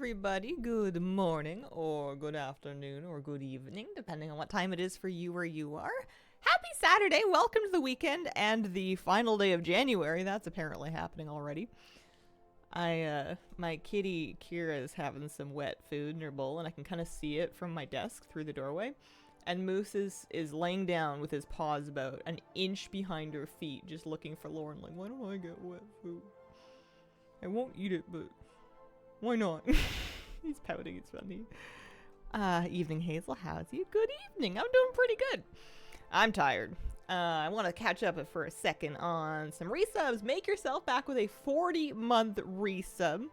everybody. Good morning, or good afternoon, or good evening, depending on what time it is for you where you are. Happy Saturday! Welcome to the weekend and the final day of January. That's apparently happening already. My kitty Kira is having some wet food in her bowl, and I can kind of see it from my desk through the doorway. And Moose is laying down with his paws about an inch behind her feet, just looking for Lauren, like, why don't I get wet food? I won't eat it, but why not? He's pouting, it's funny. Evening, Hazel. How's you? Good evening. I'm doing pretty good. I'm tired. I want to catch up for a second on some resubs. Make yourself back with a 40-month resub.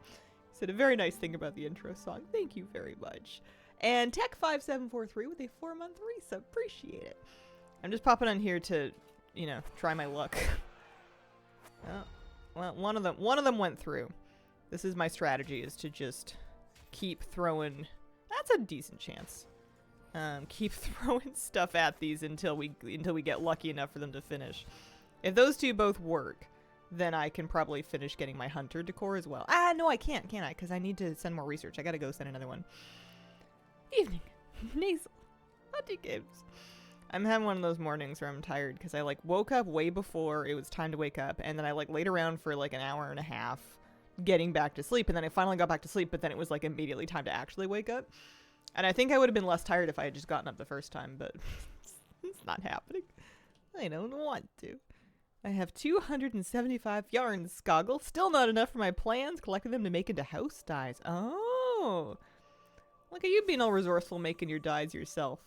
Said a very nice thing about the intro song. Thank you very much. And Tech5743 with a 4-month resub. Appreciate it. I'm just popping on here to, try my luck. Oh, well, one of them went through. This is my strategy, is to just keep throwing. That's a decent chance. Keep throwing stuff at these until we get lucky enough for them to finish. If those two both work, then I can probably finish getting my hunter decor as well. No, I can't I? Because I need to send more research. I gotta go send another one. Evening, nasal, hunting games. I'm having one of those mornings where I'm tired because I woke up way before it was time to wake up, and then I laid around for an hour and a half getting back to sleep, and then I finally got back to sleep, but then it was immediately time to actually wake up. And I think I would have been less tired if I had just gotten up the first time, but it's not happening. I don't want to. I have 275 yarns, Skoggle. Still not enough for my plans. Collecting them to make into house dyes. Oh. Look at you being all resourceful, making your dyes yourself.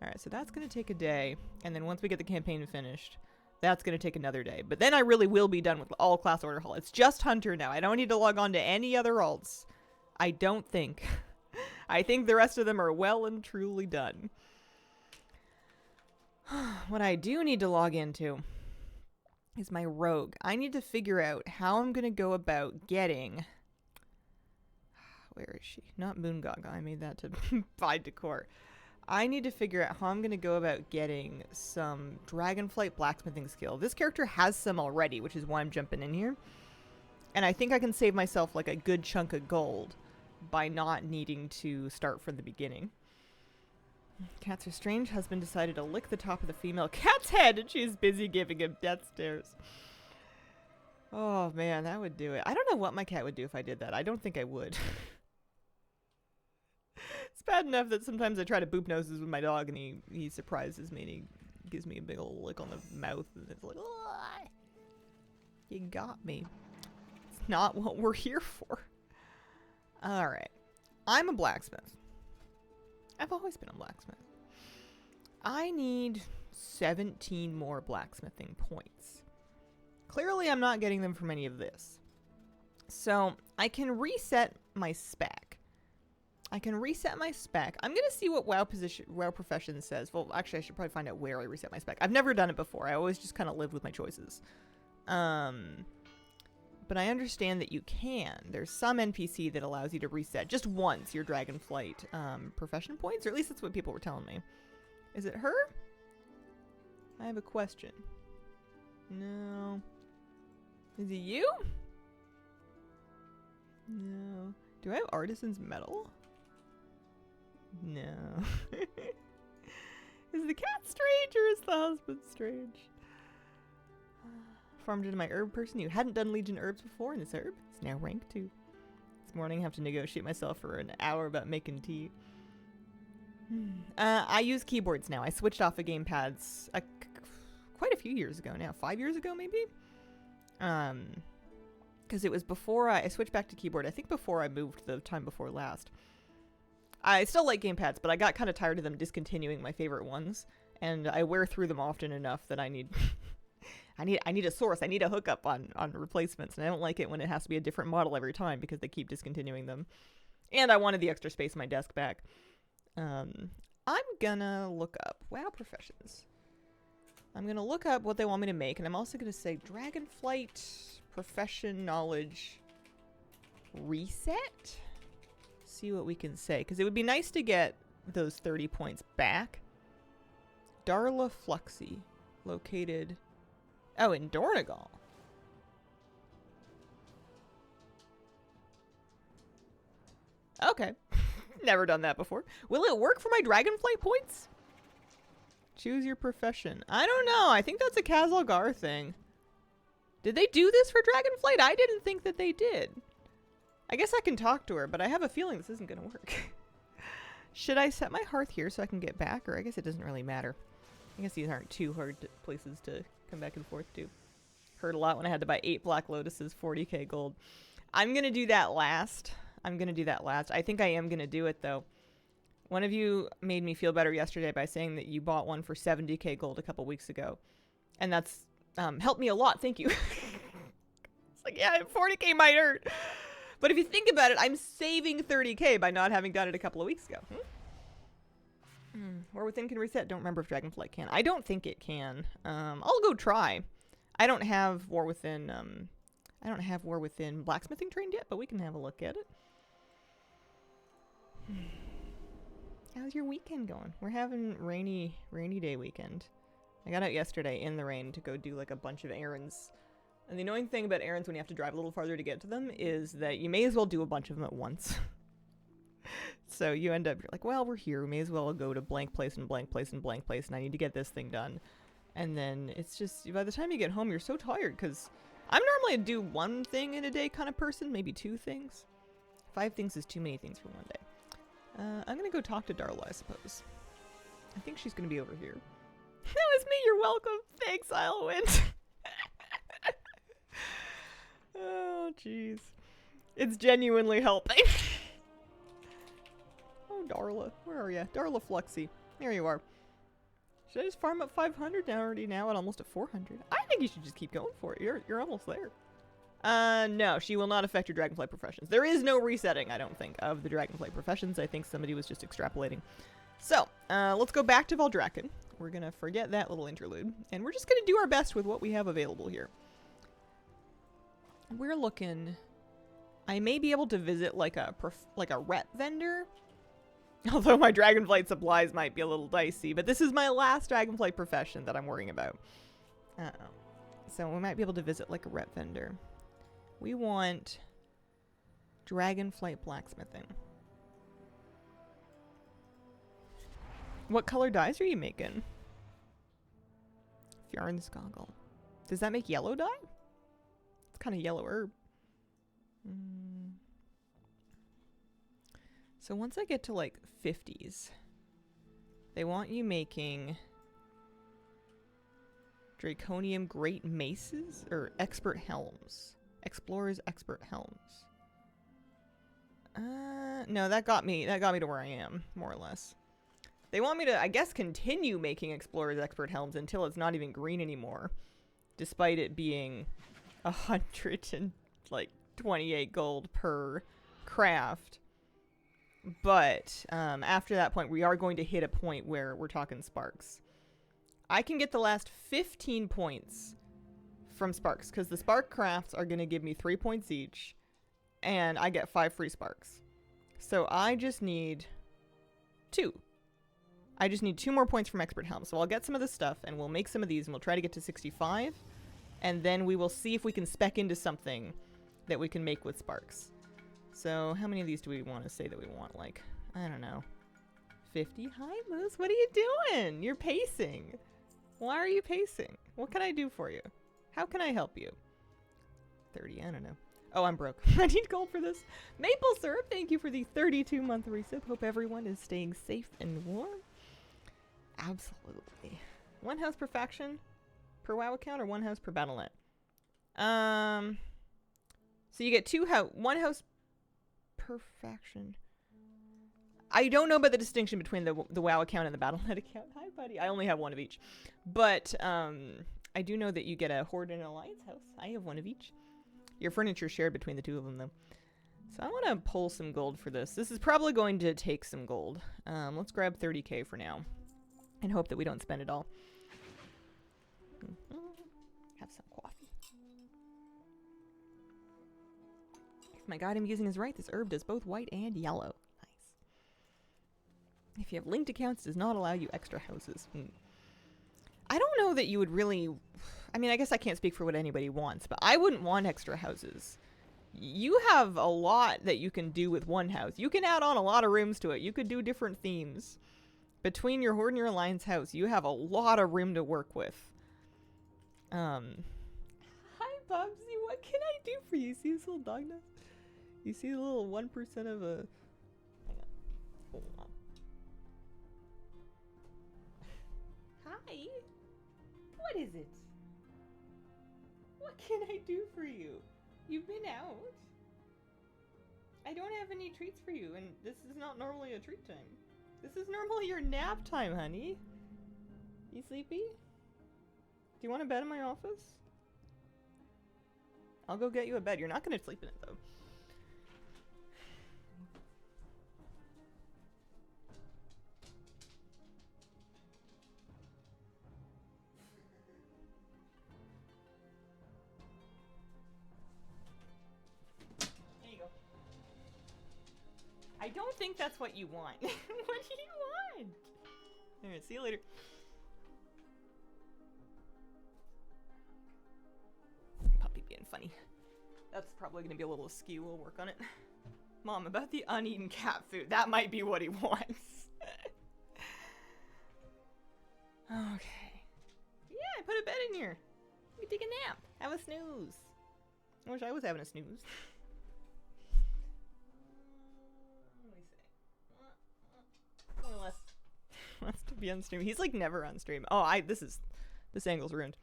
Alright, so that's going to take a day. And then once we get the campaign finished, that's going to take another day. But then I really will be done with all class order haul. It's just Hunter now. I don't need to log on to any other alts. I don't think. I think the rest of them are well and truly done. What I do need to log into is my rogue. I need to figure out how I'm going to go about getting... Where is she? Not Moongaga. I made that to buy decor. I need to figure out how I'm going to go about getting some Dragonflight blacksmithing skill. This character has some already, which is why I'm jumping in here. And I think I can save myself a good chunk of gold by not needing to start from the beginning. Cats are strange. Husband decided to lick the top of the female cat's head, and she's busy giving him death stares. Oh man, that would do it. I don't know what my cat would do if I did that. I don't think I would. It's bad enough that sometimes I try to boop noses with my dog, and he surprises me, and he gives me a big old lick on the mouth, and it's like, "Ugh, you got me." It's not what we're here for. Alright. I'm a blacksmith. I've always been a blacksmith. I need 17 more blacksmithing points. Clearly, I'm not getting them from any of this. So, I can reset my spec. I'm going to see what WoW Profession says. Well, actually, I should probably find out where I reset my spec. I've never done it before. I always just kind of lived with my choices. But I understand that you can. There's some NPC that allows you to reset just once your Dragonflight profession points, or at least that's what people were telling me. Is it her? I have a question. No. Is it you? No. Do I have Artisan's Metal? No. Is the cat strange or is the husband strange? Farmed into my herb person. You hadn't done Legion herbs before in this herb. It's now rank 2. This morning I have to negotiate myself for an hour about making tea. I use keyboards now. I switched off of gamepads quite a few years ago now. 5 years ago maybe? Because it was before I switched back to keyboard. I think before I moved the time before last. I still like gamepads, but I got kind of tired of them discontinuing my favorite ones. And I wear through them often enough that I need... I need a source. I need a hookup on replacements, and I don't like it when it has to be a different model every time because they keep discontinuing them. And I wanted the extra space in my desk back. I'm gonna look up WoW Professions. I'm gonna look up what they want me to make, and I'm also gonna say Dragonflight Profession Knowledge Reset. See what we can say, because it would be nice to get those 30 points back. Darla Fluxy, located... Oh, in Dornegal. Okay. Never done that before. Will it work for my dragonflight points? Choose your profession. I don't know. I think that's a Kazalgar thing. Did they do this for Dragonflight? I didn't think that they did. I guess I can talk to her, but I have a feeling this isn't going to work. Should I set my hearth here so I can get back? Or I guess it doesn't really matter. I guess these aren't too hard places to come back and forth to. Heard a lot when I had to buy 8 Black Lotuses, 40k gold. I'm going to do that last. I think I am going to do it, though. One of you made me feel better yesterday by saying that you bought one for 70k gold a couple weeks ago. And that's helped me a lot. Thank you. It's like, yeah, 40k might hurt. But if you think about it, I'm saving 30k by not having done it a couple of weeks ago. War Within can reset. Don't remember if Dragonflight can. I don't think it can. I'll go try. I don't have War Within. I don't have War Within blacksmithing trained yet, but we can have a look at it. How's your weekend going? We're having rainy day weekend. I got out yesterday in the rain to go do like a bunch of errands. And the annoying thing about errands when you have to drive a little farther to get to them is that you may as well do a bunch of them at once. So you end up, you're like, well, we're here. We may as well go to blank place and blank place and blank place, and I need to get this thing done. And then it's just, by the time you get home, you're so tired, because I'm normally a do one thing in a day kind of person, maybe 2 things. 5 things is too many things for one day. I'm going to go talk to Darla, I suppose. I think she's going to be over here. That was me, you're welcome. Thanks, Islewind. Oh, jeez. It's genuinely helping. Oh, Darla. Where are you? Darla Fluxy. There you are. Should I just farm up 500 now already now at almost at 400? I think you should just keep going for it. You're almost there. No, she will not affect your Dragonflight professions. There is no resetting, I don't think, of the Dragonflight professions. I think somebody was just extrapolating. So, let's go back to Valdrakken. We're gonna forget that little interlude, and we're just gonna do our best with what we have available here. We're looking... I may be able to visit like a rep vendor. Although my Dragonflight supplies might be a little dicey, but this is my last Dragonflight profession that I'm worrying about. So we might be able to visit like a rep vendor. We want Dragonflight blacksmithing. What color dyes are you making? Fjarn's goggle. Does that make yellow dye? It's kind of yellow herb. So once I get to like 50s, they want you making Draconium Great Maces or Expert Helms. Explorer's Expert Helms. No, that got me to where I am, more or less. They want me to, I guess, continue making Explorer's Expert Helms until it's not even green anymore, despite it being 128 gold per craft. But after that point, we are going to hit a point where we're talking sparks. I can get the last 15 points from sparks, because the spark crafts are going to give me 3 points each, and I get 5 free sparks. So I just need 2. I just need 2 more points from Expert Helm. So I'll get some of this stuff, and we'll make some of these, and we'll try to get to 65, and then we will see if we can spec into something that we can make with sparks. So how many of these do we want to say that we want? Like, I don't know, 50? Hi, Moose. What are you doing? You're pacing. Why are you pacing? What can I do for you? How can I help you? 30, I don't know. Oh, I'm broke. I need gold for this. Maple Syrup, thank you for the 32-month resub. Hope everyone is staying safe and warm. Absolutely. 1 house per faction per WoW account or 1 house per Battle.net? So you get 1 house per faction. I don't know about the distinction between the WoW account and the Battle.net account. Hi, buddy. I only have 1 of each. But I do know that you get a Horde and Alliance house. I have 1 of each. Your furniture shared between the 2 of them, though. So I want to pull some gold for this. This is probably going to take some gold. Let's grab 30k for now. And hope that we don't spend it all. Have some coffee. If my guide I'm using is right, this herb does both white and yellow. Nice. If you have linked accounts, it does not allow you extra houses. I don't know that you would really... I mean, I guess I can't speak for what anybody wants, but I wouldn't want extra houses. You have a lot that you can do with one house. You can add on a lot of rooms to it. You could do different themes. Between your Horde and your Alliance house, you have a lot of room to work with. Hi, Bubsy. What can I do for you? You see this little dog nest? You see the little 1% of a... Hang on. Hold on. Hi. What is it? What can I do for you? You've been out. I don't have any treats for you, and this is not normally a treat time. This is normally your nap time, honey. You sleepy? Do you want a bed in my office? I'll go get you a bed. You're not going to sleep in it, though. There you go. I don't think that's what you want. What do you want? Alright, see you later. Puppy being funny. That's probably going to be a little askew. We'll work on it. Mom, about the uneaten cat food. That might be what he wants. Okay. Yeah, I put a bed in here. You can take a nap. Have a snooze. I wish I was having a snooze. Let me see. Wants to be on stream. He's like never on stream. Oh, this angle's ruined.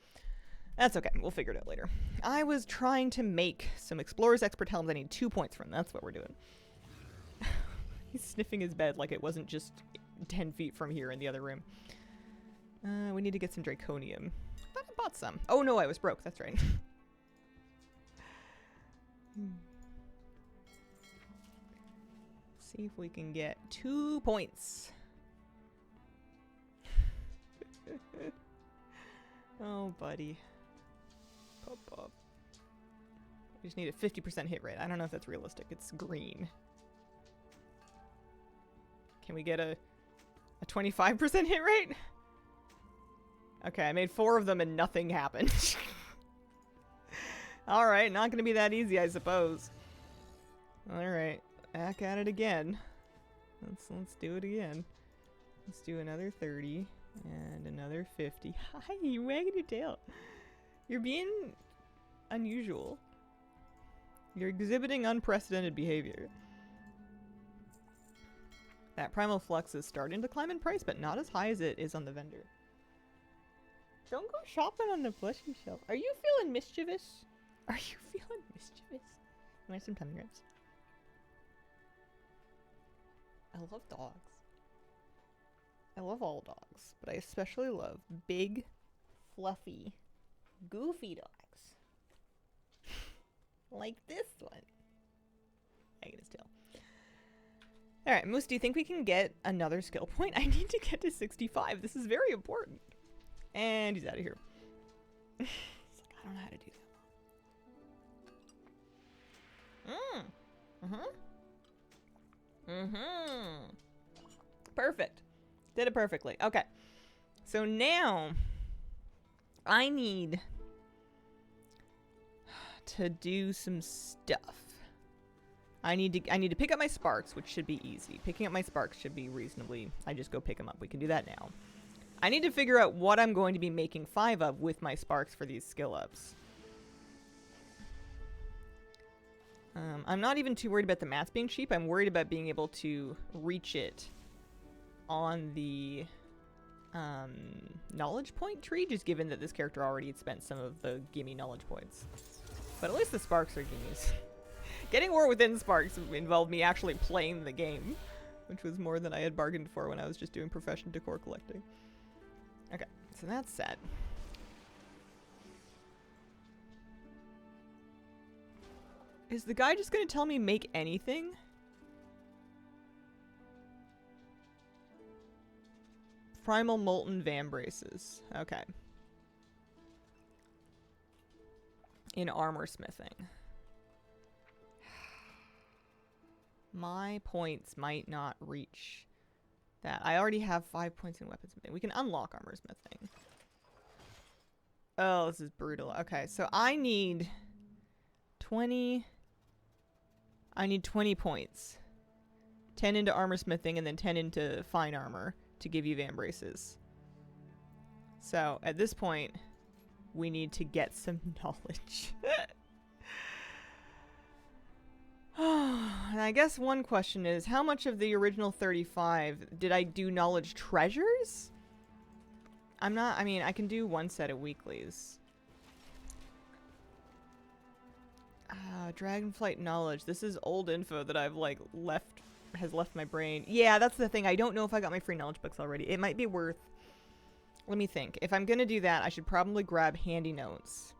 That's okay. We'll figure it out later. I was trying to make some Explorer's Expert helms. I need 2 points from. That's what we're doing. He's sniffing his bed like it wasn't just 10 feet from here in the other room. We need to get some Draconium. I thought I bought some. Oh no, I was broke. That's right. See if we can get 2 points. Oh, buddy. Pop, pop. We just need a 50% hit rate. I don't know if that's realistic. It's green. Can we get a 25% hit rate? Okay, I made 4 of them and nothing happened. Alright, not gonna be that easy, I suppose. Alright, back at it again. Let's do it again. Let's do another 30 and another 50. Hi, you wagging your tail. You're being unusual. You're exhibiting unprecedented behavior. That Primal Flux is starting to climb in price, but not as high as it is on the vendor. Don't go shopping on the plushie shelf. Are you feeling mischievous? Are you feeling mischievous? You want some tummy rubs? I love dogs. I love all dogs, but I especially love big, fluffy, goofy dogs. Like this one. Wagging his tail. Alright, Moose, do you think we can get another skill point? I need to get to 65. This is very important. And he's out of here. He's like, I don't know how to do that. Perfect. Did it perfectly. Okay. So now I need to do some stuff. I need to pick up my sparks, which should be easy. Picking up my sparks should be reasonably... I just go pick them up. We can do that now. I need to figure out what I'm going to be making 5 of with my sparks for these skill ups. I'm not even too worried about the mats being cheap. I'm worried about being able to reach it on the knowledge point tree, just given that this character already had spent some of the gimme knowledge points. But at least the sparks are gimmies. Getting War Within sparks involved me actually playing the game, which was more than I had bargained for when I was just doing profession decor collecting. Okay, so that's set. Is the guy just gonna tell me make anything? Primal Molten Vambraces. Okay. In armor smithing. My points might not reach that. I already have 5 points in weaponsmithing. We can unlock armor smithing. Oh, this is brutal. Okay, so I need 20, I need 20 points. 10 into armor smithing and then 10 into fine armor to give you van braces. So at this point, we need to get some knowledge. And I guess one question is, how much of the original 35 did I do knowledge treasures? I mean, I can do one set of weeklies. Dragonflight knowledge. This is old info that I've like has left my brain. Yeah, that's the thing. I don't know if I got my free knowledge books already. It might be worth... Let me think. If I'm gonna do that, I should probably grab handy notes.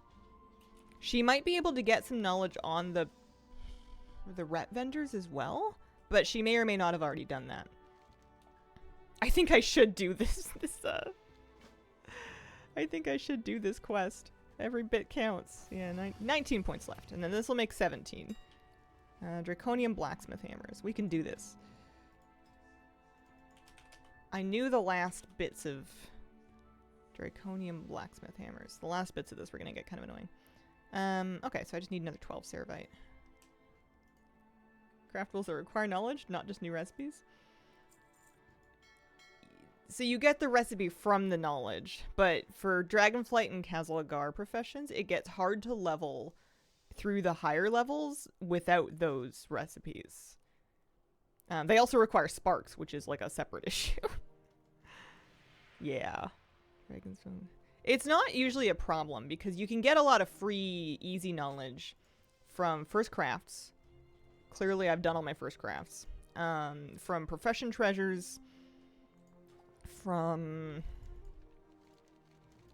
She might be able to get some knowledge on the rep vendors as well, but she may or may not have already done that. I think I should do this. I think I should do this quest. Every bit counts. Yeah, 19 points left, and then this will make 17. Draconian blacksmith hammers. We can do this. I knew the last bits of Draconian blacksmith hammers. The last bits of this were gonna get kind of annoying. Okay, so I just need another 12 ceravite. Craftables that require knowledge, not just new recipes. So you get the recipe from the knowledge, but for Dragonflight and Kazalagar professions, it gets hard to level through the higher levels without those recipes. They also require sparks, which is like a separate issue. Yeah. It's not usually a problem because you can get a lot of free, easy knowledge from first crafts. Clearly, I've done all my first crafts. From profession treasures. From...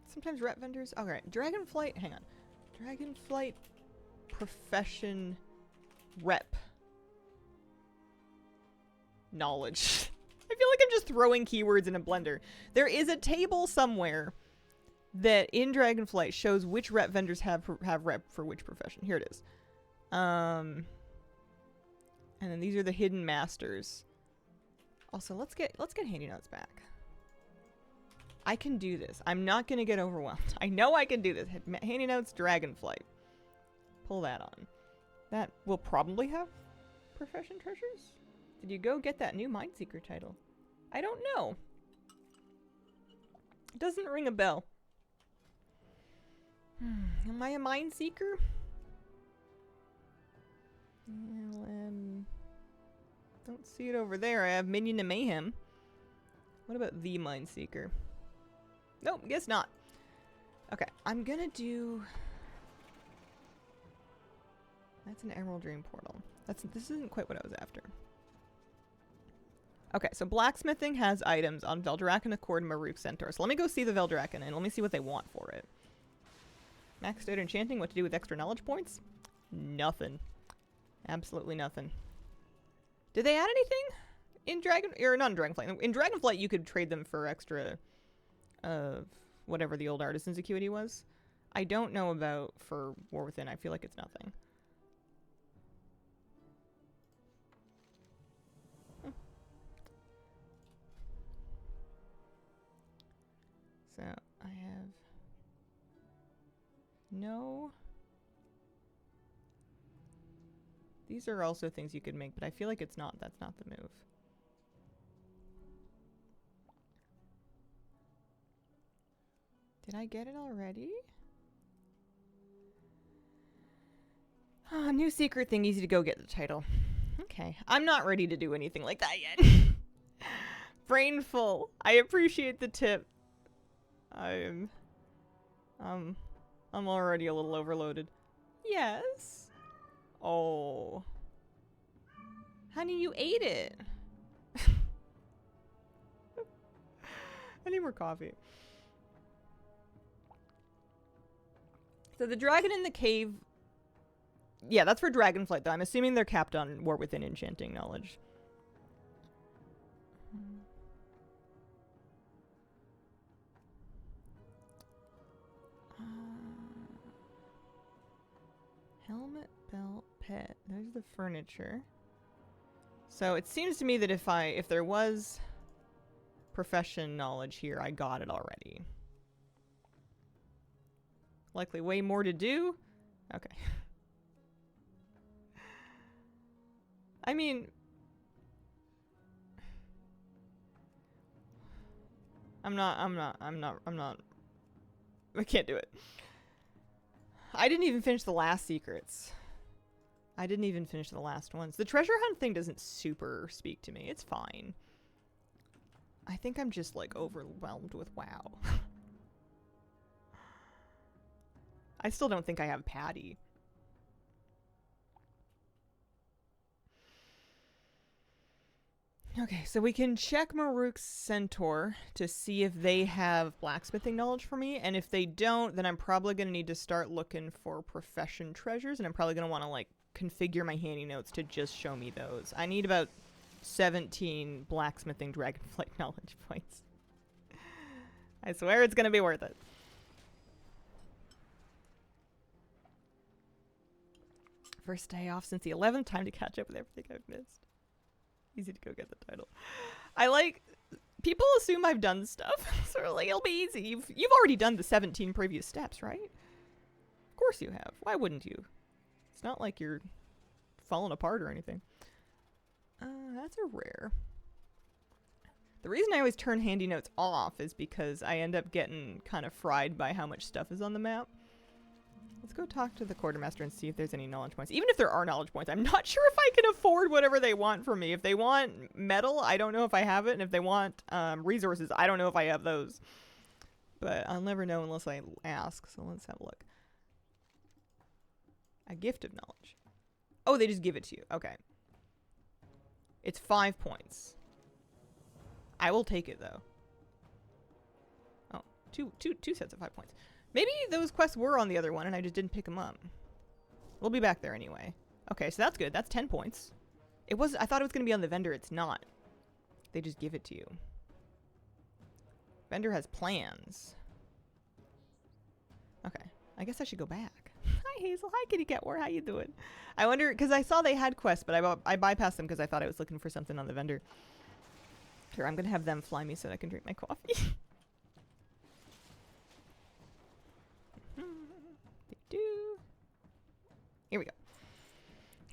Sometimes rep vendors. Alright, Dragonflight. Hang on. Dragonflight profession rep knowledge. I feel like I'm just throwing keywords in a blender. There is a table somewhere that in Dragonflight shows which rep vendors have rep for which profession. Here it is. And then these are the hidden masters. Also, let's get handy notes back. I can do this. I'm not gonna get overwhelmed. I know I can do this. Handy notes, Dragonflight. Pull that on. That will probably have profession treasures. Did you go get that new Mindseeker title? I don't know. It doesn't ring a bell. Am I a Mindseeker? Don't see it over there. I have Minion to Mayhem. What about the Mindseeker? Nope, guess not. Okay, I'm gonna do... That's an Emerald Dream portal. This isn't quite what I was after. Okay, so blacksmithing has items on Veldraken Accord and Maruk Centaur. So let me go see the Veldraken and let me see what they want for it. Maxed out enchanting, what to do with extra knowledge points? Nothing. Absolutely nothing. Did they add anything in not in Dragonflight? In Dragonflight, you could trade them for extra, whatever the old Artisan's Acuity was. I don't know about for War Within. I feel like it's nothing. So I have no. These are also things you could make, but I feel like that's not the move. Did I get it already? New secret thing, easy to go get the title. Okay, I'm not ready to do anything like that yet. Brain full. I appreciate the tip. I'm already a little overloaded. Yes. Oh. Honey, you ate it. I need more coffee. So the dragon in the cave... Yeah, that's for Dragonflight, though. I'm assuming they're capped on War Within enchanting knowledge. Helmet, belt, pet. There's the furniture. So it seems to me that if there was profession knowledge here, I got it already. Likely way more to do. Okay. I mean, I'm not, I can't do it. I didn't even finish the last secrets. I didn't even finish the last ones. The treasure hunt thing doesn't super speak to me. It's fine. I think I'm just, like, overwhelmed with WoW. I still don't think I have Patty. Okay, so we can check Maruk's Centaur to see if they have blacksmithing knowledge for me, and if they don't, then I'm probably going to need to start looking for profession treasures, and I'm probably going to want to, like, configure my handy notes to just show me those. I need about 17 blacksmithing dragonflight knowledge points. I swear it's going to be worth it. First day off since the 11th, time to catch up with everything I've missed. Easy to go get the title. I like, people assume I've done stuff, so like, it'll be easy. You've already done the 17 previous steps, right? Of course you have. Why wouldn't you? It's not like you're falling apart or anything. That's a rare. The reason I always turn handy notes off is because I end up getting kind of fried by how much stuff is on the map. Let's go talk to the quartermaster and see if there's any knowledge points. Even if there are knowledge points, I'm not sure if I can afford whatever they want from me. If they want metal, I don't know if I have it. And if they want resources, I don't know if I have those. But I'll never know unless I ask. So let's have a look. A gift of knowledge. Oh, they just give it to you. Okay. It's 5 points. I will take it, though. Oh, two sets of 5 points. Maybe those quests were on the other one and I just didn't pick them up. We'll be back there anyway. Okay, so that's good. That's 10 points. I thought it was going to be on the vendor. It's not. They just give it to you. Vendor has plans. Okay. I guess I should go back. Hi, Hazel. Hi, Kitty Cat War. How you doing? I wonder, because I saw they had quests, but I bypassed them because I thought I was looking for something on the vendor. Here, I'm going to have them fly me so that I can drink my coffee. Here we go.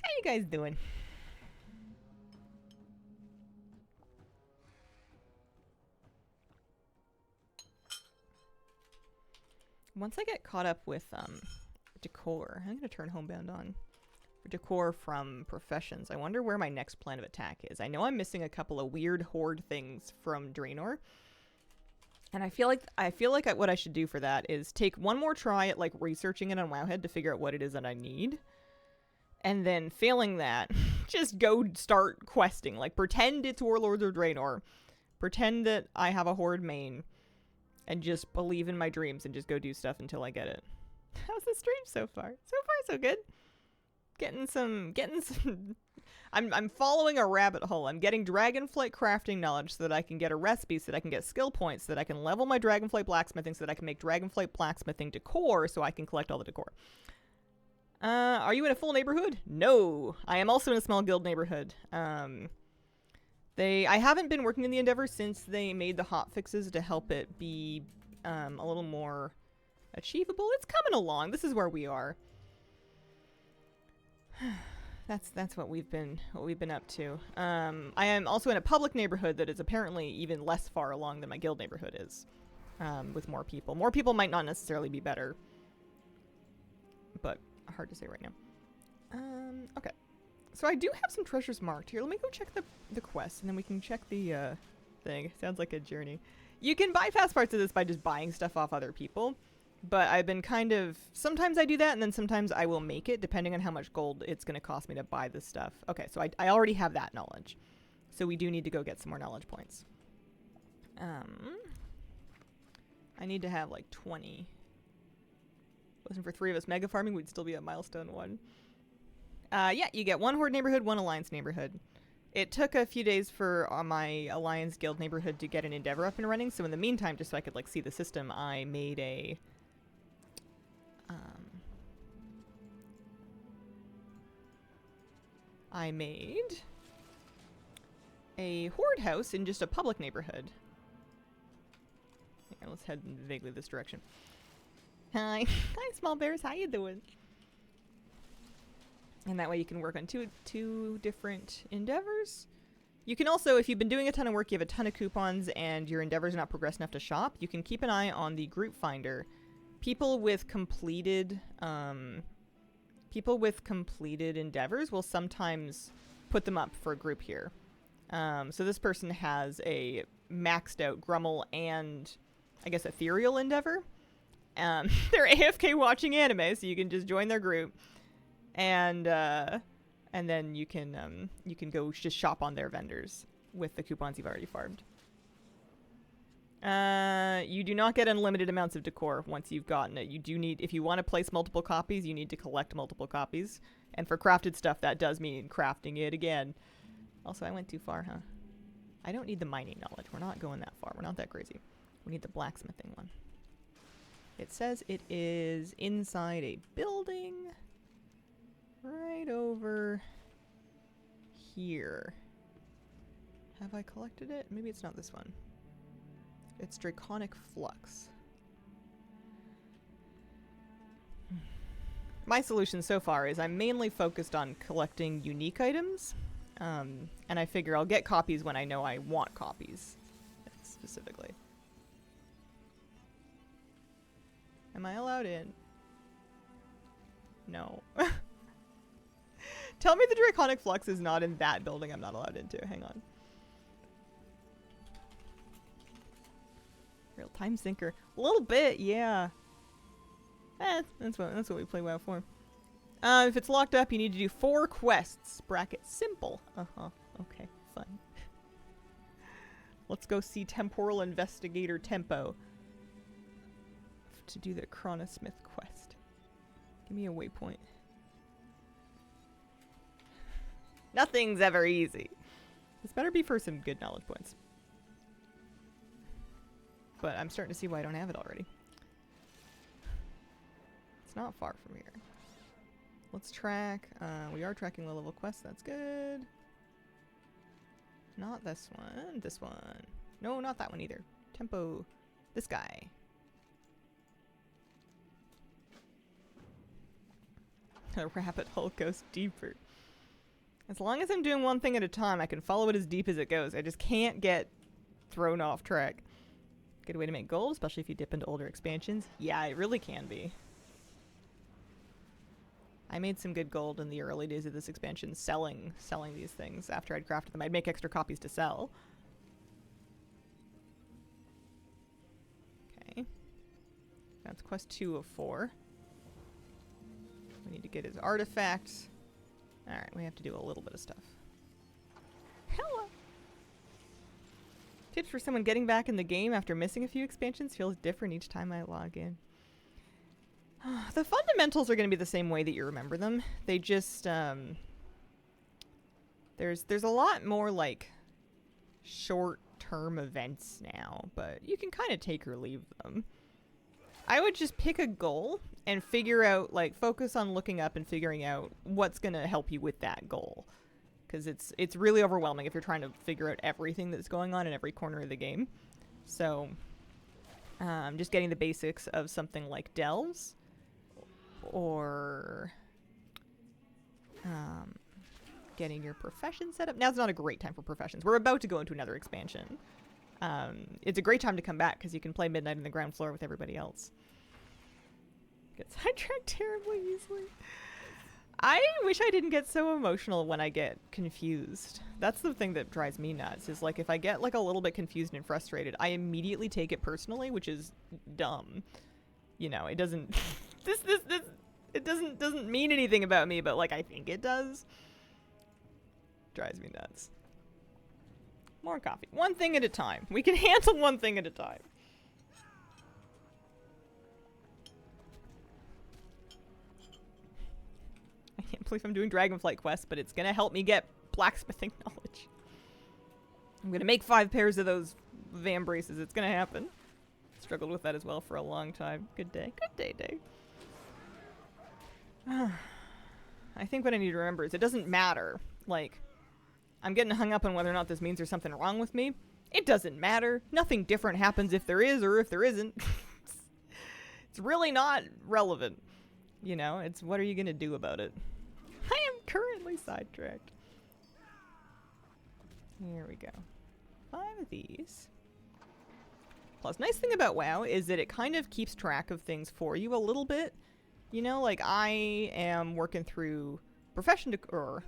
How you guys doing? Once I get caught up with decor, I'm going to turn homebound on. For decor from professions. I wonder where my next plan of attack is. I know I'm missing a couple of weird horde things from Draenor. And I feel like what I should do for that is take one more try at like researching it on Wowhead to figure out what it is that I need. And then failing that, just go start questing. Like pretend it's Warlords of Draenor. Pretend that I have a horde main. And just believe in my dreams and just go do stuff until I get it. How's the stream so far? So far so good. Getting some I'm following a rabbit hole. I'm getting dragonflight crafting knowledge so that I can get a recipe, so that I can get skill points, so that I can level my dragonflight blacksmithing, so that I can make dragonflight blacksmithing decor, so I can collect all the decor. Are you in a full neighborhood? No. I am also in a small guild neighborhood. I haven't been working in the Endeavor since they made the hotfixes to help it be a little more achievable. It's coming along. This is where we are. That's what we've been up to. I am also in a public neighborhood that is apparently even less far along than my guild neighborhood is. With more people. More people might not necessarily be better. But hard to say right now. Okay. So I do have some treasures marked here. Let me go check the quest, and then we can check the thing. Sounds like a journey. You can bypass parts of this by just buying stuff off other people. But I've been kind of... Sometimes I do that, and then sometimes I will make it, depending on how much gold it's going to cost me to buy this stuff. Okay, so I already have that knowledge. So we do need to go get some more knowledge points. I need to have, like, 20. Wasn't for 3 of us mega farming, we'd still be at milestone 1. Yeah, you get 1 horde neighborhood, 1 alliance neighborhood. It took a few days for my alliance guild neighborhood to get an endeavor up and running, so in the meantime, just so I could, like, see the system, I made a... I made a horde house in just a public neighborhood. Here, let's head in vaguely this direction. Hi. Hi, small bears. How you doing? And that way you can work on two different endeavors. You can also, if you've been doing a ton of work, you have a ton of coupons, and your endeavors are not progressed enough to shop, you can keep an eye on the group finder. People with completed endeavors will sometimes put them up for a group here. So this person has a maxed out Grummel and, I guess, Ethereal endeavor. They're AFK watching anime, so you can just join their group, and then you can go just shop on their vendors with the coupons you've already farmed. You do not get unlimited amounts of decor once you've gotten it. You do need, if you want to place multiple copies, you need to collect multiple copies. And for crafted stuff, that does mean crafting it again. Also, I went too far, huh? I don't need the mining knowledge. We're not going that far. We're not that crazy. We need the blacksmithing one. It says it is inside a building right over here. Have I collected it? Maybe it's not this one. It's Draconic Flux. My solution so far is I'm mainly focused on collecting unique items. And I figure I'll get copies when I know I want copies. Specifically. Am I allowed in? No. Tell me the Draconic Flux is not in that building I'm not allowed into. Hang on. Real time sinker. A little bit, yeah. That's what we play WoW for. If it's locked up, you need to do 4 quests. Bracket simple. Okay, fun. Let's go see Temporal Investigator Tempo to do the Chronosmith quest. Give me a waypoint. Nothing's ever easy. This better be for some good knowledge points. But I'm starting to see why I don't have it already. It's not far from here. Let's track. We are tracking low-level quests. That's good. Not this one. This one. No, not that one either. Tempo. This guy. The rabbit hole goes deeper. As long as I'm doing one thing at a time, I can follow it as deep as it goes. I just can't get thrown off track. Good way to make gold, especially if you dip into older expansions. Yeah, it really can be. I made some good gold in the early days of this expansion selling these things after I'd crafted them. I'd make extra copies to sell. Okay. That's quest 2 of 4. We need to get his artifacts. Alright, we have to do a little bit of stuff. Hello! Tips for someone getting back in the game after missing a few expansions feels different each time I log in. The fundamentals are going to be the same way that you remember them. They just, there's a lot more, like, short-term events now, but you can kind of take or leave them. I would just pick a goal and figure out, like, focus on looking up and figuring out what's going to help you with that goal. Because it's really overwhelming if you're trying to figure out everything that's going on in every corner of the game. So, just getting the basics of something like delves, or getting your profession set up. Now's not a great time for professions. We're about to go into another expansion. It's a great time to come back because you can play Midnight on the ground floor with everybody else. Get sidetracked terribly easily. I wish I didn't get so emotional when I get confused. That's the thing that drives me nuts, is like if I get like a little bit confused and frustrated, I immediately take it personally, which is dumb. You know, it doesn't it doesn't mean anything about me, but like I think it does. Drives me nuts. More coffee. One thing at a time. We can handle one thing at a time. I can't believe I'm doing Dragonflight quests, but it's gonna help me get blacksmithing knowledge. I'm gonna make 5 pairs of those Vam braces. It's gonna happen. Struggled with that as well for a long time. Good day. Good day, day. I think what I need to remember is it doesn't matter. Like, I'm getting hung up on whether or not this means there's something wrong with me. It doesn't matter. Nothing different happens if there is or if there isn't. It's really not relevant. You know, it's what are you going to do about it? I am Currently sidetracked. Here we go. 5 of these. Plus, nice thing about WoW is that it kind of keeps track of things for you a little bit. You know, like I am working through profession decor,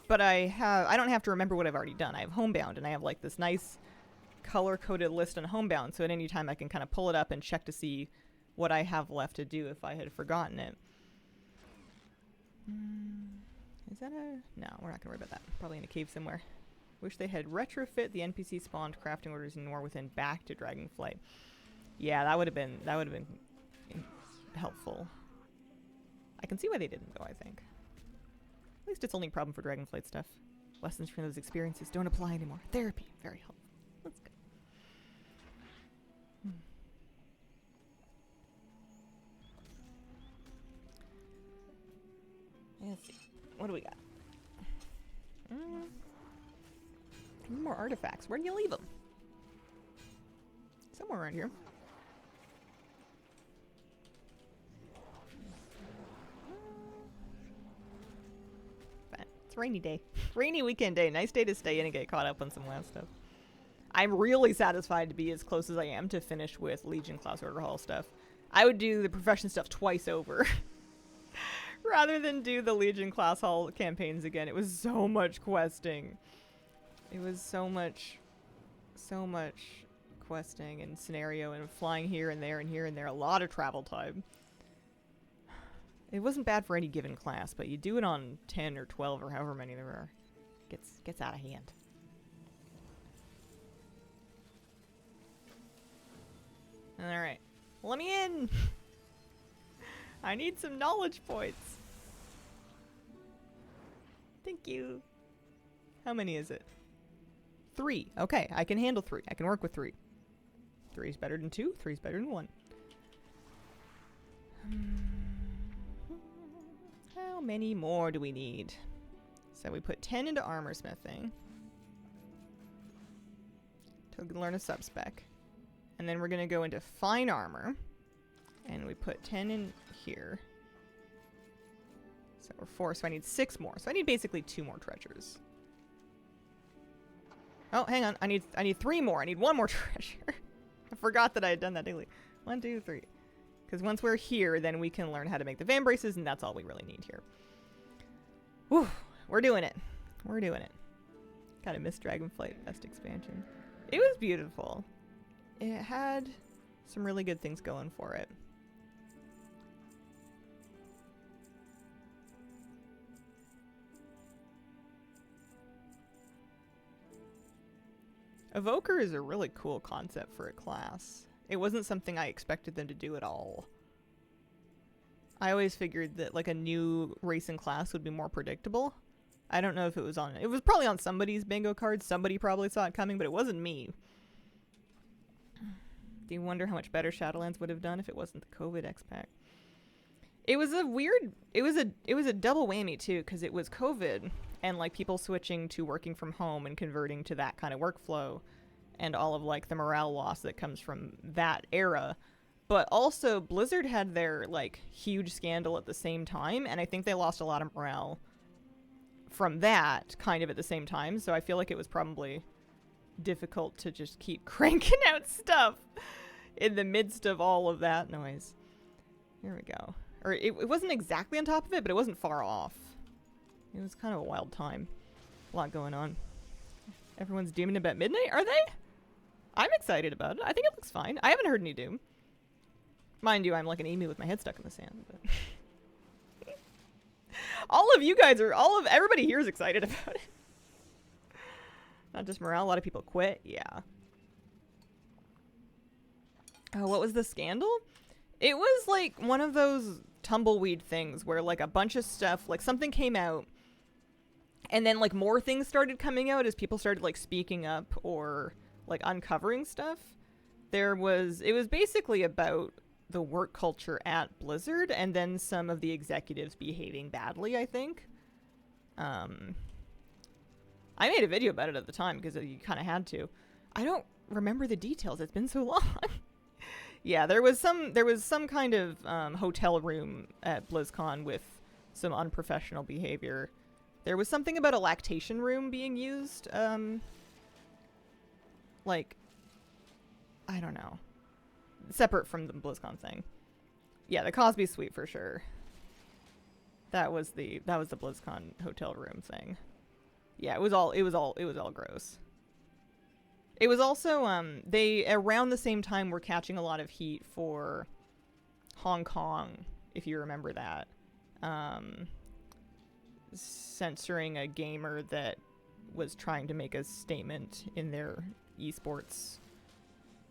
but I don't have to remember what I've already done. I have homebound, and I have like this nice color-coded list on homebound, so at any time I can kind of pull it up and check to see what I have left to do if I had forgotten it. Is that a... No, we're not gonna worry about that. Probably in a cave somewhere. Wish they had retrofit the NPC spawned crafting orders in Norwithin back to Dragonflight. Yeah, that would have been helpful. I can see why they didn't though, I think. At least it's only a problem for Dragonflight stuff. Lessons from those experiences don't apply anymore. Therapy, very helpful. Let's go. Let's see. What do we got? More artifacts. Where do you leave them? Somewhere around here. It's a rainy day. Rainy weekend day. Nice day to stay in and get caught up on some last stuff. I'm really satisfied to be as close as I am to finish with Legion Class Order Hall stuff. I would do the Profession stuff twice over. Rather than do the Legion Class Hall campaigns again. It was so much questing. It was so much questing and scenario and flying here and there and here and there. A lot of travel time. It wasn't bad for any given class, but you do it on 10 or 12 or however many there are. Gets out of hand. Alright. Let me in! I need some knowledge points. Thank you. How many is it? 3. Okay, I can handle 3. I can work with 3. 3 is better than 2. 3 is better than 1. How many more do we need? So we put 10 into armor smithing. To learn a sub-spec. And then we're going to go into fine armor. And we put 10 in here. So we're 4, so I need 6 more. So I need basically 2 more treasures. Oh, hang on. I need 3 more. I need 1 more treasure. I forgot that I had done that daily. 1, 2, 3. Because once we're here, then we can learn how to make the van braces, and that's all we really need here. Whew. We're doing it. We're doing it. Kind of missed Dragonflight Best expansion. It was beautiful. It had some really good things going for it. Evoker is a really cool concept for a class. It wasn't something I expected them to do at all. I always figured that like a new race and class would be more predictable. I don't know if it was on... It was probably on somebody's bingo card. Somebody probably saw it coming, but it wasn't me. Do you wonder how much better Shadowlands would have done if it wasn't the COVID X-Pack? It was a weird... It was a double whammy too, because it was COVID and like people switching to working from home and converting to that kind of workflow and all of like the morale loss that comes from that era. But also Blizzard had their like huge scandal at the same time, and I think they lost a lot of morale from that kind of at the same time. So I feel like it was probably difficult to just keep cranking out stuff in the midst of all of that noise. Here we go. Or it wasn't exactly on top of it, but it wasn't far off. It was kind of a wild time. A lot going on. Everyone's dooming about midnight, are they? I'm excited about it. I think it looks fine. I haven't heard any doom. Mind you, I'm like an emu with my head stuck in the sand. But all of you guys are, everybody here is excited about it. Not just morale, a lot of people quit. Yeah. Oh, what was the scandal? It was like one of those tumbleweed things where like a bunch of stuff, like something came out and then like more things started coming out as people started like speaking up or like uncovering stuff. It was basically about the work culture at Blizzard and then some of the executives behaving badly, I think. I made a video about it at the time because you kind of had to. I don't remember the details. It's been so long. Yeah, there was some kind of hotel room at BlizzCon with some unprofessional behavior There was something about a lactation room being used. Like, I don't know. Separate from the BlizzCon thing. Yeah, the Cosby Suite for sure. That was the BlizzCon hotel room thing. Yeah, it was all gross. It was also they around the same time were catching a lot of heat for Hong Kong, if you remember that. Censoring a gamer that was trying to make a statement in their esports.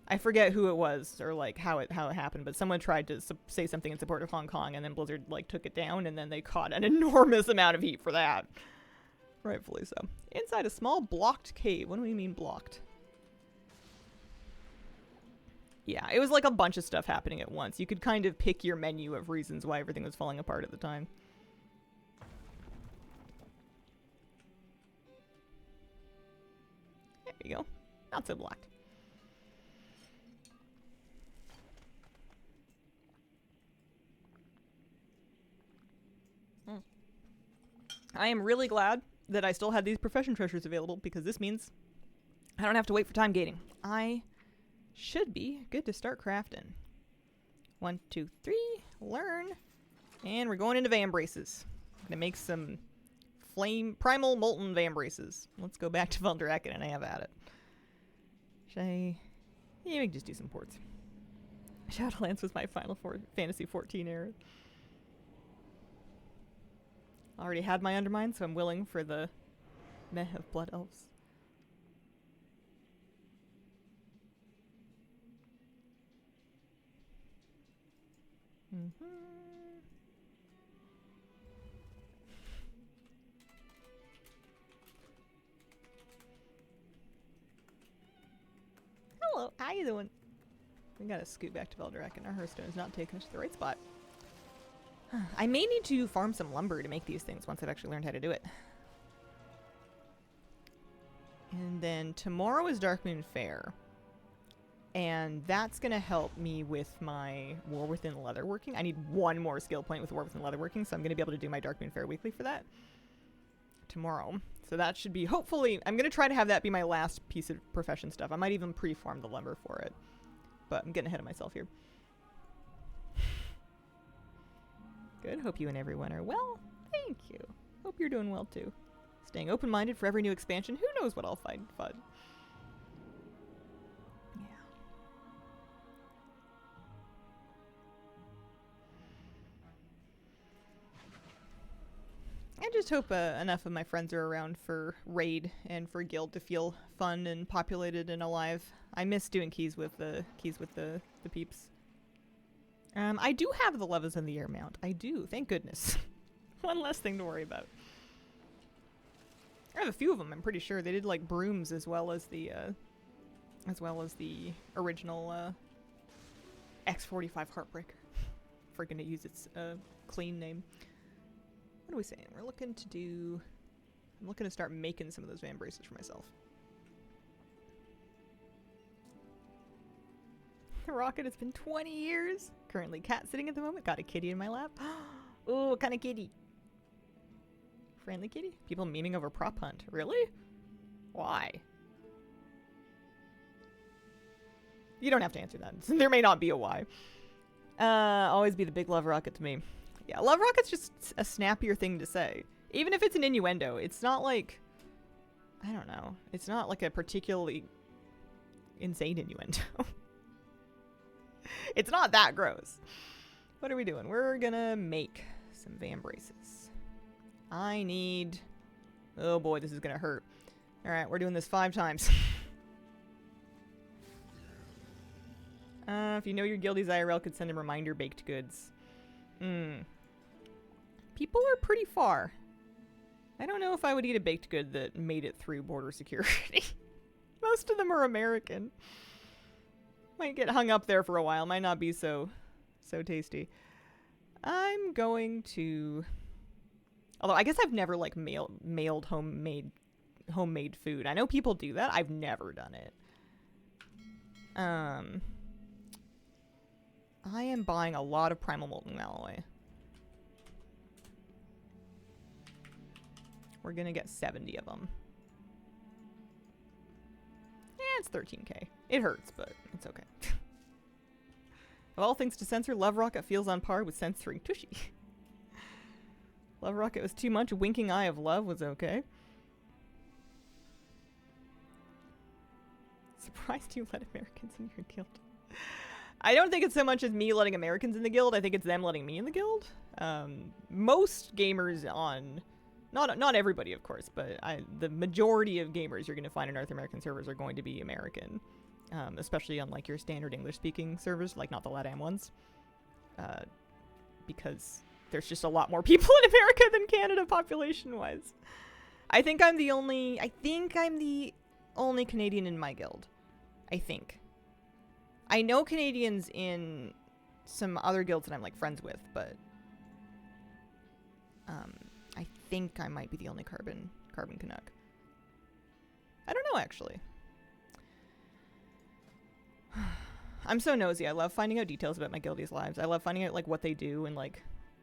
I forget who it was or like how it happened, but someone tried to say something in support of Hong Kong, and then Blizzard like took it down, and then they caught an enormous amount of heat for that. Rightfully so. Inside a small blocked cave. What do we mean blocked? Yeah, it was like a bunch of stuff happening at once. You could kind of pick your menu of reasons why everything was falling apart at the time. There you go. Not so blocked. I am really glad that I still had these profession treasures available, because this means I don't have to wait for time gating. I should be good to start crafting. 1, 2, 3, learn. And we're going into vambraces. Gonna make some primal molten vambraces. Let's go back to Valdrakken and have at it. Should I? Yeah, we can just do some ports. Shadowlands was my Final Fantasy 14 era. Already had my Undermine, so I'm willing for the meh of Blood Elves. Hello, how you doing? We gotta scoot back to Valdrakken. Our Hearthstone is not taking us to the right spot. I may need to farm some lumber to make these things once I've actually learned how to do it. And then tomorrow is Darkmoon Fair. And that's going to help me with my War Within Leatherworking. I need one more skill point with War Within Leatherworking, so I'm going to be able to do my Darkmoon Fair weekly for that tomorrow. So that should be, hopefully, I'm going to try to have that be my last piece of profession stuff. I might even pre-farm the lumber for it. But I'm getting ahead of myself here. Good. Hope you and everyone are well. Thank you. Hope you're doing well too. Staying open-minded for every new expansion. Who knows what I'll find fun. Yeah. I just hope enough of my friends are around for Raid and for Guild to feel fun and populated and alive. I miss doing keys with the peeps. I do have the Levas in the Air mount. I do, thank goodness. One less thing to worry about. I have a few of them, I'm pretty sure. They did like brooms as well as the original X45 Heartbreaker. Freaking to use its clean name. What are we saying? I'm looking to start making some of those vambraces for myself. Rocket, it's been 20 years. Currently cat sitting at the moment. Got a kitty in my lap. Oh, what kind of kitty? Friendly kitty? People memeing over prop hunt. Really? Why? You don't have to answer that. There may not be a why. Always be the big love rocket to me. Yeah, love rocket's just a snappier thing to say. Even if it's an innuendo, it's not like, I don't know. It's not like a particularly insane innuendo. It's not that gross. What are we doing? We're gonna make some vambraces. I need... Oh boy, this is gonna hurt. Alright, we're doing this 5 times. If you know your guildies IRL could send a reminder baked goods. People are pretty far. I don't know if I would eat a baked good that made it through border security. Most of them are American. Might get hung up there for a while. Might not be so tasty. I'm going to... Although I guess I've never like mailed homemade food. I know people do that. I've never done it. I am buying a lot of Primal Molten Malloy. We're gonna get 70 of them. Yeah, it's 13k. It hurts, but it's okay. Of all things to censor, Love Rocket feels on par with censoring Tushy. Love Rocket was too much. Winking Eye of Love was okay. Surprised you let Americans in your guild. I don't think it's so much as me letting Americans in the guild. I think it's them letting me in the guild. Most gamers on... Not everybody, of course, but the majority of gamers you're going to find in North American servers are going to be American. Especially on, like, your standard English-speaking servers, like, not the LATAM ones. Because there's just a lot more people in America than Canada population-wise. I think I'm the only Canadian in my guild. I think. I know Canadians in some other guilds that I'm, like, friends with, but I think I might be the only carbon Canuck. I don't know, actually. I'm so nosy. I love finding out details about my guildies' lives. I love finding out, like, what they do and, like,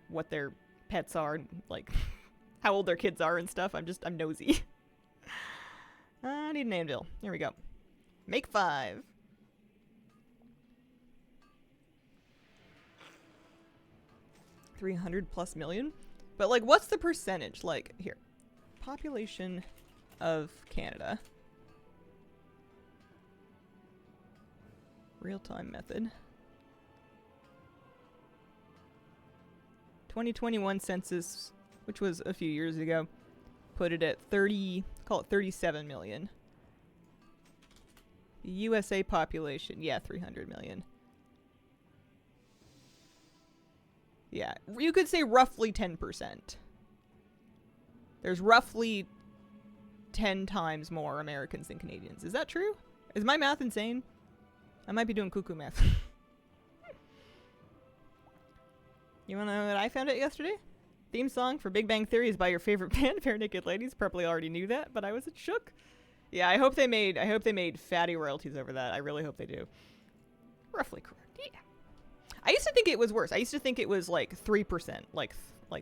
what their pets are, and, like, how old their kids are and stuff. I'm nosy. I need an anvil. Here we go. Make 5. $300+ million? But, like, what's the percentage? Like, here. Population of Canada. Real-time method. 2021 census, which was a few years ago, put it at 37 million. The USA population, yeah, 300 million. Yeah, you could say roughly 10%. There's roughly 10 times more Americans than Canadians. Is that true? Is my math insane? I might be doing cuckoo math. You wanna know what I found out yesterday? Theme song for Big Bang Theory is by your favorite band, Bare Naked Ladies. Probably already knew that, but I was shook. Yeah, I hope they made fatty royalties over that. I really hope they do. Roughly correct. Yeah. I used to think it was worse. I used to think it was like 3%. Like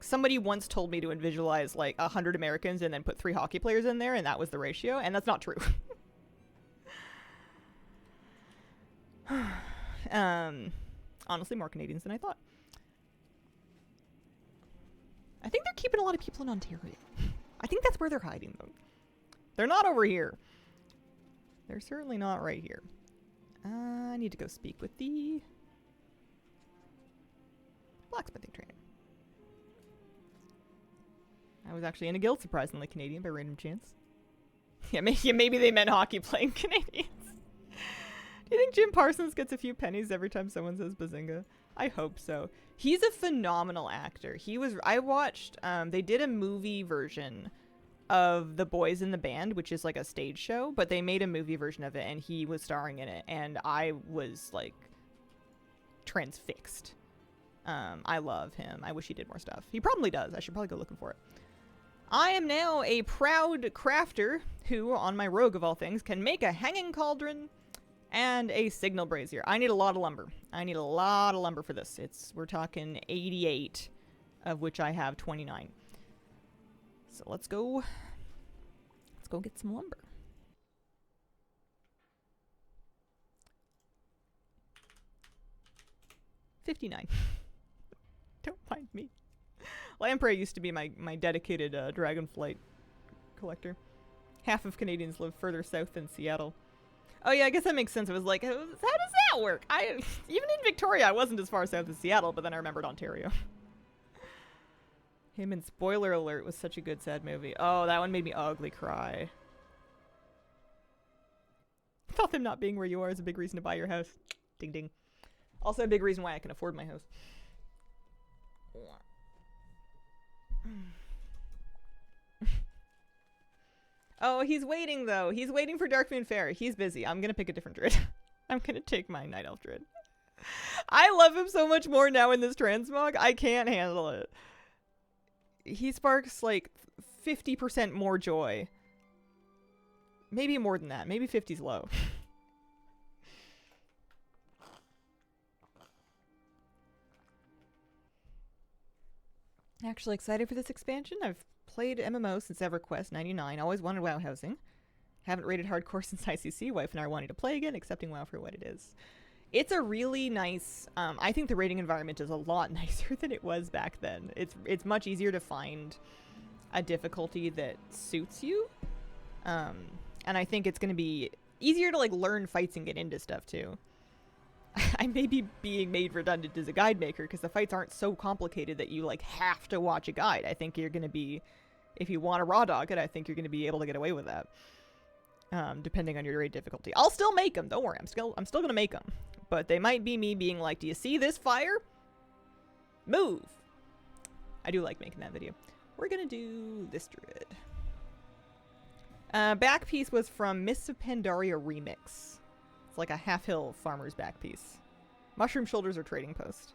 somebody once told me to visualize like 100 Americans and then put 3 hockey players in there, and that was the ratio, and that's not true. Honestly, more Canadians than I thought. I think they're keeping a lot of people in Ontario. I think that's where they're hiding them. They're not over here. They're certainly not right here. I need to go speak with the blacksmithing trainer. I was actually in a guild, surprisingly Canadian by random chance. Yeah, maybe they meant hockey playing Canadians. Do you think Jim Parsons gets a few pennies every time someone says Bazinga? I hope so. He's a phenomenal actor. I watched, they did a movie version of The Boys in the Band, which is like a stage show, but they made a movie version of it and he was starring in it, and I was like transfixed. I love him. I wish he did more stuff. He probably does. I should probably go looking for it. I am now a proud crafter who, on my rogue of all things, can make a hanging cauldron and a signal brazier. I need a lot of lumber. I need a lot of lumber for this. We're talking 88, of which I have 29. So let's go get some lumber. $59. Don't mind me. Lamprey used to be my dedicated dragonflight collector. Half of Canadians live further south than Seattle. Oh yeah, I guess that makes sense. It was like, how does that work? Even in Victoria, I wasn't as far south as Seattle, but then I remembered Ontario. Him in Spoiler Alert was such a good sad movie. Oh, that one made me ugly cry. I thought them not being where you are is a big reason to buy your house. Ding ding. Also a big reason why I can afford my house. Oh, he's waiting though. He's waiting for Darkmoon Fair. He's busy. I'm gonna pick a different druid. I'm gonna take my Night Elf druid. I love him so much more now in this transmog. I can't handle it. He sparks like 50% more joy. Maybe more than that. Maybe 50's low. Actually excited for this expansion. I've Played MMO since EverQuest 99. Always wanted WoW housing. Haven't rated hardcore since ICC. Wife and I are wanting to play again, accepting WoW for what it is. It's a really nice... I think the rating environment is a lot nicer than it was back then. It's much easier to find a difficulty that suits you. And I think it's going to be easier to like learn fights and get into stuff too. I may be being made redundant as a guide maker because the fights aren't so complicated that you like have to watch a guide. I think you're going to be, if you want to raw dog it, I think you're going to be able to get away with that. Depending on your raid difficulty. I'll still make them. Don't worry. I'm still going to make them. But they might be me being like, do you see this fire? Move. I do like making that video. We're going to do this druid. Back piece was from Mists of Pandaria Remix. It's like a half-hill farmer's back piece. Mushroom shoulders or trading post.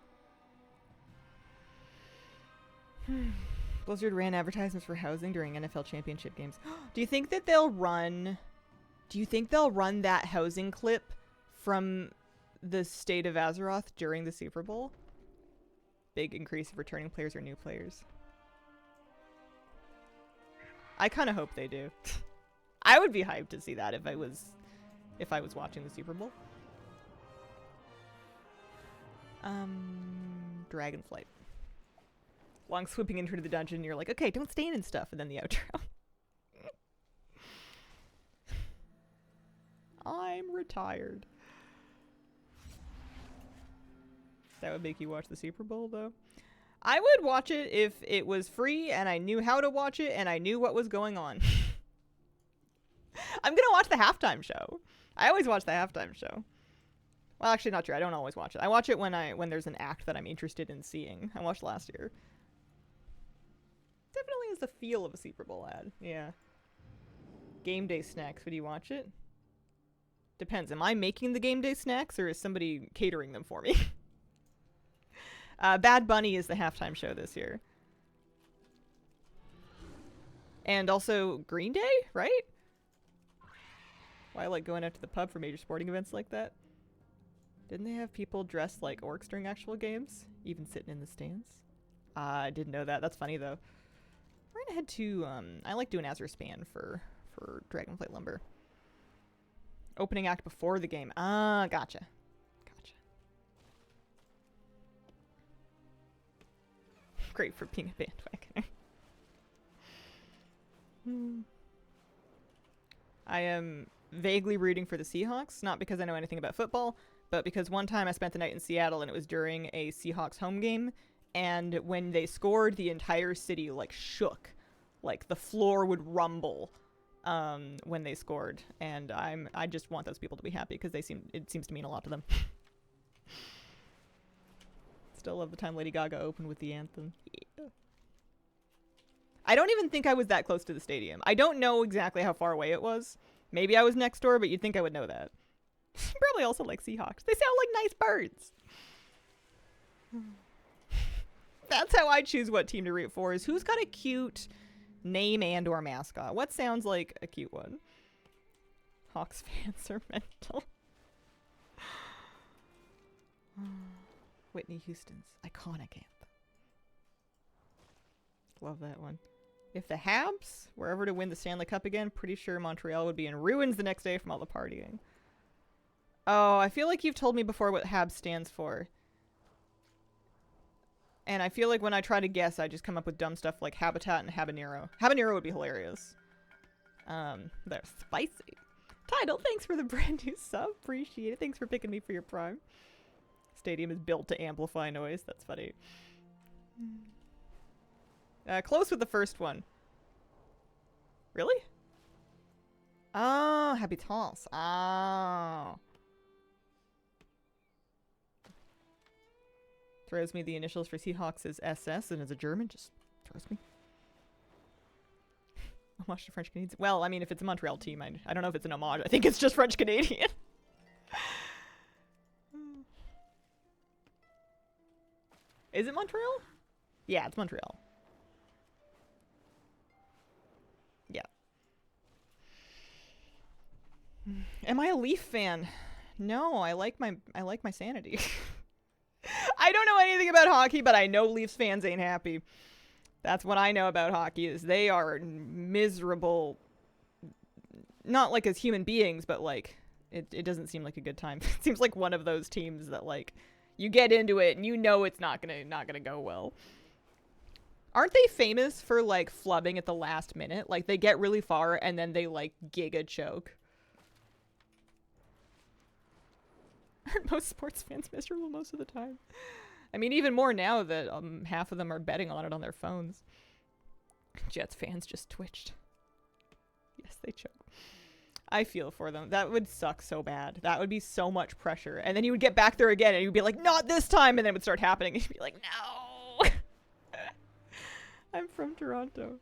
Blizzard ran advertisements for housing during NFL championship games. Do you think that they'll run... Do you think they'll run that housing clip from the state of Azeroth during the Super Bowl? Big increase of returning players or new players. I kind of hope they do. I would be hyped to see that if I was watching the Super Bowl. Dragonflight. Long swooping into the dungeon, you're like, okay, don't stand and stuff, and then the outro. I'm retired. That would make you watch the Super Bowl, though. I would watch it if it was free and I knew how to watch it and I knew what was going on. I'm gonna watch the halftime show. I always watch the halftime show. Well, actually, not true. I don't always watch it. I watch it when there's an act that I'm interested in seeing. I watched last year. Definitely has the feel of a Super Bowl ad. Yeah. Game day snacks. Would you watch it? Depends. Am I making the game day snacks or is somebody catering them for me? Bad Bunny is the halftime show this year. And also Green Day, right? Why I like going out to the pub for major sporting events like that. Didn't they have people dressed like orcs during actual games? Even sitting in the stands? I didn't know that. That's funny, though. We're gonna head to, I like doing Azure Span for Dragonflight Lumber. Opening act before the game. Ah, gotcha. Gotcha. Great for being a bandwagoner. I am vaguely rooting for the Seahawks, not because I know anything about football, but because one time I spent the night in Seattle and it was during a Seahawks home game, and when they scored, the entire city like shook. Like the floor would rumble when they scored, and I just want those people to be happy because it seems to mean a lot to them. Still love the time Lady Gaga opened with the anthem. Yeah. I don't even think I was that close to the stadium. I don't know exactly how far away it was. Maybe I was next door, but you'd think I would know that. Probably also like Seahawks. They sound like nice birds. That's how I choose what team to root for, is who's got a cute name and or mascot. What sounds like a cute one? Hawks fans are mental. Whitney Houston's iconic anthem. Love that one. If the Habs were ever to win the Stanley Cup again, pretty sure Montreal would be in ruins the next day from all the partying. Oh, I feel like you've told me before what Habs stands for. And I feel like when I try to guess, I just come up with dumb stuff like Habitat and Habanero. Habanero would be hilarious. They're spicy. Tidal, thanks for the brand new sub. Appreciate it. Thanks for picking me for your prime. Stadium is built to amplify noise. That's funny. Close with the first one. Really? Oh, Habitants. Oh. Throws me the initials for Seahawks as SS, and as a German, just throws me. Homage to French Canadians. Well, I mean, if it's a Montreal team, I don't know if it's an homage. I think it's just French Canadian. Is it Montreal? Yeah, it's Montreal. Yeah. Am I a Leaf fan? No, I like my sanity. I don't know anything about hockey, but I know Leafs fans ain't happy. That's what I know about hockey, is they are miserable. Not like as human beings, but like it doesn't seem like a good time. It seems like one of those teams that like you get into it and you know it's not gonna go well. Aren't they famous for like flubbing at the last minute? Like they get really far and then they like giga choke. Aren't most sports fans miserable most of the time? I mean, even more now that half of them are betting on it on their phones. Jets fans just twitched. Yes, they choke. I feel for them. That would suck so bad. That would be so much pressure. And then you would get back there again and you'd be like, not this time. And then it would start happening. And you'd be like, no. I'm from Toronto.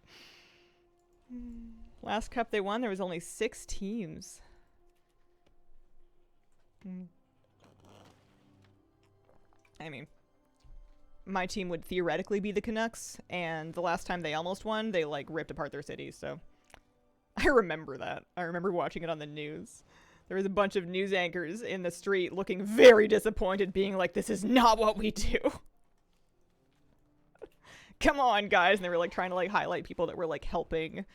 Last cup they won, there was only 6 teams. I mean, my team would theoretically be the Canucks. And the last time they almost won, they like ripped apart their city. So I remember that. I remember watching it on the news. There was a bunch of news anchors in the street looking very disappointed, being like, this is not what we do. Come on, guys. And they were like trying to like highlight people that were like helping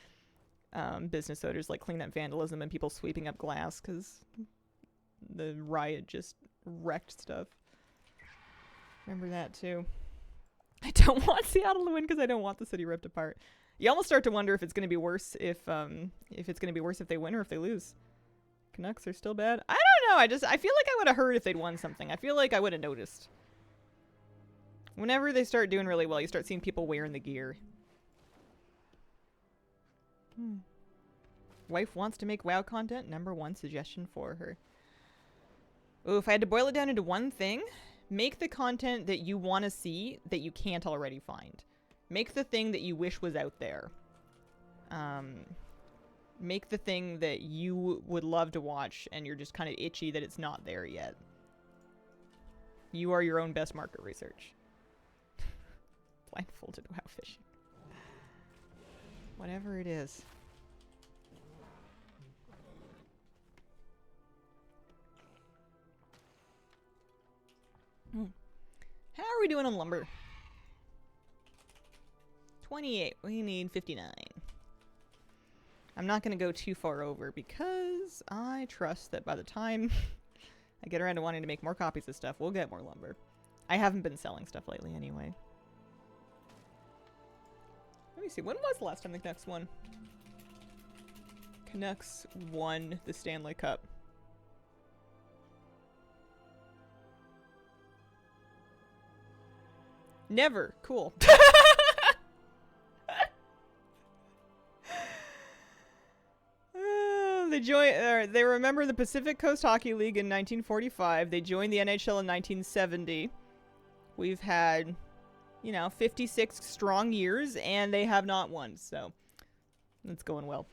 business owners like clean up vandalism and people sweeping up glass because the riot just wrecked stuff. Remember that too. I don't want Seattle to win because I don't want the city ripped apart. You almost start to wonder if it's going to be worse if it's going to be worse if they win or if they lose. Canucks are still bad. I don't know. I feel like I would have heard if they'd won something. I feel like I would have noticed. Whenever they start doing really well, you start seeing people wearing the gear. Wife wants to make WoW content. #1 suggestion for her. Ooh, if I had to boil it down into one thing, make the content that you want to see that you can't already find. Make the thing that you wish was out there. Make the thing that you would love to watch and you're just kind of itchy that it's not there yet. You are your own best market research. Blindfolded WoW fishing. Whatever it is. How are we doing on lumber? 28. We need 59. I'm not going to go too far over because I trust that by the time I get around to wanting to make more copies of stuff, we'll get more lumber. I haven't been selling stuff lately anyway. Let me see. When was the last time the Canucks won? Canucks won the Stanley Cup. Never. Cool. They remember the Pacific Coast Hockey League in 1945. They joined the NHL in 1970. We've had, 56 strong years, and they have not won, so it's going well.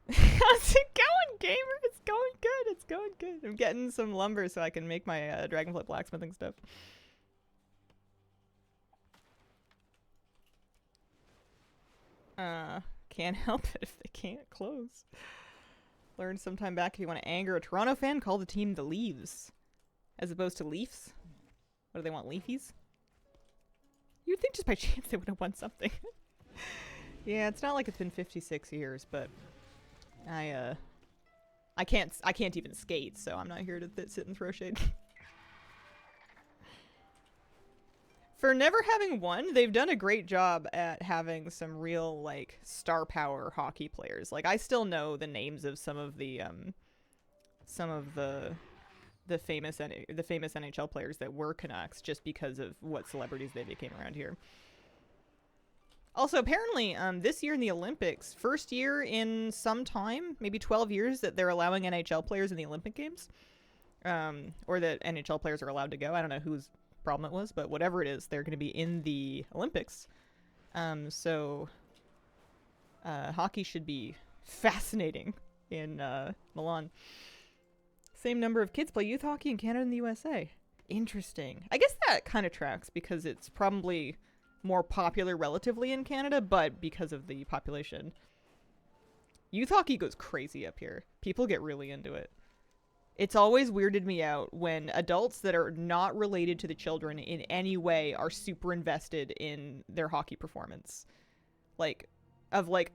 How's it going, gamer? It's going good. It's going good. I'm getting some lumber so I can make my Dragonflight blacksmithing stuff. Can't help it if they can't close. Learned sometime back if you want to anger a Toronto fan, call the team the Leaves. As opposed to Leafs. What do they want, Leafies? You'd think just by chance they would have won something. Yeah, it's not like it's been 56 years, but I can't even skate, so I'm not here to sit and throw shade. For never having won, they've done a great job at having some real, like, star power hockey players. Like, I still know the names of some of the famous NHL players that were Canucks just because of what celebrities they became around here. Also, apparently, this year in the Olympics, first year in some time, maybe 12 years, that they're allowing NHL players in the Olympic Games. Or that NHL players are allowed to go. I don't know whose problem it was, but whatever it is, they're going to be in the Olympics. So hockey should be fascinating in Milan. Same number of kids play youth hockey in Canada and the USA. Interesting. I guess that kind of tracks because it's probably more popular relatively in Canada, but because of the population. Youth hockey goes crazy up here. People get really into it. It's always weirded me out when adults that are not related to the children in any way are super invested in their hockey performance. like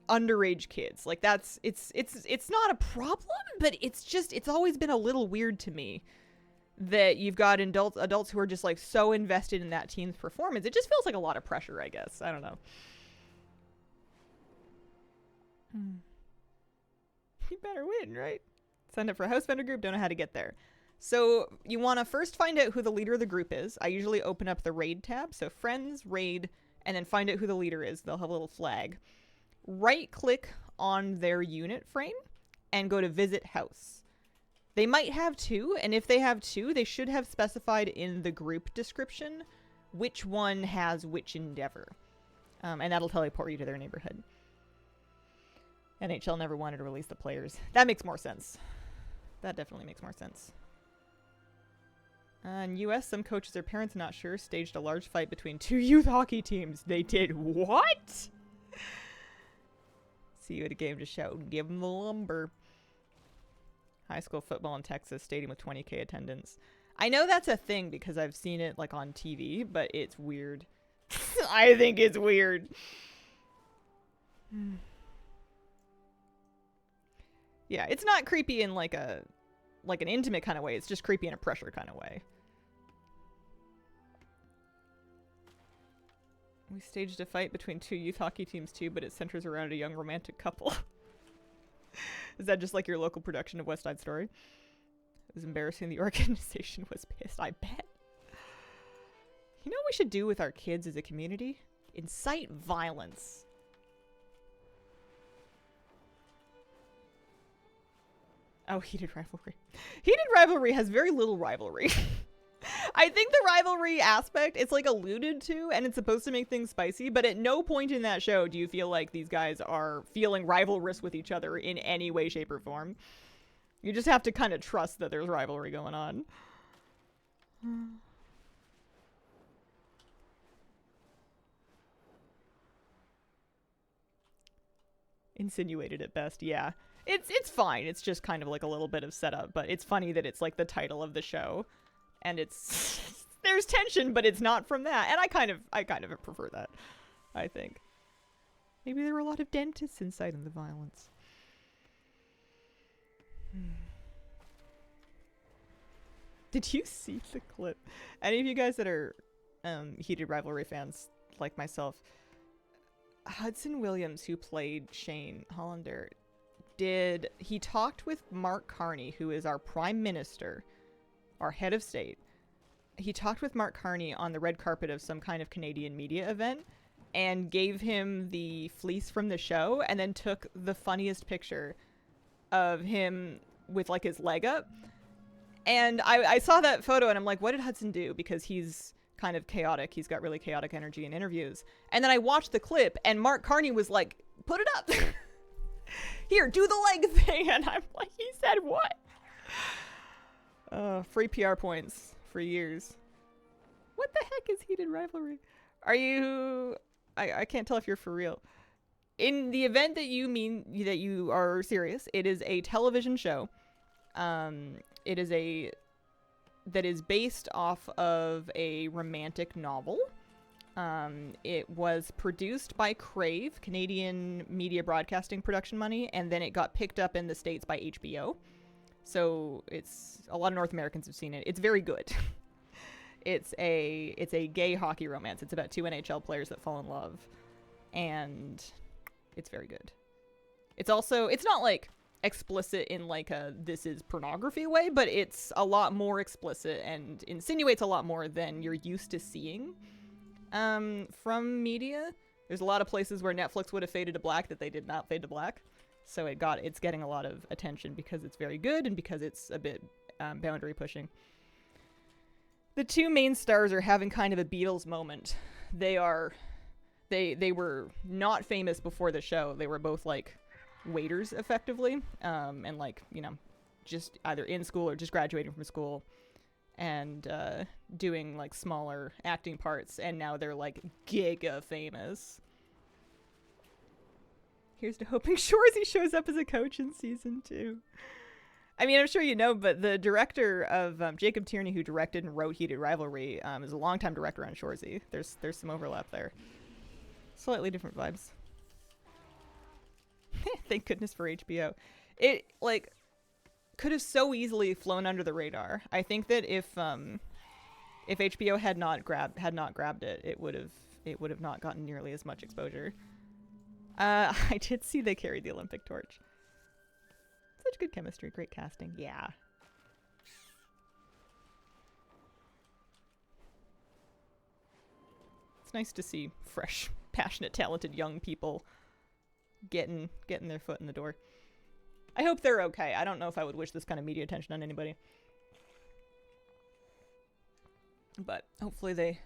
underage kids. Like that's it's not a problem, but it's always been a little weird to me that you've got adults who are just like so invested in that team's performance. It just feels like a lot of pressure, I guess. I don't know. You better win, right? Signed up for a house vendor group, don't know how to get there. So you want to first find out who the leader of the group is. I usually open up the raid tab. So friends, raid, and then find out who the leader is. They'll have a little flag. Right click on their unit frame and go to visit house. They might have two, and if they have two, they should have specified in the group description which one has which endeavor. And that'll teleport you to their neighborhood. NHL never wanted to release the players. That makes more sense. That definitely makes more sense. In US, some coaches or parents, not sure, staged a large fight between two youth hockey teams. They did what? See you at a game to shout and give them the lumber. High school football in Texas, stadium with 20K attendance. I know that's a thing because I've seen it like on TV, but it's weird. I think it's weird. Yeah, it's not creepy in like an intimate kind of way. It's just creepy in a pressure kind of way. We staged a fight between two youth hockey teams too, but it centers around a young romantic couple. Is that just like your local production of West Side Story? It was embarrassing. The organization was pissed, I bet. You know what we should do with our kids as a community? Incite violence. Oh, heated rivalry. Heated rivalry has very little rivalry. I think the rivalry aspect, it's like alluded to and it's supposed to make things spicy, but at no point in that show do you feel like these guys are feeling rivalrous with each other in any way, shape, or form. You just have to kind of trust that there's rivalry going on. Insinuated at best, yeah. It's fine. It's just kind of like a little bit of setup, but it's funny that it's like the title of the show. And it's there's tension, but it's not from that. And I kind of prefer that, I think. Maybe there were a lot of dentists inciting the violence. Did you see the clip? Any of you guys that are heated rivalry fans like myself, Hudson Williams, who played Shane Hollander, he talked with Mark Carney, who is our prime minister, our head of state. He talked with Mark Carney on the red carpet of some kind of Canadian media event and gave him the fleece from the show and then took the funniest picture of him with like his leg up. And I saw that photo and I'm like, what did Hudson do? Because he's kind of chaotic. He's got really chaotic energy in interviews. And then I watched the clip and Mark Carney was like, put it up. Here, do the leg thing. And I'm like, he said what? Free PR points for years. What the heck is heated rivalry? Are you... I can't tell if you're for real. In the event that you mean that you are serious, it is a television show. It is that is based off of a romantic novel. It was produced by Crave, Canadian Media Broadcasting Production Money, and then it got picked up in the States by HBO. So it's a lot of North Americans have seen it. It's very good. It's a gay hockey romance. It's about two NHL players that fall in love, and it's very good. It's not like explicit in like a this is pornography way, but it's a lot more explicit and insinuates a lot more than you're used to seeing from media. There's a lot of places where Netflix would have faded to black that they did not fade to black. So it's getting a lot of attention because it's very good and because it's a bit boundary pushing. The two main stars are having kind of a Beatles moment. They were not famous before the show. They were both like waiters effectively, and like, you know, just either in school or just graduating from school and doing like smaller acting parts, and now they're like giga famous. Here's to hoping Shoresy shows up as a coach in season 2. I mean, I'm sure you know, but the director of Jacob Tierney, who directed and wrote Heated Rivalry, is a longtime director on Shoresy. There's some overlap there. Slightly different vibes. Thank goodness for HBO. It, like, could have so easily flown under the radar. I think that if HBO had not grabbed it, it would have not gotten nearly as much exposure. I did see they carried the Olympic torch. Such good chemistry, great casting. Yeah. It's nice to see fresh, passionate, talented young people getting their foot in the door. I hope they're okay. I don't know if I would wish this kind of media attention on anybody. But hopefully they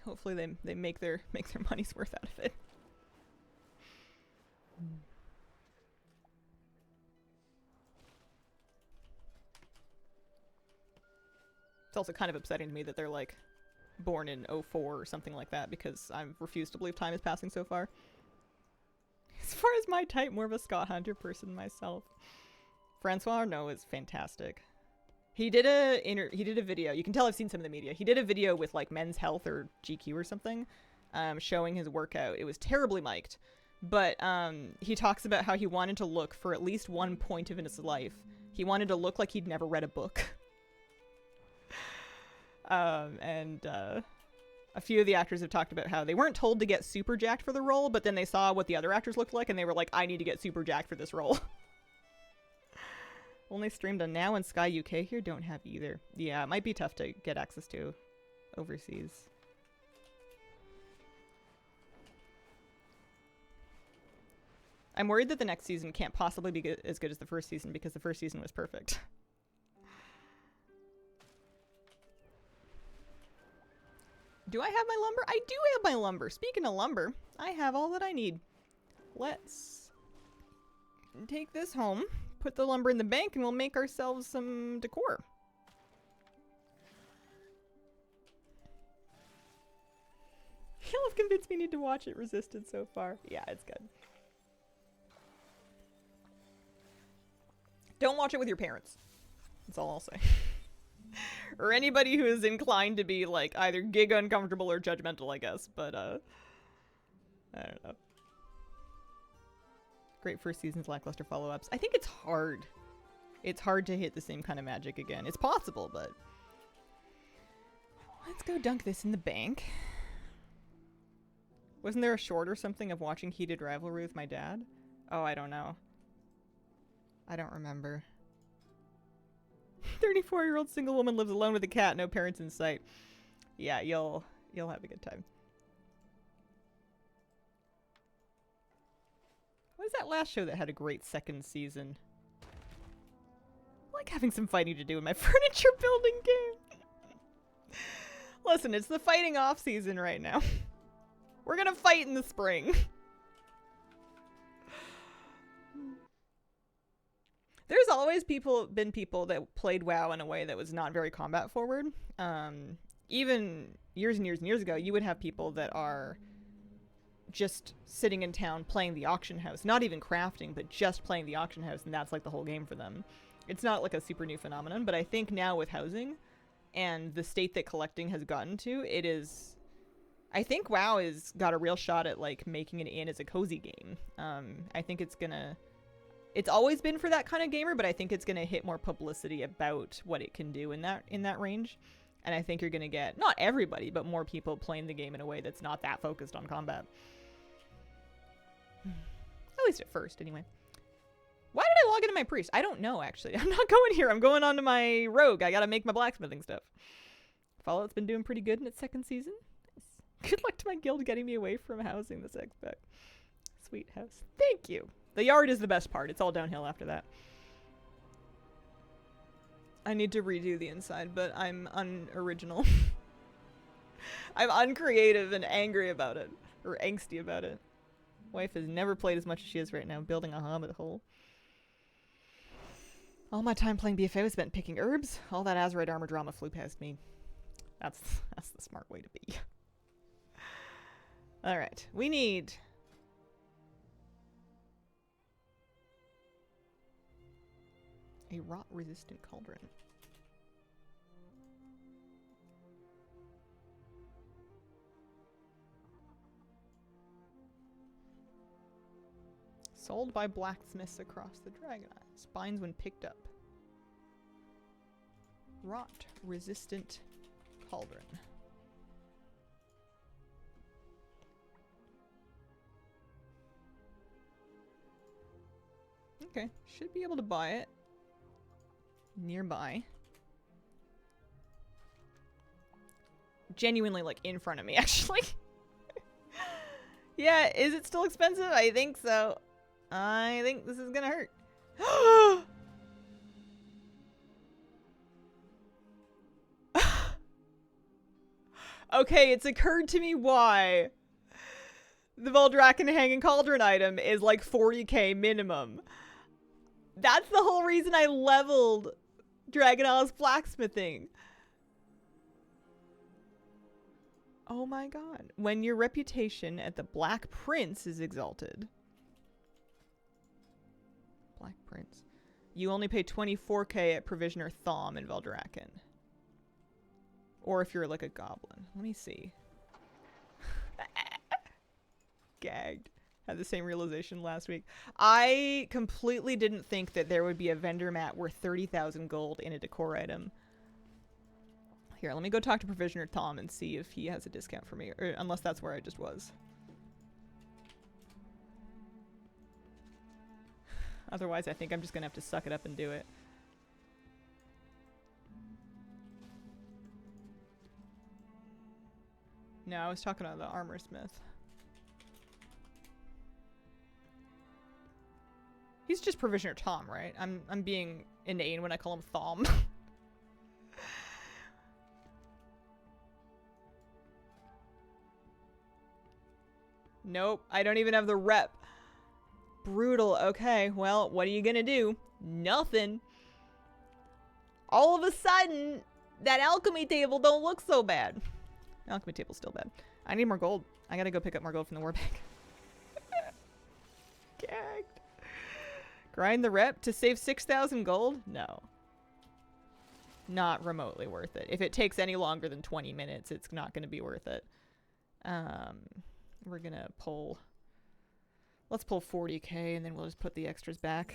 make their money's worth out of it. It's also kind of upsetting to me that they're like born in 04 or something like that, because I refuse to believe time is passing so far. As far as my type, more of a Scott Hunter person myself. Francois Arnault is fantastic. He did a video. You can tell I've seen some of the media. He did a video with like Men's Health or GQ or something, showing his workout. It was terribly mic'd, but he talks about how he wanted to look, for at least one point of his life, he wanted to look like he'd never read a book. A few of the actors have talked about how they weren't told to get super jacked for the role, but then they saw what the other actors looked like and they were like, I need to get super jacked for this role. Only streamed on Now, and Sky UK here don't have either. Yeah, it might be tough to get access to overseas. I'm worried that the next season can't possibly be as good as the first season, because the first season was perfect. Do I have my lumber? I do have my lumber. Speaking of lumber, I have all that I need. Let's take this home, put the lumber in the bank, and we'll make ourselves some decor. Y'all have convinced me I need to watch it. Resisted so far. Yeah, it's good. Don't watch it with your parents. That's all I'll say. Or anybody who is inclined to be, like, either gig uncomfortable or judgmental, I guess. But, I don't know. Great first season's lackluster follow-ups. I think it's hard. It's hard to hit the same kind of magic again. It's possible, but... Let's go dunk this in the bank. Wasn't there a short or something of watching Heated Rivalry with my dad? Oh, I don't know. I don't remember. 34-year-old single woman lives alone with a cat, no parents in sight. Yeah, you'll have a good time. What is that last show that had a great second season? I like having some fighting to do in my furniture building game. Listen, it's the fighting off season right now. We're gonna fight in the spring. There's always been people that played WoW in a way that was not very combat forward. Even years and years and years ago, you would have people that are just sitting in town playing the auction house, not even crafting, but just playing the auction house, and that's like the whole game for them. It's not like a super new phenomenon, but I think now with housing and the state that collecting has gotten to, it is... I think WoW has got a real shot at like making it in as a cozy game. I think it's gonna... It's always been for that kind of gamer, but I think it's going to hit more publicity about what it can do in that range. And I think you're going to get, not everybody, but more people playing the game in a way that's not that focused on combat. At least at first, anyway. Why did I log into my priest? I don't know, actually. I'm not going here. I'm going on to my rogue. I got to make my blacksmithing stuff. Fallout's been doing pretty good in its second season. Good luck to my guild getting me away from housing this expect. Sweet house. Thank you. The yard is the best part. It's all downhill after that. I need to redo the inside, but I'm unoriginal. I'm uncreative and angry about it. Or angsty about it. Wife has never played as much as she is right now, building a hobbit hole. All my time playing BFA was spent picking herbs. All that Azerite armor drama flew past me. That's the smart way to be. Alright, we need... a rot-resistant cauldron. Sold by blacksmiths across the Dragon Eye. Spines when picked up. Rot resistant cauldron. Okay, should be able to buy it. Nearby. Genuinely, like, in front of me, actually. Yeah, is it still expensive? I think so. I think this is gonna hurt. Okay, it's occurred to me why the Valdrakken Hanging Cauldron item is like 40k minimum. That's the whole reason I leveled Dragon's blacksmithing. Oh my god. When your reputation at the Black Prince is exalted. Black Prince. You only pay 24k at Provisioner Thom in Valdrakken. Or if you're like a goblin. Let me see. Gagged. Had the same realization last week. I completely didn't think that there would be a vendor mat worth 30,000 gold in a decor item. Here, let me go talk to Provisioner Thom and see if he has a discount for me. Or, unless that's where I just was. Otherwise, I think I'm just gonna have to suck it up and do it. No, I was talking to the armor smith. He's just Provisioner Thom, right? I'm being inane when I call him Thom. Nope, I don't even have the rep. Brutal. Okay, well, what are you gonna do? Nothing. All of a sudden, that alchemy table don't look so bad. Alchemy table's still bad. I need more gold. I gotta go pick up more gold from the war bank. Gagged. Grind the rep to save 6,000 gold? No. Not remotely worth it. If it takes any longer than 20 minutes, it's not gonna be worth it. We're gonna pull... Let's pull 40k and then we'll just put the extras back.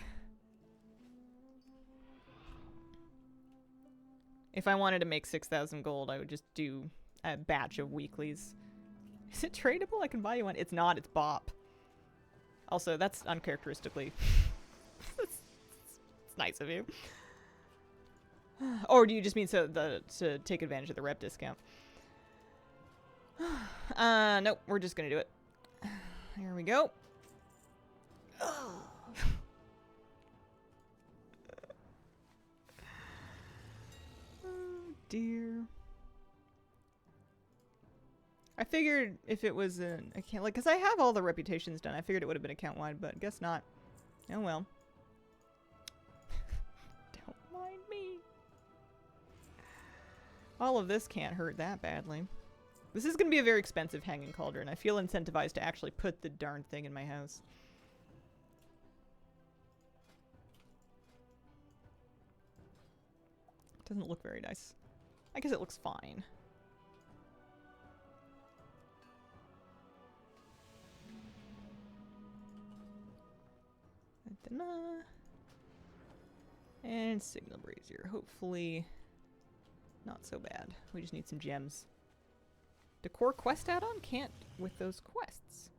If I wanted to make 6,000 gold, I would just do a batch of weeklies. Is it tradable? I can buy you one. It's not, it's bop. Also, that's uncharacteristically... it's nice of you. Or do you just mean to take advantage of the rep discount? Nope, we're just gonna do it. Here we go. Oh dear. I figured if it was an account, like, because I have all the reputations done, I figured it would have been account wide, but guess not. Oh well. Don't mind me. All of this can't hurt that badly. This is going to be a very expensive hanging cauldron. I feel incentivized to actually put the darn thing in my house. Doesn't look very nice. I guess it looks fine. And signal brazier. Hopefully not so bad. We just need some gems. Decor quest add-on? Can't with those quests.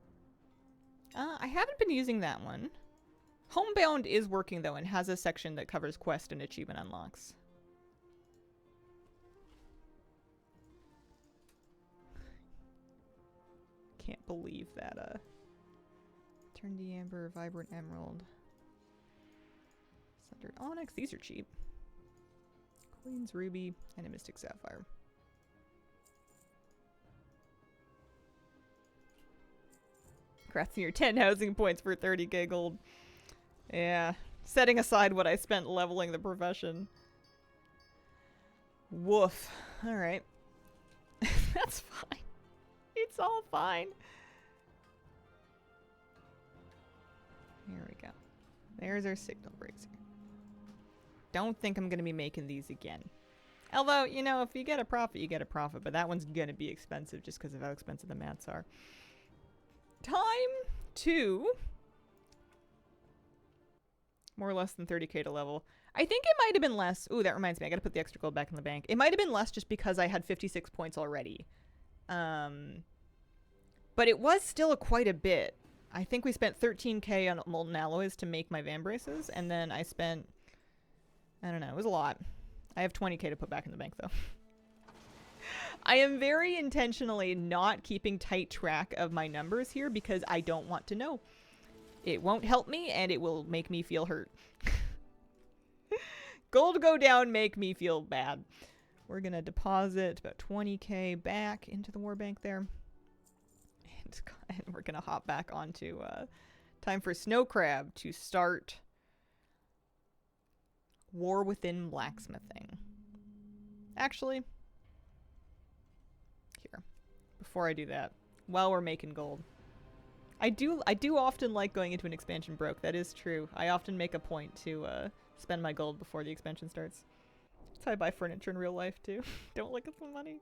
I haven't been using that one. Homebound is working though and has a section that covers quest and achievement unlocks. Can't believe that, Turn the Amber, Vibrant Emerald. Sundered Onyx, these are cheap. Queen's Ruby, and a Mystic Sapphire. Crafting your 10 housing points for 30k gold. Yeah. Setting aside what I spent leveling the profession. Woof. Alright. That's fine. It's all fine. Here we go. There's our signal brazier. Don't think I'm going to be making these again. Although, you know, if you get a profit, you get a profit. But that one's going to be expensive just because of how expensive the mats are. Time to More or less than 30k to level. I think it might have been less. Ooh, that reminds me. I gotta put the extra gold back in the bank. It might have been less just because I had 56 points already. But it was still quite a bit. I think we spent 13k on molten alloys to make my van braces, and then I spent, I don't know, it was a lot. I have 20k to put back in the bank, though. I am very intentionally not keeping tight track of my numbers here because I don't want to know. It won't help me, and it will make me feel hurt. Gold go down, make me feel bad. We're going to deposit about 20k back into the war bank there. And we're going to hop back onto time for Snow Crab to start War Within Blacksmithing. Actually, here, before I do that, while we're making gold, I do often like going into an expansion broke. That is true. I often make a point to spend my gold before the expansion starts. That's how I buy furniture in real life too. Don't look at the money.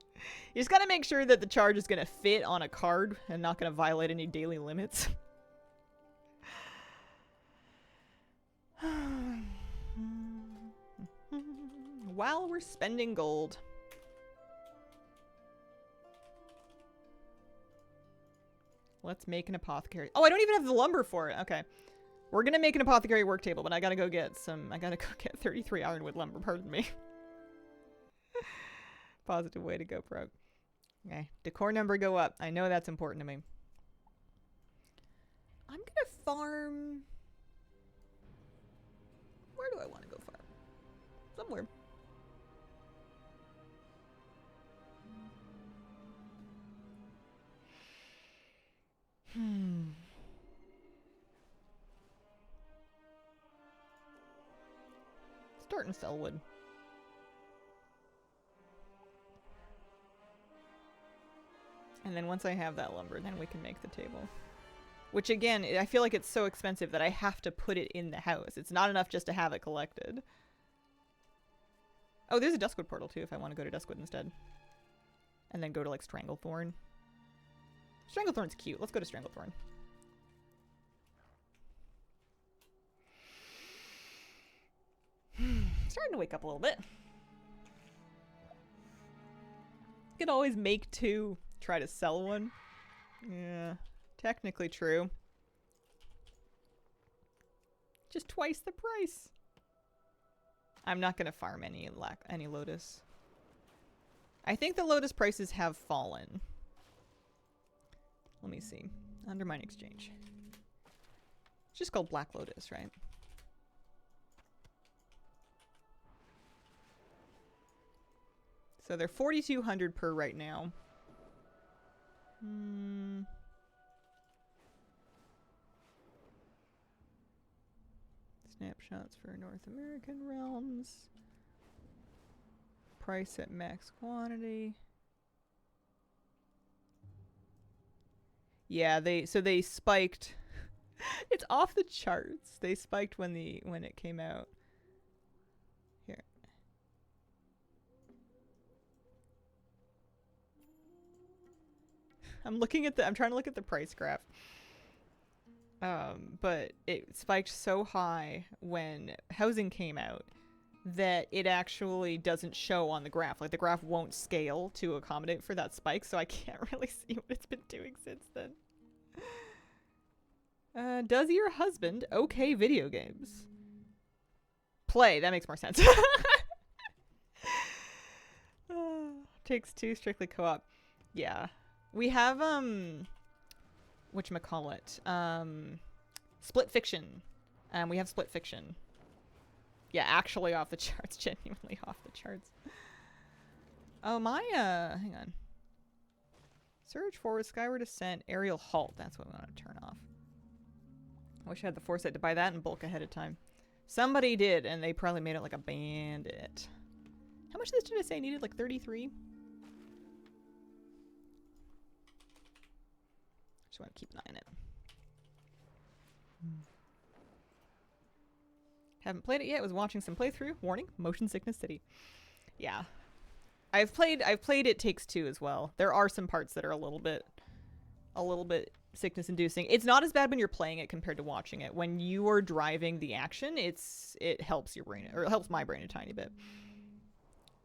You just gotta make sure that the charge is gonna fit on a card and not gonna violate any daily limits. While we're spending gold. Let's make an apothecary. Oh, I don't even have the lumber for it. Okay. We're gonna make an apothecary work table, but I gotta go get 33 ironwood lumber, pardon me. Positive way to go, Prog. Okay. Decor number go up. I know that's important to me. I'm gonna farm... Where do I want to go farm? Somewhere. Start and sell wood. And then once I have that lumber, then we can make the table. Which again, I feel like it's so expensive that I have to put it in the house. It's not enough just to have it collected. Oh, there's a Duskwood portal too if I want to go to Duskwood instead. And then go to like Stranglethorn. Stranglethorn's cute. Let's go to Stranglethorn. Starting to wake up a little bit. You could always make two. Try to sell one. Yeah, technically true. Just twice the price. I'm not gonna farm any lotus. I think the lotus prices have fallen. Let me see. Undermine exchange. It's just called Black Lotus, right? So they're 4,200 per right now. Snapshots for North American realms. Price at max quantity. Yeah, they spiked. It's off the charts. They spiked when it came out. Here. I'm trying to look at the price graph. But it spiked so high when housing came out that it actually doesn't show on the graph. Like the graph won't scale to accommodate for that spike, so I can't really see what it's been doing since then. Does your husband okay video games? Play, that makes more sense. Takes two, strictly co-op. Yeah. We have, whatchamacallit? Split Fiction. We have Split Fiction. Yeah, actually off the charts. Genuinely off the charts. Oh, my, hang on. Surge forward, skyward ascent, aerial halt. That's what we want to turn off. I wish I had the foresight to buy that in bulk ahead of time. Somebody did, and they probably made it like a bandit. How much of this did I say I needed? Like 33? Just want to keep an eye on it. Haven't played it yet. Was watching some playthrough. Warning: Motion Sickness City. Yeah, I've played It Takes Two as well. There are some parts that are a little bit sickness inducing. It's not as bad when you're playing it compared to watching it. When you are driving the action, it helps your brain, or it helps my brain a tiny bit.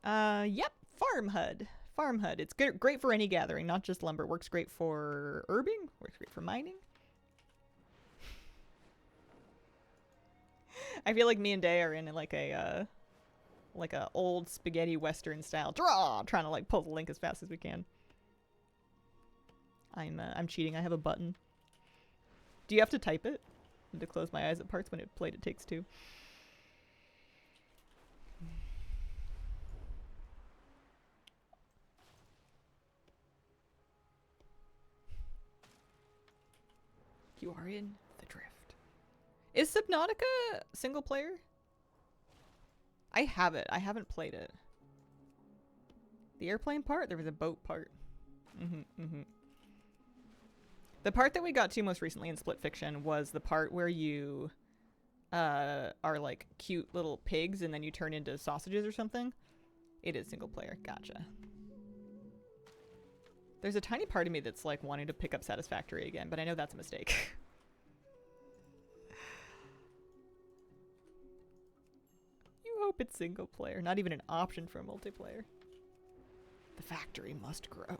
Yep, Farm HUD. Farm HUD. It's good, great for any gathering, not just lumber. Works great for herbing. Works great for mining. I feel like me and Day are in like a old spaghetti western style trying to like pull the link as fast as we can. I'm cheating. I have a button. Do you have to type it? To close my eyes at parts when it played It Takes Two. You are in the drift. Is Subnautica single player? I have it. I haven't played it. The airplane part? There was a boat part. The part that we got to most recently in Split Fiction was the part where you are like cute little pigs and then you turn into sausages or something. It is single player. Gotcha. There's a tiny part of me that's like wanting to pick up Satisfactory again, but I know that's a mistake. You hope it's single player, not even an option for a multiplayer. The factory must grow.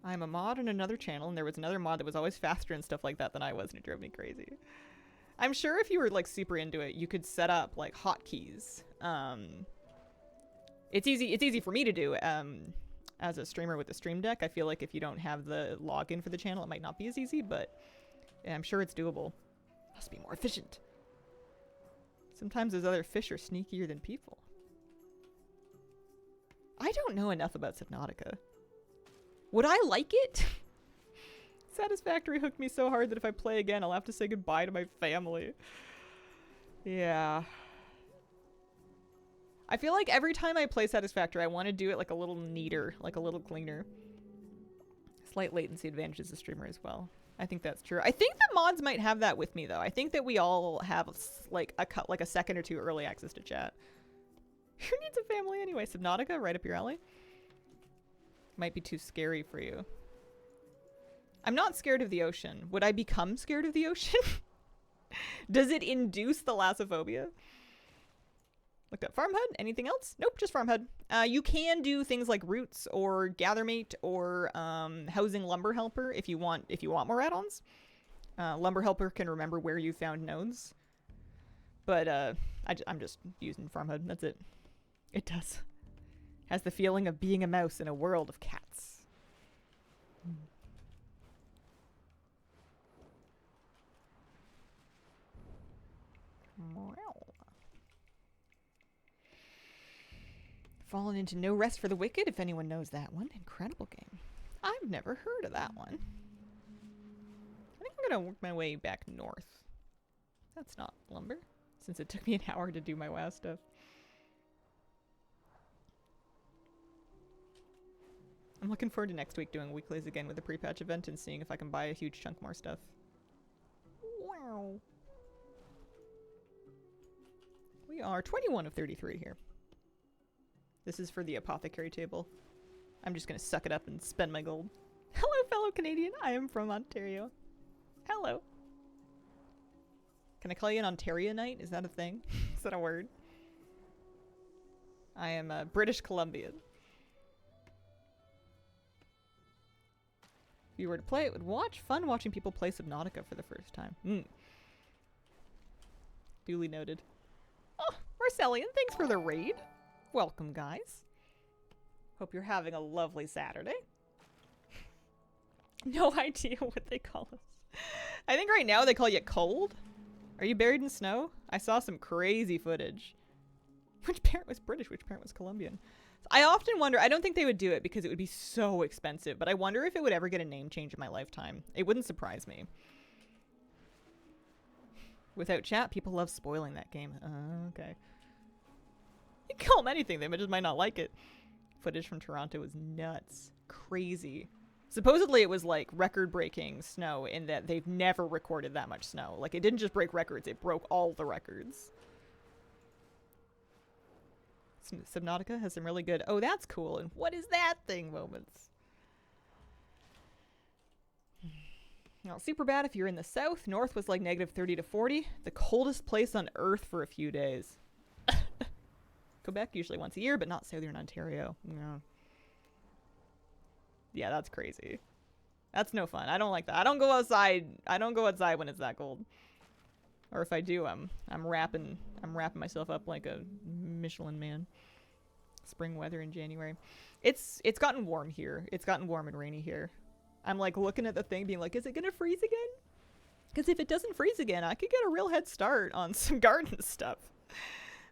I'm a mod on another channel, and there was another mod that was always faster and stuff like that than I was, and it drove me crazy. I'm sure if you were like super into it, you could set up like hotkeys. It's easy for me to do. As a streamer with the Stream Deck, I feel like if you don't have the login for the channel, it might not be as easy, but yeah, I'm sure it's doable. Must be more efficient. Sometimes those other fish are sneakier than people. I don't know enough about Subnautica. Would I like it? Satisfactory hooked me so hard that if I play again, I'll have to say goodbye to my family. Yeah. I feel like every time I play Satisfactory, I want to do it like a little neater, like a little cleaner. Slight latency advantages as a streamer as well. I think that's true. I think the mods might have that with me though. I think that we all have like a second or two early access to chat. Who needs a family anyway? Subnautica, right up your alley. Might be too scary for you. I'm not scared of the ocean. Would I become scared of the ocean? Does it induce thalassophobia? Looked up Farm HUD. Anything else? Nope, just Farm HUD. You can do things like Roots or Gathermate or Housing Lumber Helper if you want more add-ons. Lumber Helper can remember where you found nodes. But I'm just using Farm HUD. That's it. It does. Has the feeling of being a mouse in a world of cats. Fallen into No Rest for the Wicked, if anyone knows that one. Incredible game. I've never heard of that one. I think I'm gonna work my way back north. That's not lumber, since it took me an hour to do my WoW stuff. I'm looking forward to next week doing weeklies again with the pre-patch event and seeing if I can buy a huge chunk more stuff. Wow. We are 21 of 33 here. This is for the apothecary table. I'm just gonna suck it up and spend my gold. Hello, fellow Canadian. I am from Ontario. Hello. Can I call you an Ontarionite? Is that a thing? Is that a word? I am a British Columbian. If you were to play it, would watch fun watching people play Subnautica for the first time. Duly noted. Oh, Marcellian, thanks for the raid. Welcome, guys. Hope you're having a lovely Saturday. No idea what they call us. I think right now they call you cold. Are you buried in snow? I saw some crazy footage. Which parent was British? Which parent was Colombian? I often wonder, I don't think they would do it because it would be so expensive, but I wonder if it would ever get a name change in my lifetime. It wouldn't surprise me. Without chat, people love spoiling that game. Okay. You can call them anything, they just might not like it. Footage from Toronto was nuts. Crazy. Supposedly it was like record-breaking snow in that they've never recorded that much snow. Like, it didn't just break records, it broke all the records. Subnautica has some really good, oh, that's cool, and what is that thing moments. Not super bad if you're in the south. North was like negative 30 to 40. The coldest place on earth for a few days. Quebec usually once a year, but not Southern Ontario. No. Yeah, that's crazy. That's no fun. I don't like that. I don't go outside. I don't go outside when it's that cold. Or if I do, I'm wrapping myself up like a Michelin man. Spring weather in January. It's gotten warm here. It's gotten warm and rainy here. I'm like looking at the thing being like, is it gonna freeze again? Because if it doesn't freeze again, I could get a real head start on some garden stuff.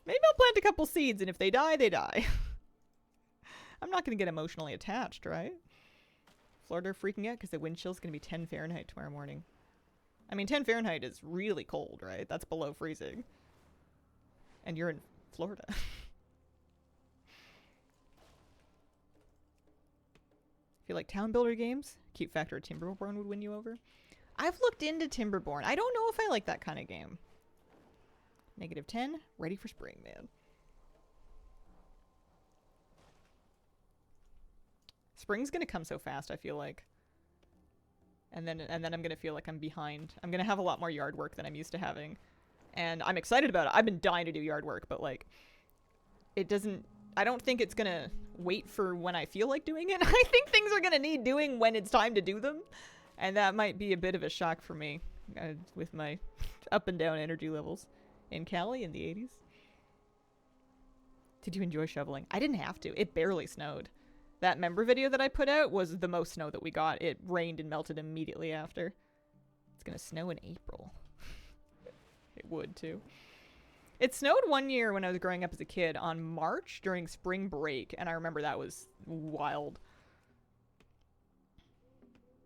Maybe I'll plant a couple seeds, and if they die, they die. I'm not gonna get emotionally attached, right? Florida are freaking out because the wind chill's gonna be 10 Fahrenheit tomorrow morning. I mean, 10 Fahrenheit is really cold, right? That's below freezing. And you're in Florida. If you like town builder games, Cute Factor or Timberborn would win you over. I've looked into Timberborn. I don't know if I like that kind of game. Negative 10, ready for spring, man. Spring's gonna come so fast, I feel like. And then I'm gonna feel like I'm behind. I'm gonna have a lot more yard work than I'm used to having. And I'm excited about it. I've been dying to do yard work, but like, it doesn't, I don't think it's gonna wait for when I feel like doing it. I think things are gonna need doing when it's time to do them. And that might be a bit of a shock for me with my up and down energy levels. In Cali in the 80s. Did you enjoy shoveling? I didn't have to. It barely snowed. That member video that I put out was the most snow that we got. It rained and melted immediately after. It's gonna snow in April. It would too. It snowed one year when I was growing up as a kid on March during spring break, and I remember that was wild.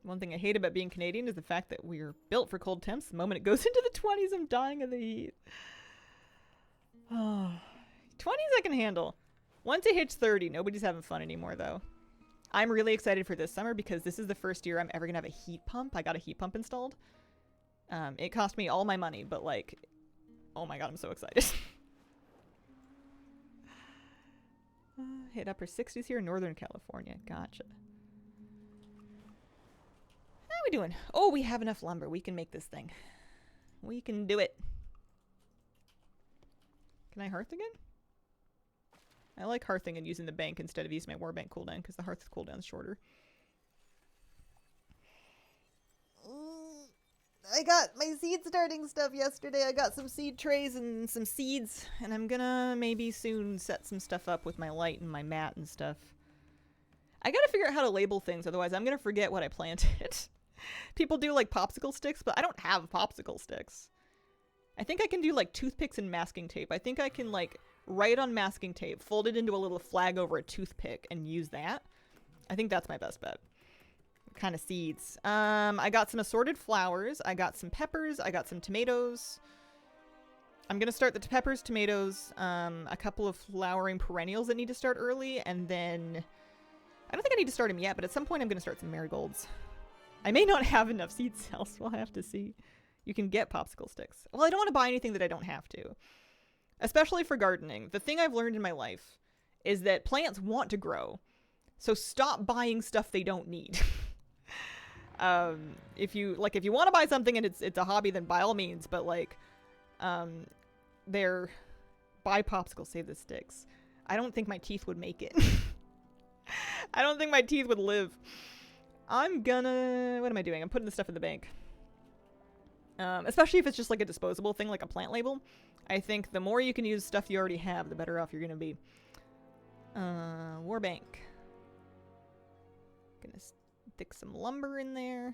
One thing I hate about being Canadian is the fact that we're built for cold temps. The moment it goes into the 20s, I'm dying of the heat. Oh, 20s I can handle. Once it hits 30, nobody's having fun anymore, though. I'm really excited for this summer because this is the first year I'm ever going to have a heat pump. I got a heat pump installed. It cost me all my money, but like, oh my god, I'm so excited. Hit upper 60s here in Northern California. Gotcha. How are we doing? Oh, we have enough lumber. We can make this thing. We can do it. Can I hearth again? I like hearthing and using the bank instead of using my warbank cooldown because the hearth cooldown is shorter. I got my seed starting stuff yesterday. I got some seed trays and some seeds, and I'm gonna maybe soon set some stuff up with my light and my mat and stuff. I gotta figure out how to label things, otherwise I'm gonna forget what I planted. People do like popsicle sticks, but I don't have popsicle sticks. I think I can do like toothpicks and masking tape. I think I can like write on masking tape, fold it into a little flag over a toothpick and use that. I think that's my best bet. What kind of seeds? I got some assorted flowers. I got some peppers. I got some tomatoes. I'm going to start the peppers, tomatoes, a couple of flowering perennials that need to start early. And then I don't think I need to start them yet, but at some point I'm going to start some marigolds. I may not have enough seed cells. We'll have to see. You can get popsicle sticks. Well, I don't want to buy anything that I don't have to. Especially for gardening. The thing I've learned in my life is that plants want to grow. So stop buying stuff they don't need. If you want to buy something and it's a hobby, then by all means, but like buy popsicles, save the sticks. I don't think my teeth would make it. I don't think my teeth would live. What am I doing? I'm putting this stuff in the bank. Especially if it's just like a disposable thing, like a plant label. I think the more you can use stuff you already have, the better off you're going to be. Warbank. Gonna stick some lumber in there.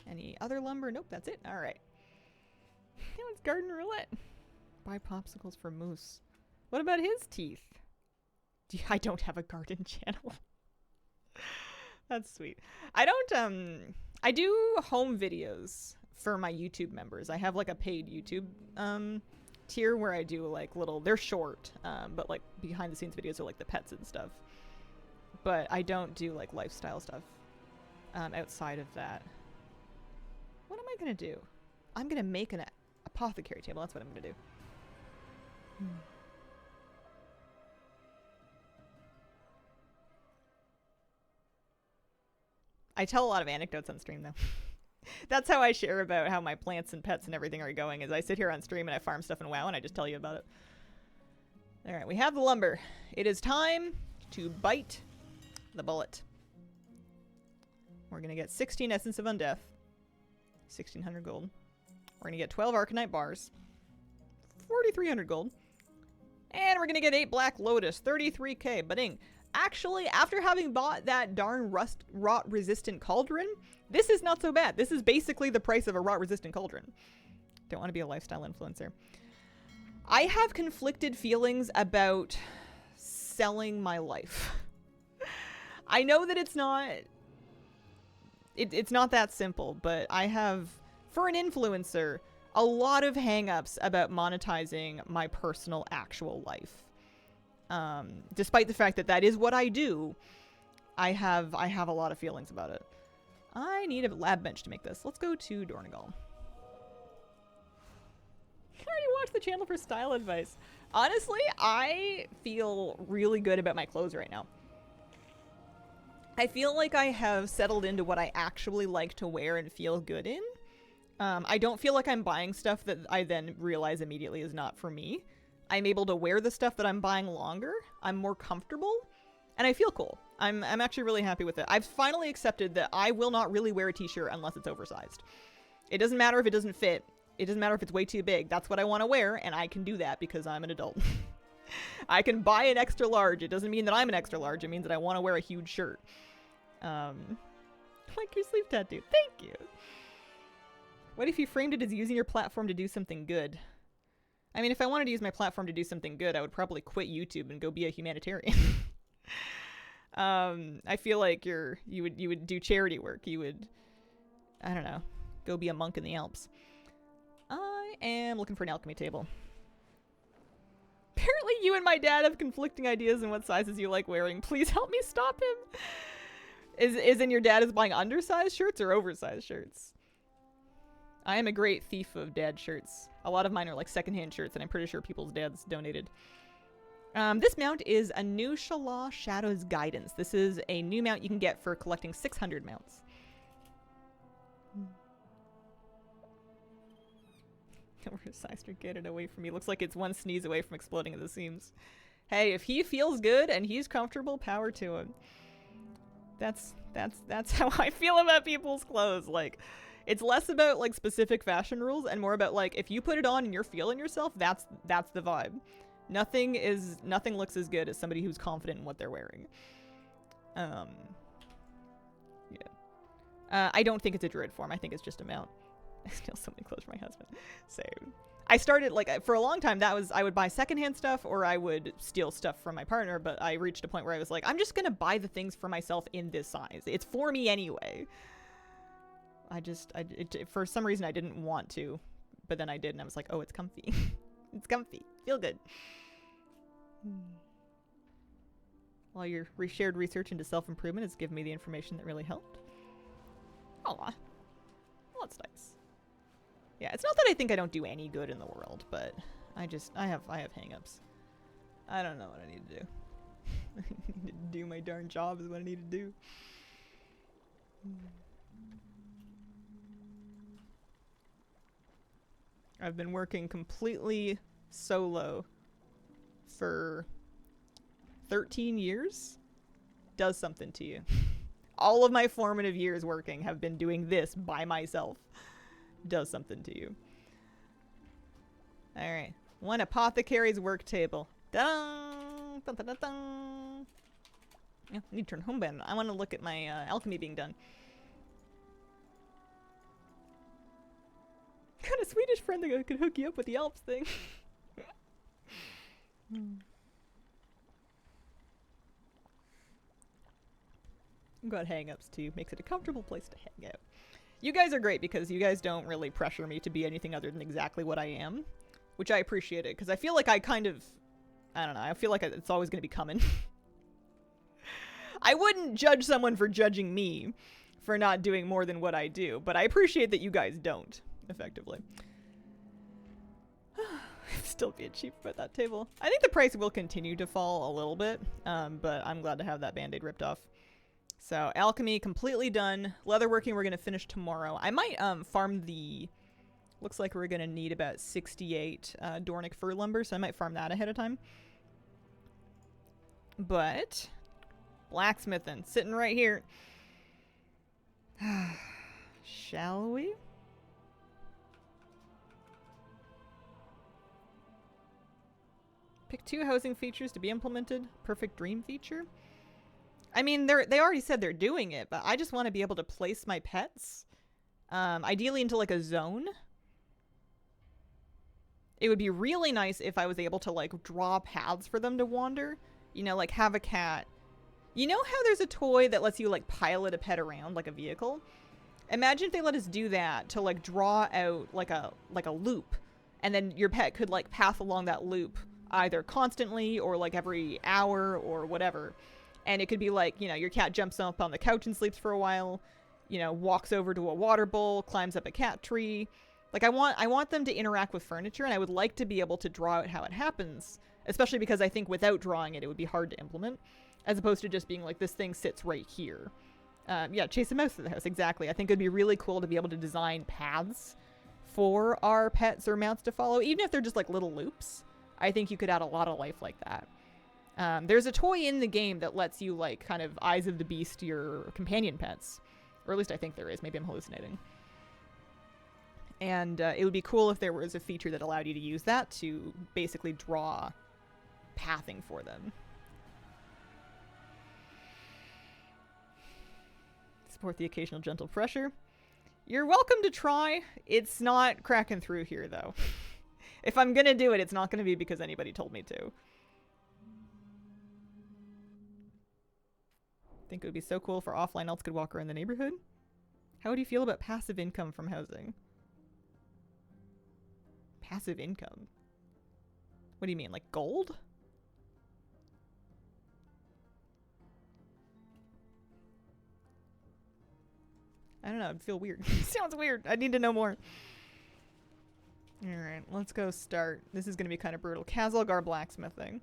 Any other lumber? Nope, that's it. Alright. Now it's garden roulette. Buy popsicles for Moose. What about his teeth? I don't have a garden channel. That's sweet. I do home videos for my YouTube members. I have like a paid YouTube tier where I do like they're short, but like behind the scenes videos are like the pets and stuff. But I don't do like lifestyle stuff outside of that. What am I gonna do? I'm gonna make an apothecary table. That's what I'm gonna do. I tell a lot of anecdotes on stream though. That's how I share about how my plants and pets and everything are going, is I sit here on stream and I farm stuff in WoW and I just tell you about it. Alright, we have the lumber. It is time to bite the bullet. We're gonna get 16 Essence of Undeath. 1,600 gold. We're gonna get 12 Arcanite bars. 4,300 gold. And we're gonna get 8 Black Lotus. 33k. Ba-ding. Actually, after having bought that darn rot-resistant cauldron, this is not so bad. This is basically the price of a rot-resistant cauldron. Don't want to be a lifestyle influencer. I have conflicted feelings about selling my life. I know that it's not... It's not that simple, but I have, for an influencer, a lot of hang-ups about monetizing my personal actual life. Despite the fact that that is what I do, I have a lot of feelings about it. I need a lab bench to make this. Let's go to Dornegal. I already watched the channel for style advice. Honestly, I feel really good about my clothes right now. I feel like I have settled into what I actually like to wear and feel good in. I don't feel like I'm buying stuff that I then realize immediately is not for me. I'm able to wear the stuff that I'm buying longer. I'm more comfortable, and I feel cool. I'm actually really happy with it. I've finally accepted that I will not really wear a t-shirt unless it's oversized. It doesn't matter if it doesn't fit. It doesn't matter if it's way too big. That's what I want to wear, and I can do that because I'm an adult. I can buy an extra large. It doesn't mean that I'm an extra large. It means that I want to wear a huge shirt. Like your sleeve tattoo. Thank you. What if you framed it as using your platform to do something good? I mean, if I wanted to use my platform to do something good, I would probably quit YouTube and go be a humanitarian. I feel like you would do charity work. You would, I don't know, go be a monk in the Alps. I am looking for an alchemy table. Apparently you and my dad have conflicting ideas on what sizes you like wearing. Please help me stop him. Is in your dad is buying undersized shirts or oversized shirts? I am a great thief of dad shirts. A lot of mine are like secondhand shirts, and I'm pretty sure people's dads donated. This mount is a new Shala Shadow's Guidance. This is a new mount you can get for collecting 600 mounts. Oversized, get it away from me. Looks like it's one sneeze away from exploding at the seams. Hey, if he feels good and he's comfortable, power to him. That's how I feel about people's clothes. Like, it's less about like specific fashion rules and more about like if you put it on and you're feeling yourself, that's the vibe. Nothing looks as good as somebody who's confident in what they're wearing. Yeah. I don't think it's a druid form. I think it's just a mount. I steal so many clothes from my husband. Same. I started, like, for a long time, I would buy secondhand stuff or I would steal stuff from my partner, but I reached a point where I was like, I'm just gonna buy the things for myself in this size. It's for me anyway. For some reason, I didn't want to, but then I did, and I was like, oh, it's comfy. It's comfy. Feel good. While your shared research into self-improvement has given me the information that really helped. Aw. Well, that's nice. Yeah, it's not that I think I don't do any good in the world, but I have hang-ups. I don't know what I need to do. I need to do my darn job is what I need to do. I've been working completely solo for 13 years. Does something to you. All of my formative years working have been doing this by myself. Does something to you. Alright. One apothecary's work table. Dun, dun, dun, dun, dun. Yeah, I need to turn home button. I want to look at my alchemy being done. Got a Swedish friend that could hook you up with the Alps thing. I've got hang-ups too. Makes it a comfortable place to hang out. You guys are great because you guys don't really pressure me to be anything other than exactly what I am, which I appreciate it because I feel like I don't know, I feel like it's always going to be coming. I wouldn't judge someone for judging me for not doing more than what I do, but I appreciate that you guys don't, effectively. I'm still being cheap about that table. I think the price will continue to fall a little bit, but I'm glad to have that band-aid ripped off. So alchemy completely done. Leatherworking we're gonna finish tomorrow. I might farm the. Looks like we're gonna need about 68 Dornic fir lumber, so I might farm that ahead of time. But blacksmithing, sitting right here. Shall we? Pick 2 housing features to be implemented. Perfect dream feature. I mean, they already said they're doing it, but I just want to be able to place my pets. Ideally into like a zone. It would be really nice if I was able to like draw paths for them to wander. You know, like have a cat. You know how there's a toy that lets you like pilot a pet around like a vehicle? Imagine if they let us do that to like draw out like a loop, and then your pet could like path along that loop either constantly or like every hour or whatever. And it could be like, you know, your cat jumps up on the couch and sleeps for a while, you know, walks over to a water bowl, climbs up a cat tree. Like I want them to interact with furniture, and I would like to be able to draw out how it happens, especially because I think without drawing it, it would be hard to implement, as opposed to just being like, this thing sits right here. Yeah, chase a mouse through the house, exactly. I think it'd be really cool to be able to design paths for our pets or mounts to follow, even if they're just like little loops. I think you could add a lot of life like that. There's a toy in the game that lets you like kind of eyes of the beast your companion pets, or at least I think there is. Maybe I'm hallucinating. And it would be cool if there was a feature that allowed you to use that to basically draw pathing for them. Support the occasional gentle pressure. You're welcome to try. It's not cracking through here, though. If I'm gonna do it, it's not gonna be because anybody told me to. Think it would be so cool if our offline elves could walk around the neighborhood. How would you feel about passive income from housing? Passive income? What do you mean, like gold? I don't know, it'd feel weird. Sounds weird. I need to know more. Alright, let's go start. This is going to be kind of brutal. Kazalgar blacksmithing.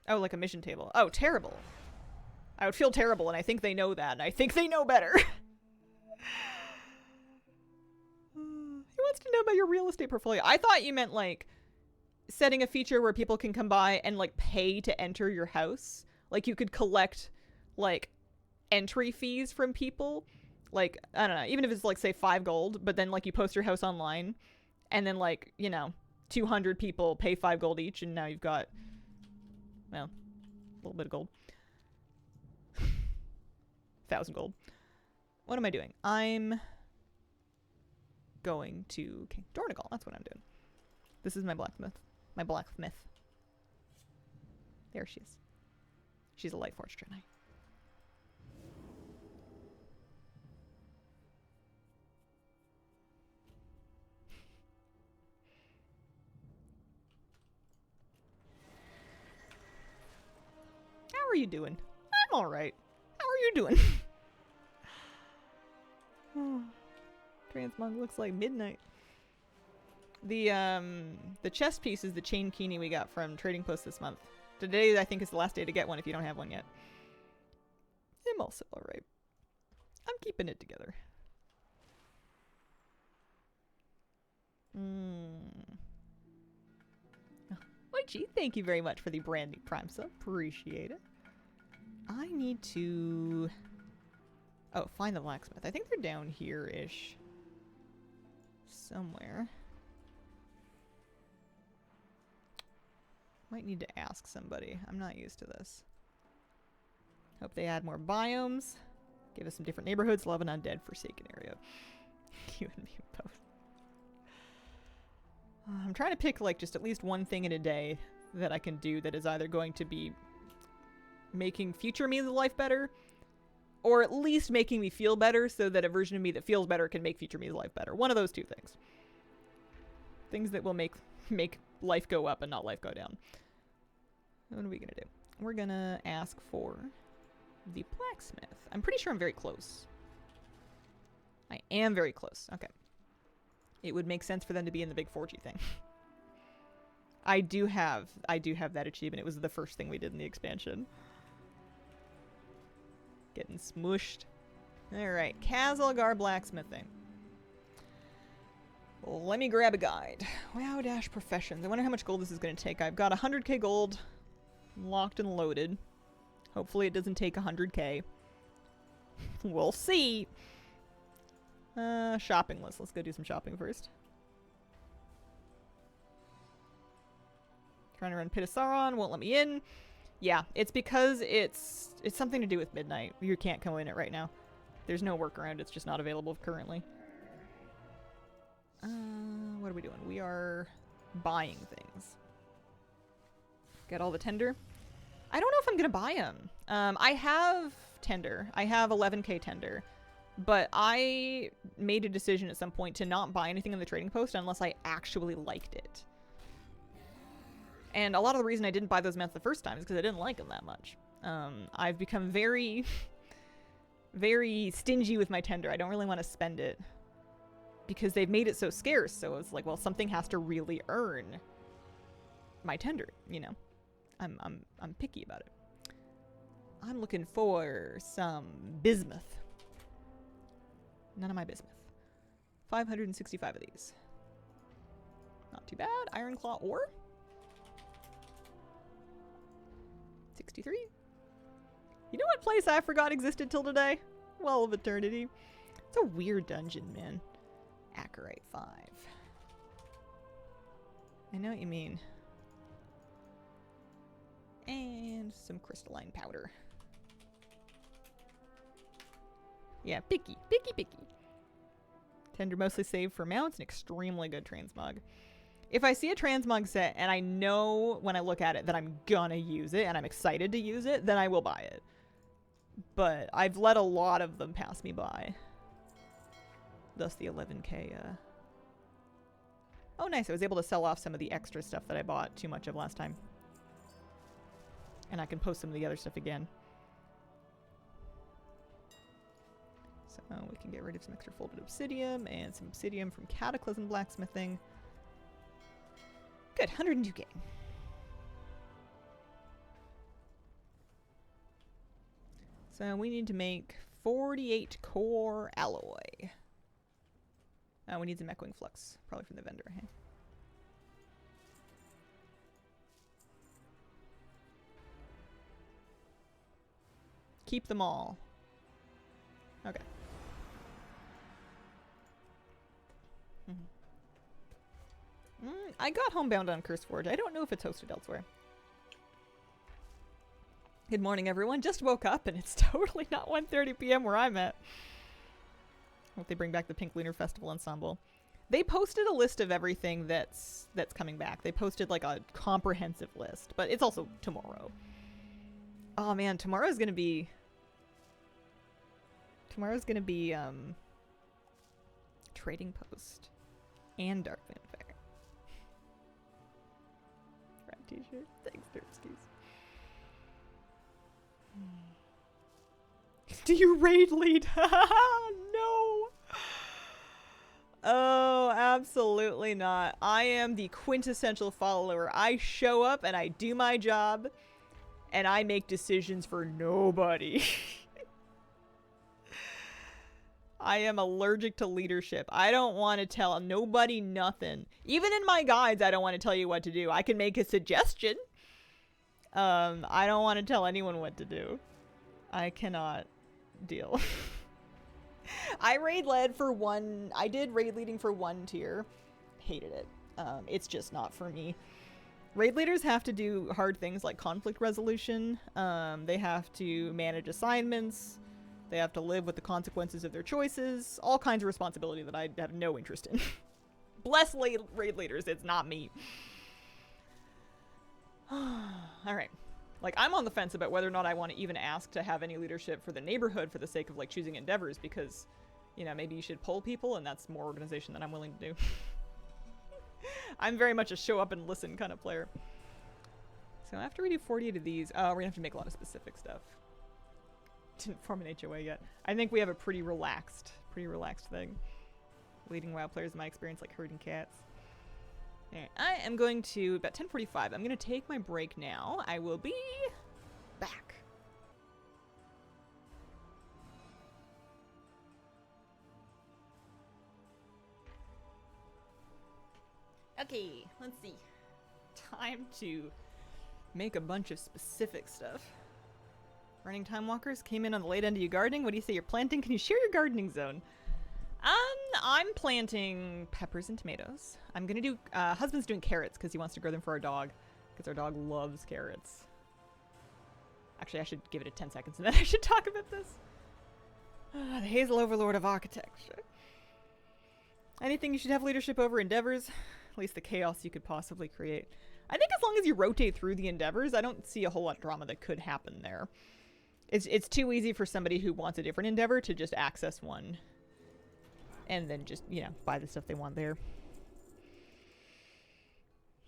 Oh, like a mission table. Oh, terrible. I would feel terrible, and I think they know that, and I think they know better. He wants to know about your real estate portfolio. I thought you meant, like, setting a feature where people can come by and, like, pay to enter your house. Like, you could collect, like, entry fees from people. Like, I don't know, even if it's, like, say, 5 gold, but then, like, you post your house online, and then, like, you know, 200 people pay 5 gold each, and now you've got, well, a little bit of gold. 1,000 gold. What am I doing? I'm going to King Dornigal. That's what I'm doing. This is my blacksmith. My blacksmith. There she is. She's a light forged Draenei. How are you doing? I'm alright. How are you doing? Transmog looks like midnight. The chest piece is the chain kini we got from Trading Post this month. Today, I think, is the last day to get one if you don't have one yet. I'm also alright. I'm keeping it together. Oichi, thank you very much for the brand new Prime sub. Appreciate it. I need to... Oh, find the blacksmith. I think they're down here-ish. Somewhere. Might need to ask somebody. I'm not used to this. Hope they add more biomes. Give us some different neighborhoods. Love an undead Forsaken area. You and me both. I'm trying to pick like just at least one thing in a day that I can do that is either going to be making future me's life better, or at least making me feel better so that a version of me that feels better can make future me's life better. One of those two things. Things that will make life go up and not life go down. What are we gonna do? We're gonna ask for the blacksmith. I'm pretty sure I'm very close. I am very close. Okay. It would make sense for them to be in the big 4G thing. I do have that achievement. It was the first thing we did in the expansion. Getting smooshed. Alright, Kazalgar Blacksmithing. Let me grab a guide. WoW Dash Professions. I wonder how much gold this is going to take. I've got 100k gold locked and loaded. Hopefully it doesn't take 100k. We'll see. Shopping list. Let's go do some shopping first. Trying to run Pit of Sauron. Won't let me in. Yeah, it's because it's something to do with midnight. You can't go in it right now. There's no workaround. It's just not available currently. What are we doing? We are buying things. Get all the tender. I don't know if I'm going to buy them. I have tender. I have 11k tender. But I made a decision at some point to not buy anything on the trading post unless I actually liked it. And a lot of the reason I didn't buy those mounts the first time is because I didn't like them that much. I've become very, very stingy with my tender. I don't really want to spend it because they've made it so scarce. So it's like, well, something has to really earn my tender, you know. I'm picky about it. I'm looking for some bismuth. None of my bismuth. 565 of these. Not too bad. Iron Claw ore. 63. You know what place I forgot existed till today? Well of Eternity. It's a weird dungeon, man. Acherite 5. I know what you mean. And some crystalline powder. Yeah, picky. Picky. Tender mostly saved for mounts. An extremely good transmog. If I see a transmog set and I know when I look at it that I'm gonna use it and I'm excited to use it, then I will buy it. But I've let a lot of them pass me by. Thus the 11k. Oh, nice. I was able to sell off some of the extra stuff that I bought too much of last time. And I can post some of the other stuff again. So we can get rid of some extra folded obsidian and some obsidian from Cataclysm Blacksmithing. Good, 102k. So we need to make 48 core alloy. We need some echoing flux, probably from the vendor. Hey? Keep them all. Okay. I got Homebound on CurseForge. I don't know if it's hosted elsewhere. Good morning, everyone. Just woke up, and it's totally not 1:30 p.m. where I'm at. Hope they bring back the Pink Lunar Festival Ensemble. They posted a list of everything that's coming back. They posted like a comprehensive list, but it's also tomorrow. Oh man, tomorrow's gonna be Trading Post and Dark Fanfare. Red t-shirt. Thanks, Dirtskis. Do you raid lead? No. Oh, absolutely not. I am the quintessential follower. I show up and I do my job and I make decisions for nobody. I am allergic to leadership. I don't want to tell nobody nothing. Even in my guides, I don't want to tell you what to do. I can make a suggestion. I don't want to tell anyone what to do. I cannot deal. I did raid leading for one tier. Hated it. It's just not for me. Raid leaders have to do hard things like conflict resolution. They have to manage assignments. They have to live with the consequences of their choices. All kinds of responsibility that I have no interest in. Bless raid leaders, it's not me. Alright. Like, I'm on the fence about whether or not I want to even ask to have any leadership for the neighborhood for the sake of, like, choosing endeavors because, you know, maybe you should poll people and that's more organization than I'm willing to do. I'm very much a show up and listen kind of player. So after we do 48 of these, we're gonna have to make a lot of specific stuff. Didn't form an HOA yet. I think we have a pretty relaxed thing. Leading WoW players, in my experience, like herding cats. Okay, I am going to, about 10:45, I'm going to take my break now. I will be back. Okay, let's see. Time to make a bunch of specific stuff. Running time walkers came in on the late end of your gardening. What do you say you're planting? Can you share your gardening zone? I'm planting peppers and tomatoes. I'm gonna do, husband's doing carrots because he wants to grow them for our dog. Because our dog loves carrots. Actually, I should give it a 10 seconds and then I should talk about this. The Hazel Overlord of Architecture. Anything you should have leadership over endeavors? At least the chaos you could possibly create. I think as long as you rotate through the endeavors, I don't see a whole lot of drama that could happen there. It's too easy for somebody who wants a different endeavor to just access one. And then just, you know, buy the stuff they want there.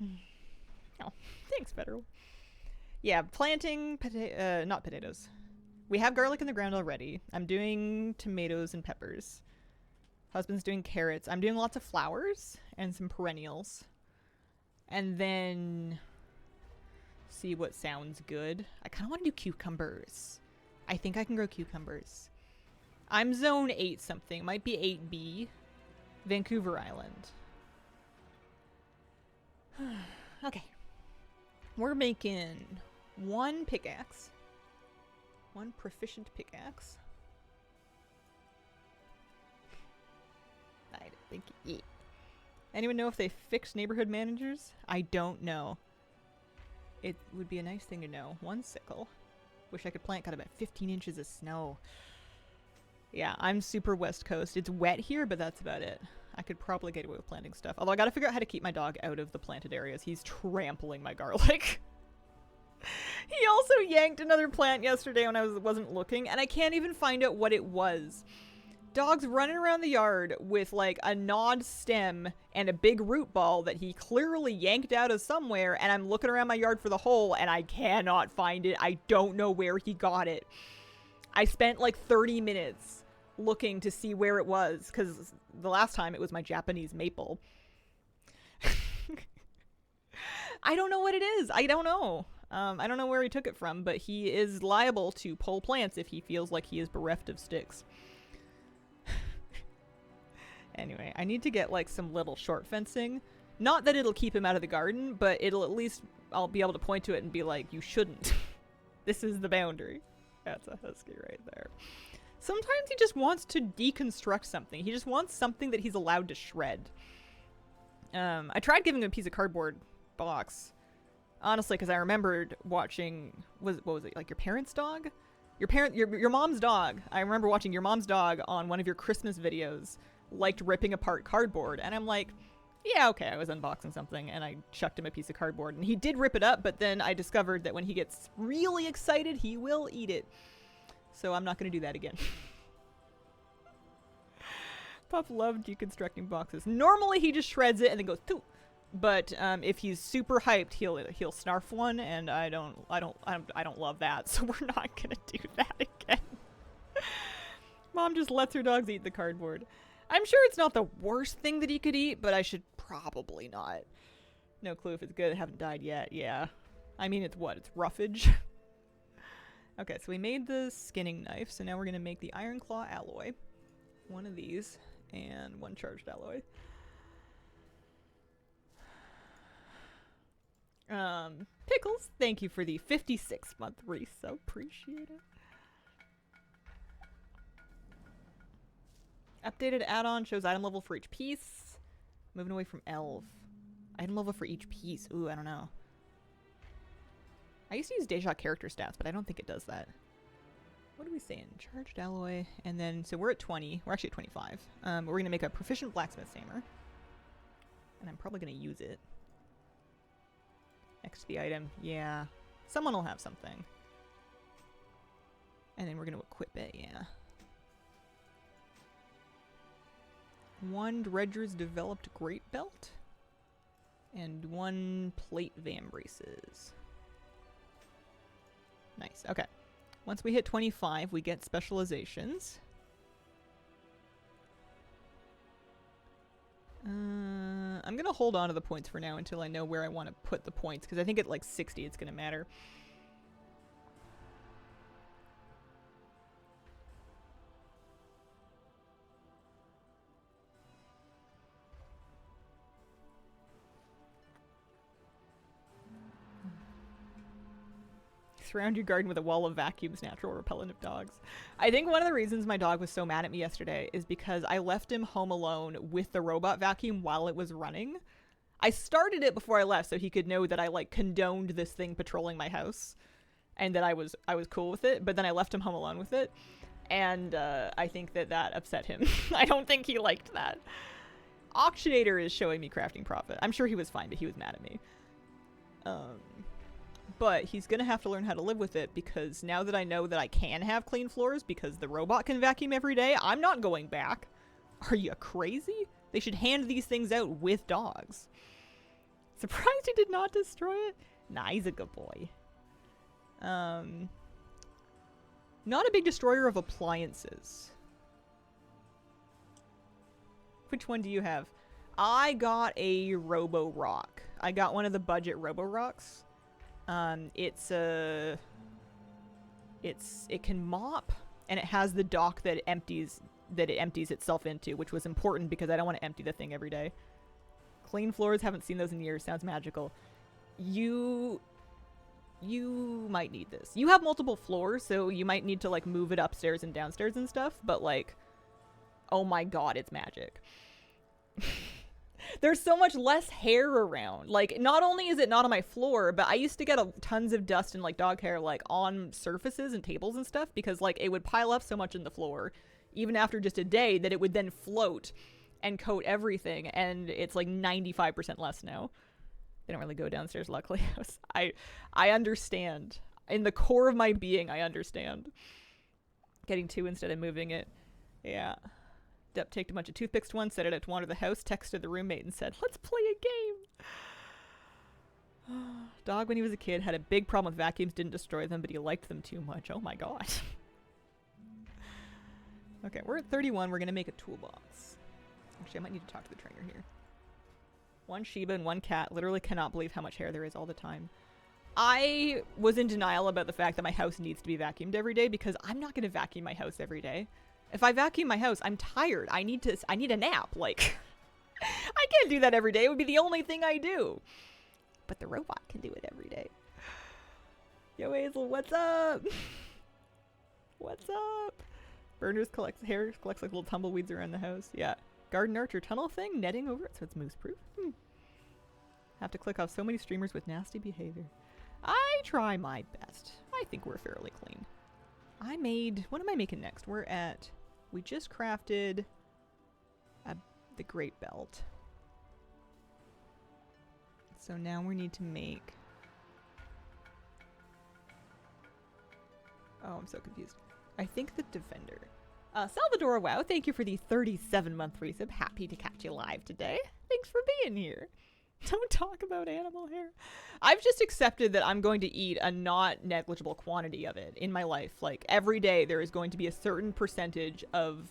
Oh, thanks, Federal. Yeah, planting, not potatoes. We have garlic in the ground already. I'm doing tomatoes and peppers. Husband's doing carrots. I'm doing lots of flowers and some perennials. And then see what sounds good. I kind of want to do cucumbers. I think I can grow cucumbers. I'm zone 8 something. Might be 8B. Vancouver Island. Okay. We're making one pickaxe. One proficient pickaxe. I don't think it. Anyone know if they fixed neighborhood managers? I don't know. It would be a nice thing to know. One sickle. Wish I could plant. Got about 15 inches of snow. Yeah, I'm super West Coast. It's wet here, but that's about it. I could probably get away with planting stuff. Although I gotta figure out how to keep my dog out of the planted areas. He's trampling my garlic. He also yanked another plant yesterday when I wasn't looking, and I can't even find out what it was. Dog's running around the yard with like a gnawed stem and a big root ball that he clearly yanked out of somewhere, and I'm looking around my yard for the hole and I cannot find it. I don't know where he got it. I spent like 30 minutes looking to see where it was because the last time it was my Japanese maple. I don't know what it is. I don't know. I don't know where he took it from, but he is liable to pull plants if he feels like he is bereft of sticks. Anyway, I need to get like some little short fencing. Not that it'll keep him out of the garden, but it'll at least, I'll be able to point to it and be like, you shouldn't. This is the boundary. That's a husky right there. Sometimes he just wants to deconstruct something. He just wants something that he's allowed to shred. I tried giving him a piece of cardboard box. Honestly, because I remembered watching, what was it, like your parents' dog? Your mom's dog. I remember watching your mom's dog on one of your Christmas videos, liked ripping apart cardboard. And I'm like, yeah, okay, I was unboxing something and I chucked him a piece of cardboard. And he did rip it up, but then I discovered that when he gets really excited, he will eat it. So I'm not going to do that again. Pup loved deconstructing boxes. Normally he just shreds it and then goes, "Too." But if he's super hyped, he'll snarf one, and I don't love that, so we're not gonna do that again. Mom just lets her dogs eat the cardboard. I'm sure it's not the worst thing that he could eat, but I should probably not. No clue if it's good. I haven't died yet. Yeah, I mean it's what? It's roughage. Okay, so we made the skinning knife, so now we're gonna make the iron claw alloy. One of these and one charged alloy. Pickles, thank you for the 56-month resub. Appreciate it. Updated add-on shows item level for each piece. Moving away from elf. Item level for each piece. Ooh, I don't know. I used to use Deja character stats, but I don't think it does that. What are we saying? Charged alloy. And then, so we're at 20. We're actually at 25. We're going to make a proficient blacksmith hammer. And I'm probably going to use it. Next to the item. Yeah. Someone will have something. And then we're going to equip it. Yeah. One Dredger's developed great belt. And one plate vambraces. Nice. Okay. Once we hit 25, we get specializations. gonna hold on to the points for now until I know where I want to put the points, because I think at like 60 it's gonna matter. Surround your garden with a wall of vacuums, natural repellent of dogs. I think one of the reasons my dog was so mad at me yesterday is because I left him home alone with the robot vacuum while it was running. I started it before I left so he could know that I like condoned this thing patrolling my house and that I was cool with it, but then I left him home alone with it, and I think that upset him. I don't think he liked that. Auctionator is showing me crafting profit. I'm sure he was fine, but he was mad at me. But he's gonna have to learn how to live with it, because now that I know that I can have clean floors because the robot can vacuum every day, I'm not going back. Are you crazy? They should hand these things out with dogs. Surprised he did not destroy it? Nah, he's a good boy. Not a big destroyer of appliances. Which one do you have? I got a Robo Rock. I got one of the budget Robo Rocks. It can mop, and it has the dock that it empties itself into, which was important because I don't want to empty the thing every day. Clean floors, haven't seen those in years. Sounds magical. You might need this. You have multiple floors, so you might need to like move it upstairs and downstairs and stuff, but like, oh my god, it's magic. There's so much less hair around. Like, not only is it not on my floor, but I used to get tons of dust and like dog hair like on surfaces and tables and stuff, because like it would pile up so much in the floor even after just a day that it would then float and coat everything, and it's like 95% less now. They don't really go downstairs, luckily. I understand. In the core of my being, I understand. Getting two instead of moving it. Yeah. Depp taked a bunch of toothpicks to one, set it out to wander the house, texted the roommate and said, "Let's play a game." Dog, when he was a kid, had a big problem with vacuums, didn't destroy them, but he liked them too much. Oh my god. Okay, we're at 31. We're going to make a toolbox. Actually, I might need to talk to the trainer here. One Shiba and one cat. Literally cannot believe how much hair there is all the time. I was in denial about the fact that my house needs to be vacuumed every day, because I'm not going to vacuum my house every day. If I vacuum my house, I'm tired. I need a nap. Like, I can't do that every day. It would be the only thing I do. But the robot can do it every day. Yo, Hazel, what's up? What's up? Burners collects like little tumbleweeds around the house. Yeah. Garden archer tunnel thing, netting over it so it's moose proof. Have to click off so many streamers with nasty behavior. I try my best. I think we're fairly clean. What am I making next? We just crafted the great belt. So now we need to make, oh, I'm so confused. I think the defender. Salvador, wow, thank you for the 37-month resub. Happy to catch you live today. Thanks for being here. Don't talk about animal hair. I've just accepted that I'm going to eat a not negligible quantity of it in my life. Like, every day there is going to be a certain percentage of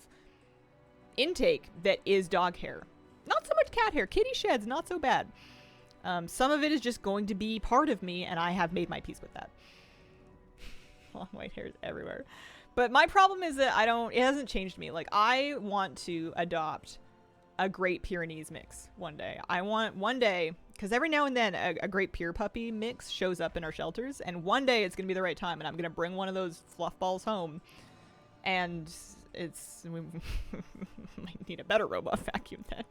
intake that is dog hair. Not so much cat hair. Kitty sheds, not so bad. Some of it is just going to be part of me, and I have made my peace with that. Long white hairs everywhere. But my problem is that it hasn't changed me. Like, I want to adopt a Great Pyrenees mix one day. I want one day, because every now and then a Great Pyre puppy mix shows up in our shelters, and one day it's going to be the right time, and I'm going to bring one of those fluff balls home, and we might need a better robot vacuum then.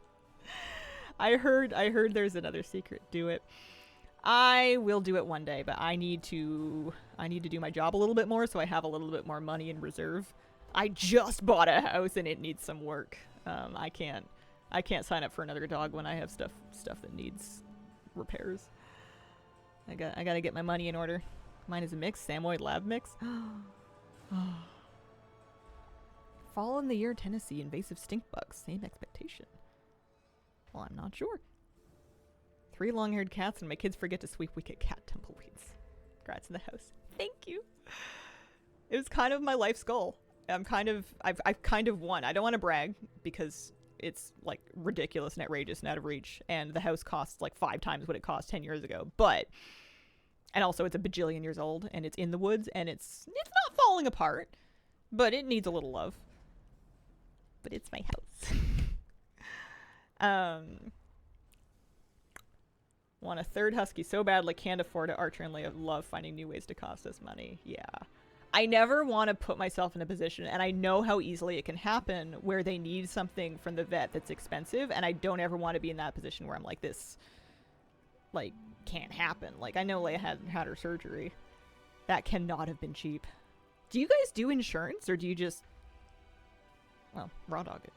I heard there's another secret. Do it. I will do it one day, but I need to do my job a little bit more, so I have a little bit more money in reserve. I just bought a house and it needs some work. I can't sign up for another dog when I have stuff that needs repairs. I gotta get my money in order. Mine is a mix, Samoyed lab mix. Fall in the year Tennessee, invasive stink bugs, same expectation. Well, I'm not sure. 3 long-haired cats and my kids forget to sweep wicked cat tumbleweeds. Congrats in the house. Thank you. It was kind of my life's goal. I've kind of won. I don't want to brag because it's like ridiculous and outrageous and out of reach, and the house costs like 5 times what it cost 10 years ago. But and also it's a bajillion years old, and it's in the woods, and it's not falling apart, but it needs a little love. But it's my house. Want a third husky so badly, can't afford it. Archer and Leia love finding new ways to cost us money. Yeah. I never want to put myself in a position, and I know how easily it can happen, where they need something from the vet that's expensive, and I don't ever want to be in that position where I'm like, this, like, can't happen. Like, I know Leia had her surgery. That cannot have been cheap. Do you guys do insurance, or do you just, well, raw dog it?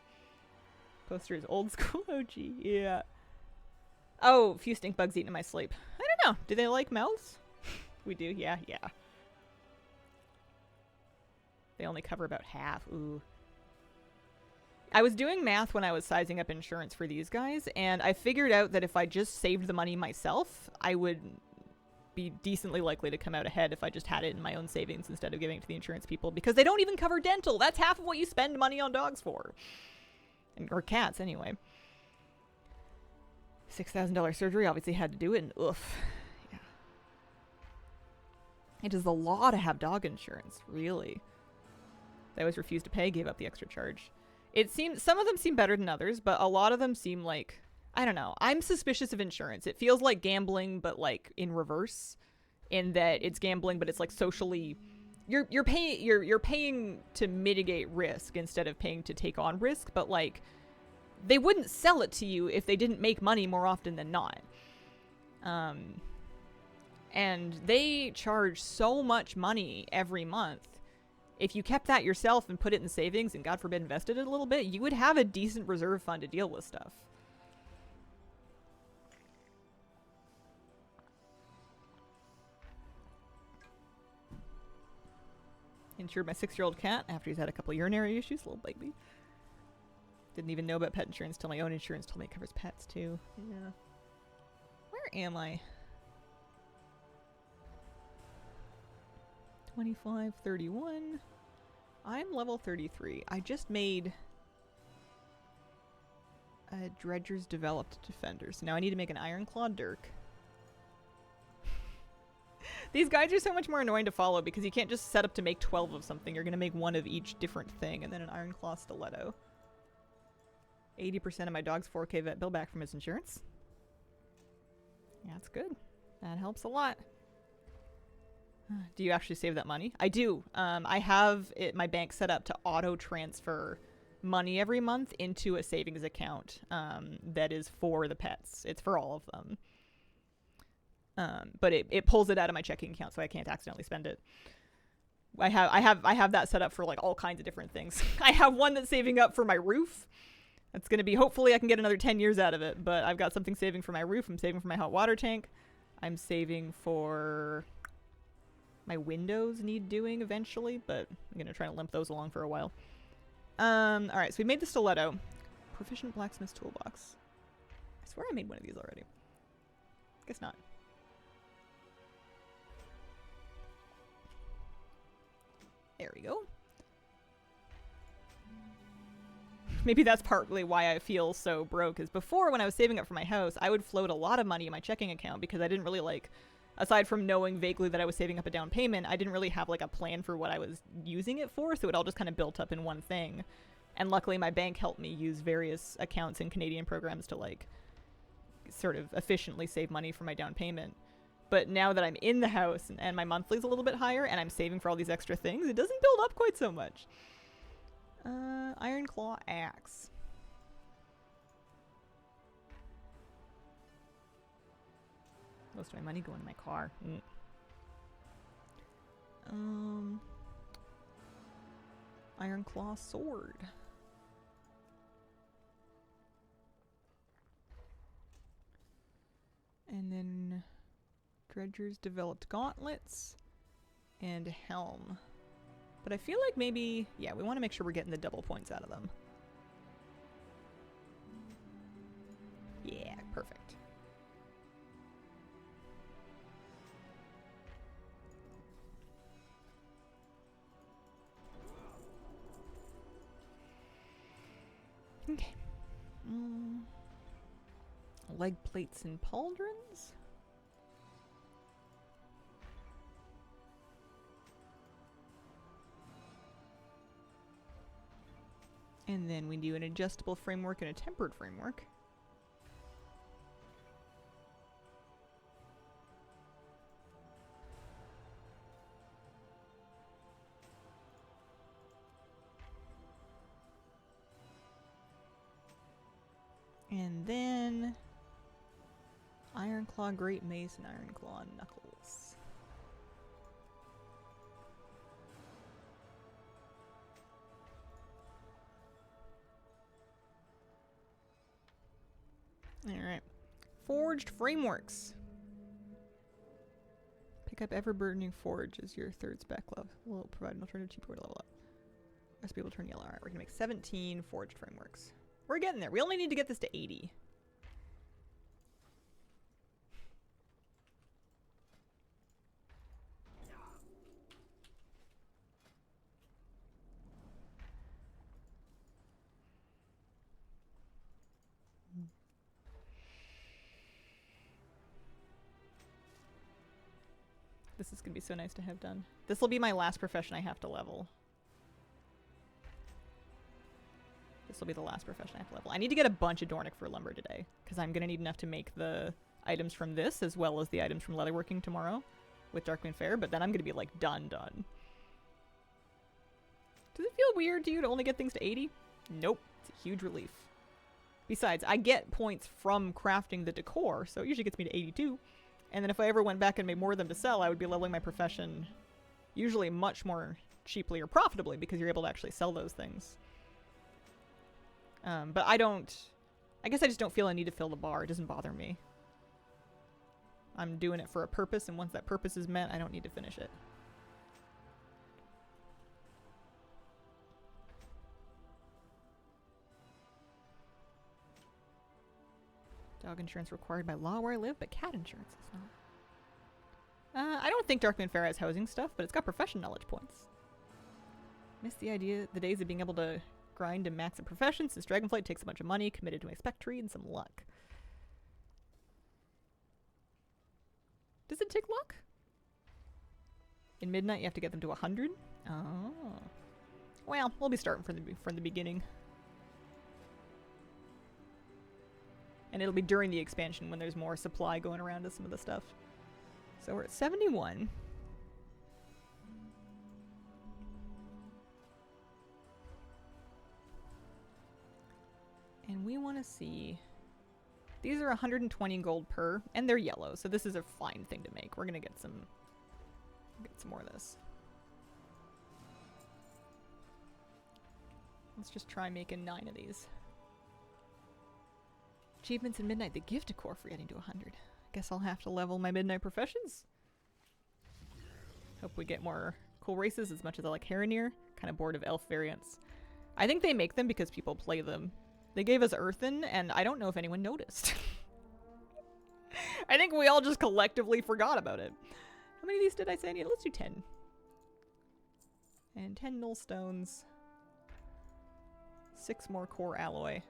Poster is old school OG. Yeah. Oh, a few stink bugs eating in my sleep. I don't know. Do they like mouths? We do. Yeah. They only cover about half. Ooh. I was doing math when I was sizing up insurance for these guys, and I figured out that if I just saved the money myself, I would be decently likely to come out ahead if I just had it in my own savings instead of giving it to the insurance people, because they don't even cover dental. That's half of what you spend money on dogs for. Or cats, anyway. $6,000 surgery, obviously had to do it, and oof. Yeah. It is a law to have dog insurance, really. They always refused to pay, gave up the extra charge. It seems, some of them seem better than others, but a lot of them seem like, I don't know. I'm suspicious of insurance. It feels like gambling, but like in reverse, in that it's gambling, but it's like socially, you're paying to mitigate risk instead of paying to take on risk, but like, they wouldn't sell it to you if they didn't make money more often than not. And they charge so much money every month. If you kept that yourself and put it in savings and, God forbid, invested it a little bit, you would have a decent reserve fund to deal with stuff. Insured my 6-year-old cat after he's had a couple urinary issues, little baby. Didn't even know about pet insurance till my own insurance told me it covers pets too. Yeah. Where am I? 25, 31. I'm level 33. I just made a Dredger's Developed Defender. So now I need to make an Ironclaw Dirk. These guides are so much more annoying to follow because you can't just set up to make 12 of something. You're going to make one of each different thing, and then an Ironclaw Stiletto. 80% of my dog's 4K vet bill back from his insurance. Yeah, that's good. That helps a lot. Do you actually save that money? I do. I have my bank set up to auto transfer money every month into a savings account that is for the pets. It's for all of them. But it pulls it out of my checking account so I can't accidentally spend it. I have that set up for like all kinds of different things. I have one that's saving up for my roof. It's going to be, hopefully I can get another 10 years out of it, but I've got something saving for my roof. I'm saving for my hot water tank. I'm saving for my windows need doing eventually, but I'm going to try to limp those along for a while. Alright, so we made the stiletto. Proficient blacksmith's toolbox. I swear I made one of these already. Guess not. There we go. Maybe that's partly why I feel so broke, is before, when I was saving up for my house, I would float a lot of money in my checking account because I didn't really like, aside from knowing vaguely that I was saving up a down payment, I didn't really have like a plan for what I was using it for, so it all just kind of built up in one thing. And luckily my bank helped me use various accounts and Canadian programs to like sort of efficiently save money for my down payment. But now that I'm in the house and my monthly's a little bit higher and I'm saving for all these extra things, it doesn't build up quite so much. Iron Claw Axe. Most of my money going in my car. Iron Claw Sword. And then Dredger's Developed Gauntlets and Helm. But I feel like maybe, yeah, we want to make sure we're getting the double points out of them. Yeah, perfect. Okay. leg plates and pauldrons. And then we do an adjustable framework and a tempered framework. And then Iron Claw, Great Mace, and Iron Claw Knuckles. Alright. Forged frameworks. Pick up Ever-Burning Forge as your third spec level. Will provide an alternative cheaper way to level up. Recipe will turn yellow. Alright, we're gonna make 17 forged frameworks. We're getting there. We only need to get this to 80. This is going to be so nice to have done. This will be my last profession I have to level. This will be the last profession I have to level. I need to get a bunch of Dornic for lumber today, because I'm going to need enough to make the items from this, as well as the items from leatherworking tomorrow with Darkwind Fair, but then I'm going to be, like, done. Does it feel weird to you to only get things to 80? Nope. It's a huge relief. Besides, I get points from crafting the decor, so it usually gets me to 82. And then if I ever went back and made more of them to sell, I would be leveling my profession usually much more cheaply or profitably, because you're able to actually sell those things. But I guess I just don't feel I need to fill the bar. It doesn't bother me. I'm doing it for a purpose, and once that purpose is met, I don't need to finish it. Dog insurance required by law where I live, but cat insurance is not. I don't think Darkwind Fair has housing stuff, but it's got profession knowledge points. Miss the days of being able to grind and max a profession, since Dragonflight takes a bunch of money, committed to my spec tree, and some luck. Does it take luck? In Midnight, you have to get them to 100? Oh. Well, we'll be starting from the beginning. And it'll be during the expansion when there's more supply going around to some of the stuff. So we're at 71. And we want to see... These are 120 gold per, and they're yellow, so this is a fine thing to make. We're going to get some more of this. Let's just try making 9 of these. Achievements in Midnight, the gift decor for getting to 100. Guess I'll have to level my Midnight professions. Hope we get more cool races as much as I like Harrenir. Kind of bored of elf variants. I think they make them because people play them. They gave us Earthen, and I don't know if anyone noticed. I think we all just collectively forgot about it. How many of these did I say I needed? Let's do 10. And 10 null stones. 6 more core alloy.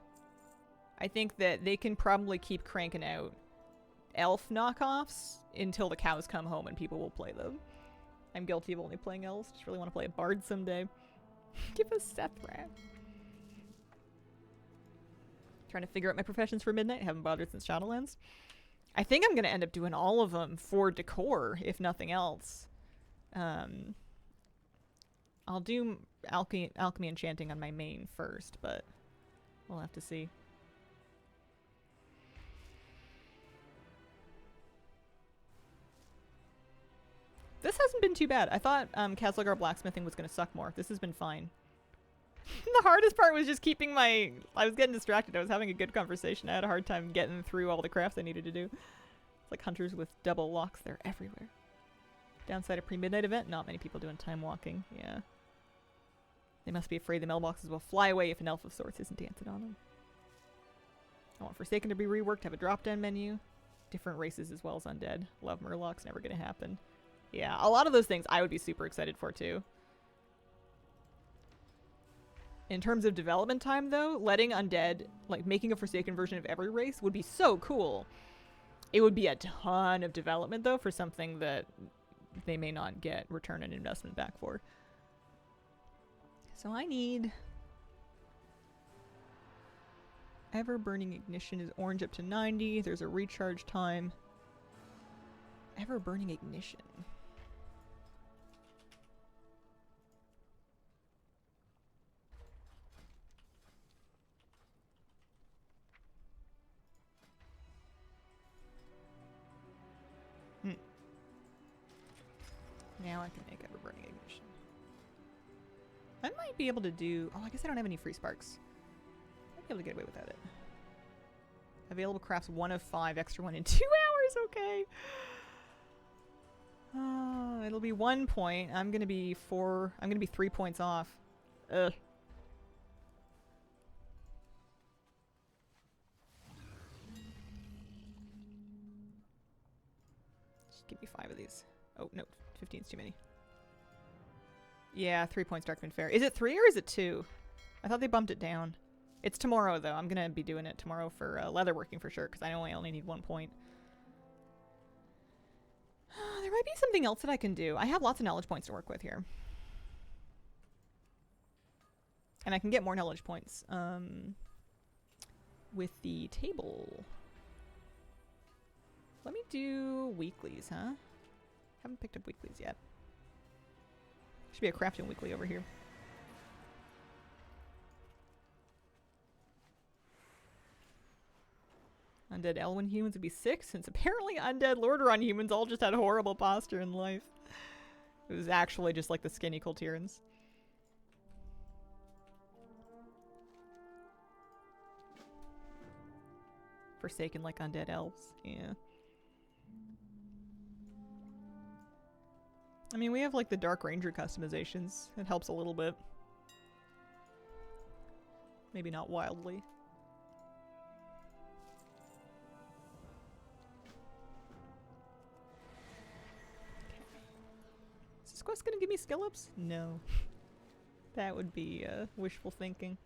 I think that they can probably keep cranking out elf knockoffs until the cows come home and people will play them. I'm guilty of only playing elves. Just really want to play a bard someday. Give us Sethran. Trying to figure out my professions for Midnight. Haven't bothered since Shadowlands. I think I'm going to end up doing all of them for decor, if nothing else. I'll do alchemy enchanting on my main first, but we'll have to see. This hasn't been too bad. I thought Kazlagar blacksmithing was going to suck more. This has been fine. The hardest part was just keeping my... I was getting distracted. I was having a good conversation. I had a hard time getting through all the crafts I needed to do. It's like hunters with double locks. They're everywhere. Downside of pre-midnight event, not many people doing time walking. Yeah. They must be afraid the mailboxes will fly away if an elf of sorts isn't dancing on them. I want Forsaken to be reworked, have a drop-down menu. Different races as well as undead. Love Murlocs, never gonna happen. Yeah, a lot of those things I would be super excited for too. In terms of development time, though, letting undead, like making a Forsaken version of every race would be so cool. It would be a ton of development, though, for something that they may not get return on investment back for. So I need... Ever Burning Ignition is orange up to 90. There's a recharge time. Ever Burning Ignition. Now I can make Ever Burning Ignition. I might be able to do... Oh, I guess I don't have any free sparks. I might be able to get away without it. Available crafts 1 of 5, extra 1 in 2 hours, okay. It'll be 1 point. I'm gonna be 3 points off. Ugh. Just give me 5 of these. Oh, no. 15's too many. Yeah, 3 points Darkman Fair. Is it 3 or is it 2? I thought they bumped it down. It's tomorrow, though. I'm going to be doing it tomorrow for leatherworking for sure, because I know I only need 1 point. There might be something else that I can do. I have lots of knowledge points to work with here. And I can get more knowledge points with the table. Let me do weeklies, huh? Haven't picked up weeklies yet. Should be a crafting weekly over here. Undead Elwyn humans would be 6, since apparently undead Lordaeron humans all just had horrible posture in life. It was actually just like the skinny Kultirans. Forsaken like undead elves, yeah. I mean, we have like the Dark Ranger customizations. It helps a little bit. Maybe not wildly. Is this quest gonna give me skill ups? No. That would be wishful thinking.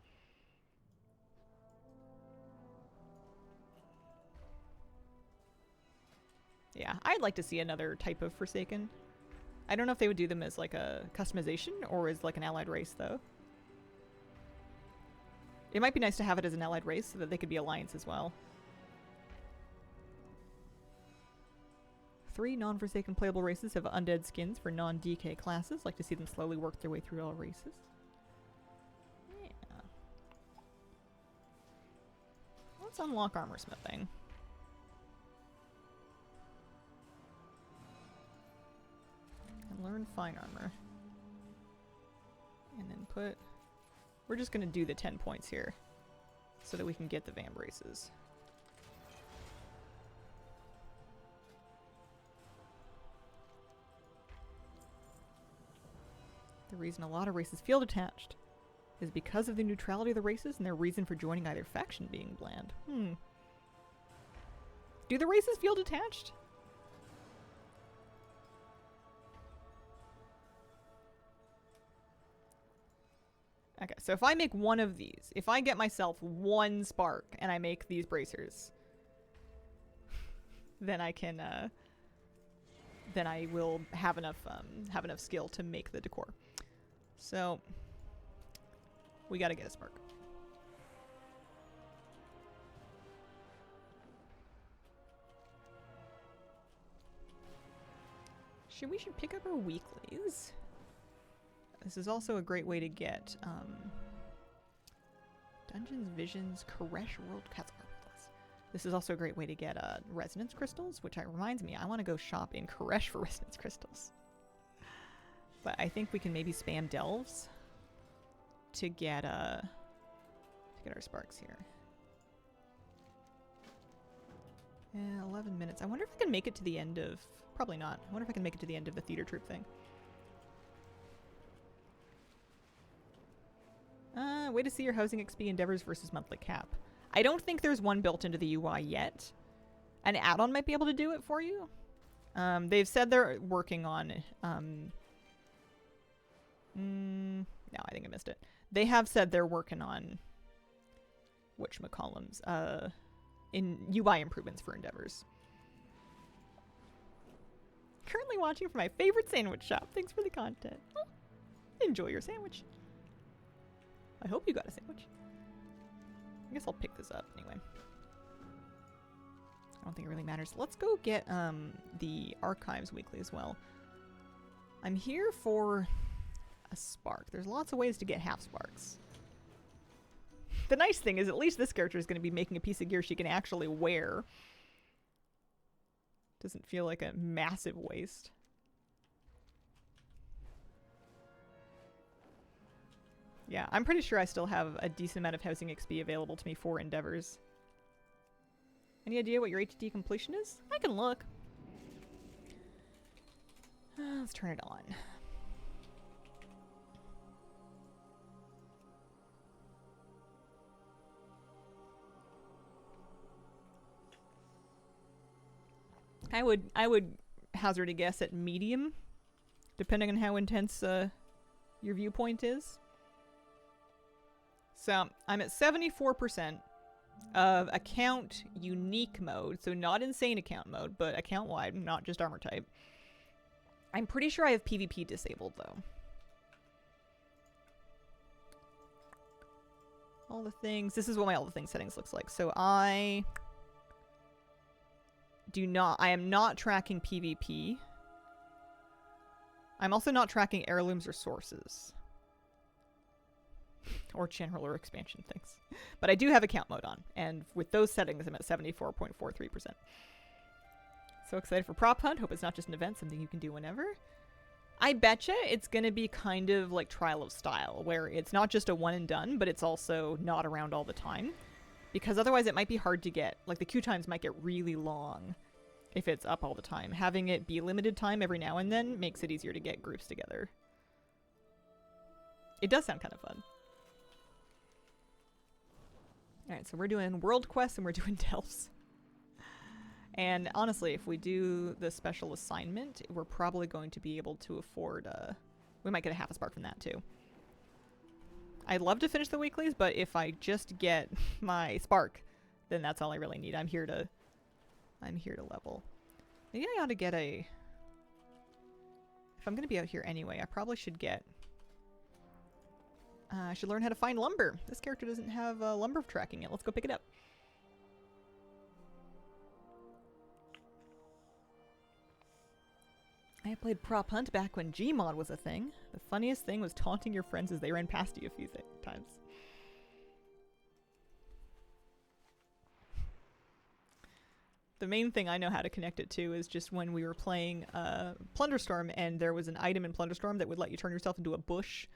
Yeah, I'd like to see another type of Forsaken. I don't know if they would do them as like a customization or as like an allied race, though. It might be nice to have it as an allied race so that they could be alliance as well. 3 non-Forsaken playable races have undead skins for non-DK classes. Like to see them slowly work their way through all races. Yeah. Let's unlock armor smithing. And learn fine armor. And then put... We're just going to do the 10 points here. So that we can get the Vam braces. The reason a lot of races feel detached is because of the neutrality of the races and their reason for joining either faction being bland. Do the races feel detached? Okay, so if I make one of these, if I get myself 1 spark and I make these bracers, then I can, then I will have enough skill to make the decor. So, we gotta get a spark. We should pick up our weeklies. This is also a great way to get Dungeons, Visions, Koresh World Cats. This is also a great way to get resonance crystals, which reminds me, I want to go shop in Koresh for resonance crystals. But I think we can maybe spam delves to get our sparks here. Yeah, 11 minutes. I wonder if I can make it to the end of... Probably not. I wonder if I can make it to the end of the theater troupe thing. Way to see your housing XP endeavors versus monthly cap. I don't think there's one built into the UI yet. An add-on might be able to do it for you. They've said they're working on... no, I think I missed it. They have said they're working on whatchamacallums, in UI improvements for Endeavors. Currently watching from my favorite sandwich shop. Thanks for the content. Oh, enjoy your sandwich. I hope you got a sandwich. I guess I'll pick this up anyway. I don't think it really matters. Let's go get the Archives Weekly as well. I'm here for a spark. There's lots of ways to get half sparks. The nice thing is at least this character is going to be making a piece of gear she can actually wear. Doesn't feel like a massive waste. Yeah, I'm pretty sure I still have a decent amount of housing XP available to me for Endeavors. Any idea what your HT completion is? I can look. Let's turn it on. I would hazard a guess at medium, depending on how intense your viewpoint is. So I'm at 74% of account unique mode, so not insane account mode, but account wide, not just armor type. I'm pretty sure I have PvP disabled though. All the things. This is what my all the things settings looks like. So I am not tracking PvP. I'm also not tracking heirlooms or sources. Or general or expansion things. But I do have account mode on. And with those settings, I'm at 74.43%. So excited for Prop Hunt. Hope it's not just an event, something you can do whenever. I betcha it's going to be kind of like Trial of Style, where it's not just a one and done, but it's also not around all the time. Because otherwise it might be hard to get. Like the queue times might get really long if it's up all the time. Having it be limited time every now and then makes it easier to get groups together. It does sound kind of fun. Alright, so we're doing world quests and we're doing delves. And honestly, if we do the special assignment, we're probably going to be able to afford, we might get a half a spark from that too. I'd love to finish the weeklies, but if I just get my spark, then that's all I really need. I'm here to level. Maybe I ought to get a, if I'm going to be out here anyway, I probably should get, I should learn how to find lumber. This character doesn't have lumber tracking yet. Let's go pick it up. I played Prop Hunt back when Gmod was a thing. The funniest thing was taunting your friends as they ran past you a few times. The main thing I know how to connect it to is just when we were playing Plunderstorm and there was an item in Plunderstorm that would let you turn yourself into a bush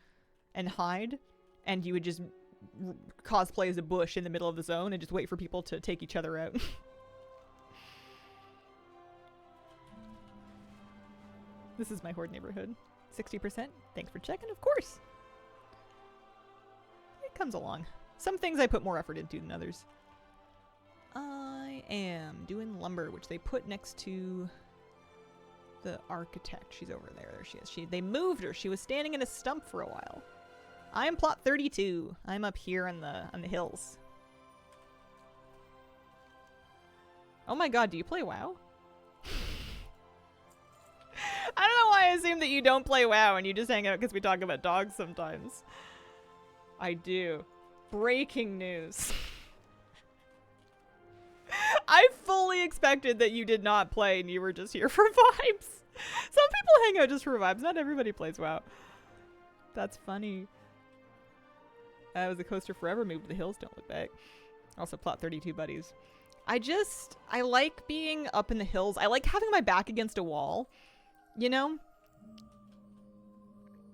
and hide, and you would just cosplay as a bush in the middle of the zone and just wait for people to take each other out. This is my horde neighborhood. 60%. Thanks for checking, of course. It comes along. Some things I put more effort into than others. I am doing lumber, which they put next to the architect. She's over there. There she is. They moved her. She was standing in a stump for a while. I am plot 32. I'm up here on the hills. Oh my god, do you play WoW? I don't know why I assume that you don't play WoW and you just hang out because we talk about dogs sometimes. I do. Breaking news. I fully expected that you did not play and you were just here for vibes. Some people hang out just for vibes. Not everybody plays WoW. That's funny. That was a coaster forever. Moved to the hills. Don't look back. Also plot 32 buddies. I like being up in the hills. I like having my back against a wall. You know?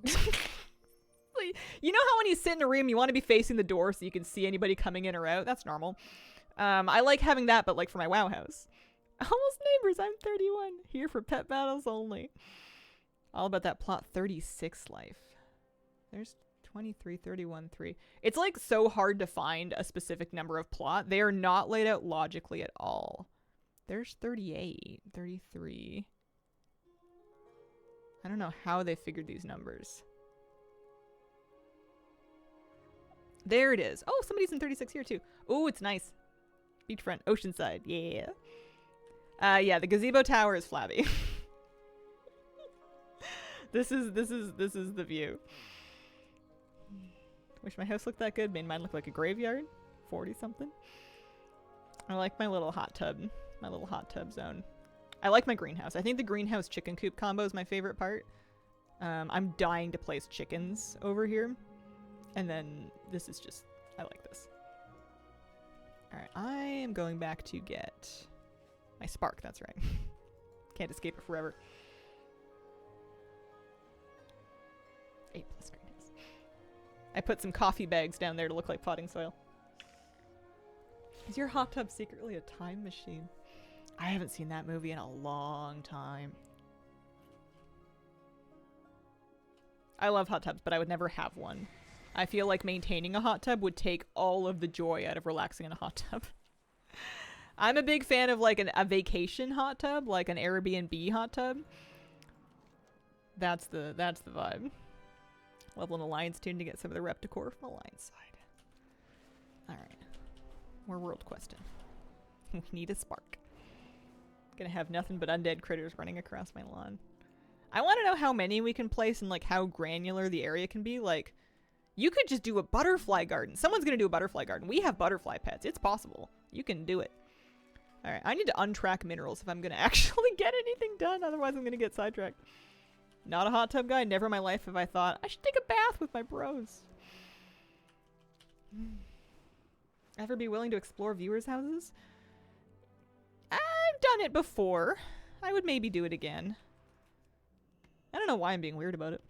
You know how when you sit in a room, you want to be facing the door so you can see anybody coming in or out? That's normal. I like having that, but like for my WoW house. Almost neighbors, I'm 31. Here for pet battles only. All about that plot 36 life. There's 23, 31, 3. It's like so hard to find a specific number of plot. They are not laid out logically at all. There's 38, 33. I don't know how they figured these numbers. There it is. Oh, somebody's in 36 here too. Oh, it's nice. Beachfront, Oceanside. Yeah. Yeah, the gazebo tower is flabby. This is the view. Wish my house looked that good. Made mine look like a graveyard. 40 something. I like my little hot tub. My little hot tub zone. I like my greenhouse. I think the greenhouse chicken coop combo is my favorite part. I'm dying to place chickens over here. And then this is just, I like this. Alright, I am going back to get my spark, that's right. Can't escape it forever. 8+ greenhouse. I put some coffee bags down there to look like potting soil. Is your hot tub secretly a time machine? I haven't seen that movie in a long time. I love hot tubs, but I would never have one. I feel like maintaining a hot tub would take all of the joy out of relaxing in a hot tub. I'm a big fan of like a vacation hot tub, like an Airbnb hot tub. That's the vibe. Leveling Alliance tune to get some of the rep decor from Alliance side. Alright. We're world questing. We need a spark. Gonna have nothing but undead critters running across my lawn. I want to know how many we can place and like how granular the area can be. Like, you could just do a butterfly garden. Someone's gonna do a butterfly garden. We have butterfly pets. It's possible. You can do it. Alright, I need to untrack minerals if I'm gonna actually get anything done. Otherwise I'm gonna get sidetracked. Not a hot tub guy. Never in my life have I thought, I should take a bath with my bros. Ever be willing to explore viewers' houses? I've done it before. I would maybe do it again. I don't know why I'm being weird about it.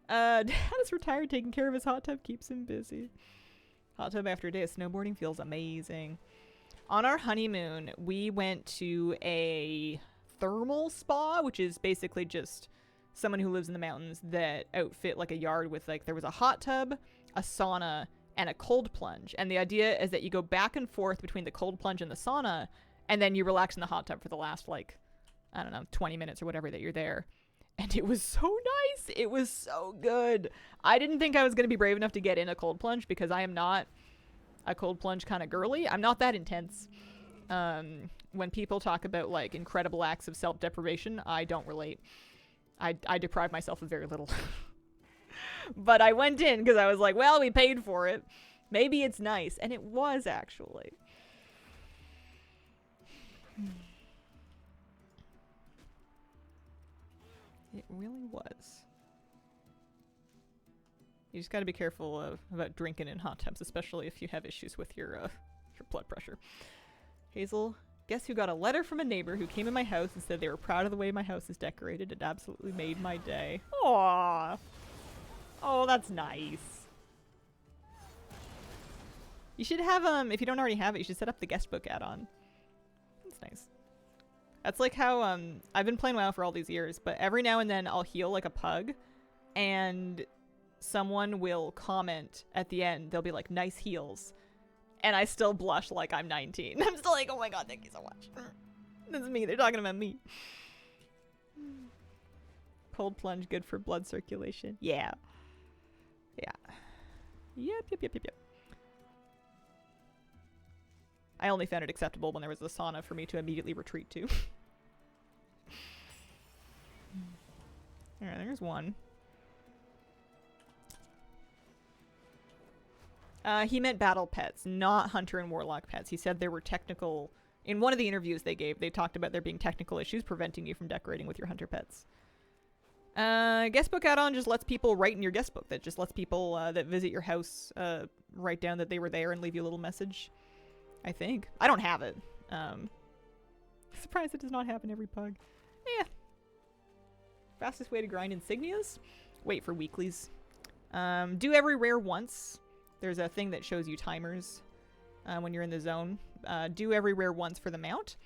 Dad is retired. Taking care of his hot tub keeps him busy. Hot tub after a day of snowboarding feels amazing. On our honeymoon, we went to a thermal spa, which is basically just someone who lives in the mountains that outfit like a yard with like, there was a hot tub, a sauna, and a cold plunge. And the idea is that you go back and forth between the cold plunge and the sauna, and then you relax in the hot tub for the last like, I don't know, 20 minutes or whatever that you're there. And it was so nice. It was so good. I didn't think I was going to be brave enough to get in a cold plunge because I am not a cold plunge kind of girly. I'm not that intense. When people talk about like incredible acts of self-deprivation, I don't relate. I deprive myself of very little. But I went in because I was like, well, we paid for it. Maybe it's nice. And it was actually. It really was. You just gotta be careful about drinking in hot tubs, especially if you have issues with your blood pressure. Hazel, guess who got a letter from a neighbor who came in my house and said they were proud of the way my house is decorated. It absolutely made my day. Aww. Oh, that's nice. You should have, if you don't already have it, you should set up the guest book add-on. That's nice. That's like how, I've been playing WoW for all these years, but every now and then I'll heal like a pug, and someone will comment at the end. They'll be like, nice heals. And I still blush like I'm 19. I'm still like, oh my god, thank you so much. This is me. They're talking about me. Cold plunge, good for blood circulation. Yeah. Yeah. Yep. I only found it acceptable when there was a sauna for me to immediately retreat to. Alright, there's one. He meant battle pets, not hunter and warlock pets. He said there were technical... In one of the interviews they gave, they talked about there being technical issues preventing you from decorating with your hunter pets. Guest book add-on just lets people write in your guest book. That just lets people that visit your house write down that they were there and leave you a little message. I think. I don't have it. Surprised it does not happen every pug. Yeah. Fastest way to grind insignias? Wait for weeklies. Do every rare once. There's a thing that shows you timers when you're in the zone. Do every rare once for the mount.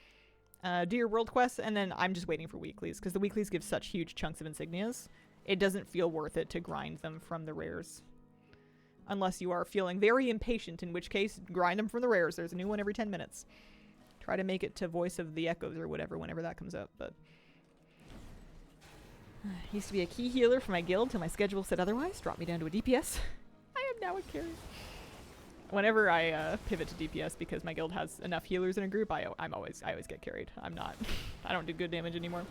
Do your world quests, and then I'm just waiting for weeklies, because the weeklies give such huge chunks of insignias. It doesn't feel worth it to grind them from the rares. Unless you are feeling very impatient, in which case, grind them from the rares. There's a new one every 10 minutes. Try to make it to Voice of the Echoes or whatever, whenever that comes out, but... Used to be a key healer for my guild till my schedule said otherwise. Dropped me down to a DPS. I am now a carry. Whenever I pivot to DPS because my guild has enough healers in a group, I always get carried. I'm not. I don't do good damage anymore.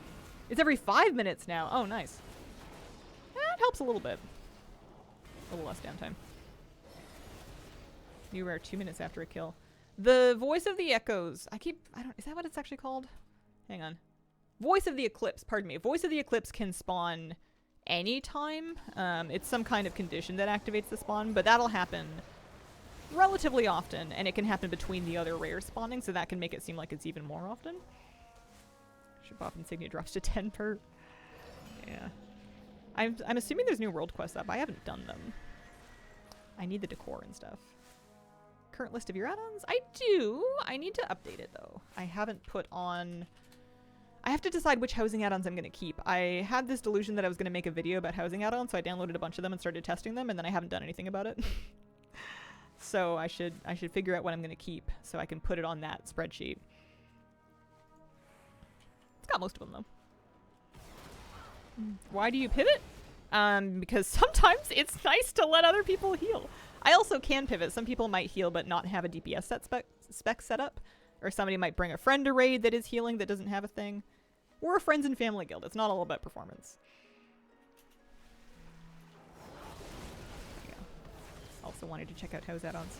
It's every 5 minutes now. Oh, nice. That helps a little bit. A little less downtime. New rare 2 minutes after a kill. The voice of the echoes. Is that what it's actually called? Hang on. Voice of the eclipse. Pardon me. Voice of the eclipse can spawn anytime. It's some kind of condition that activates the spawn, but that'll happen relatively often, and it can happen between the other rares spawning, so that can make it seem like it's even more often. Shabop insignia drops to 10 per. Yeah. I'm assuming there's new world quests up. I haven't done them. I need the decor and stuff. Current list of your add-ons? I do. I need to update it, though. I haven't put on... I have to decide which housing add-ons I'm going to keep. I had this delusion that I was going to make a video about housing add-ons, so I downloaded a bunch of them and started testing them, and then I haven't done anything about it. So I should figure out what I'm going to keep so I can put it on that spreadsheet. It's got most of them, though. Why do you pivot? Because sometimes it's nice to let other people heal. I also can pivot. Some people might heal but not have a DPS spec set up. Or somebody might bring a friend to raid that is healing that doesn't have a thing. We're a friends and family guild. It's not all about performance. There you go. Also wanted to check out house add-ons.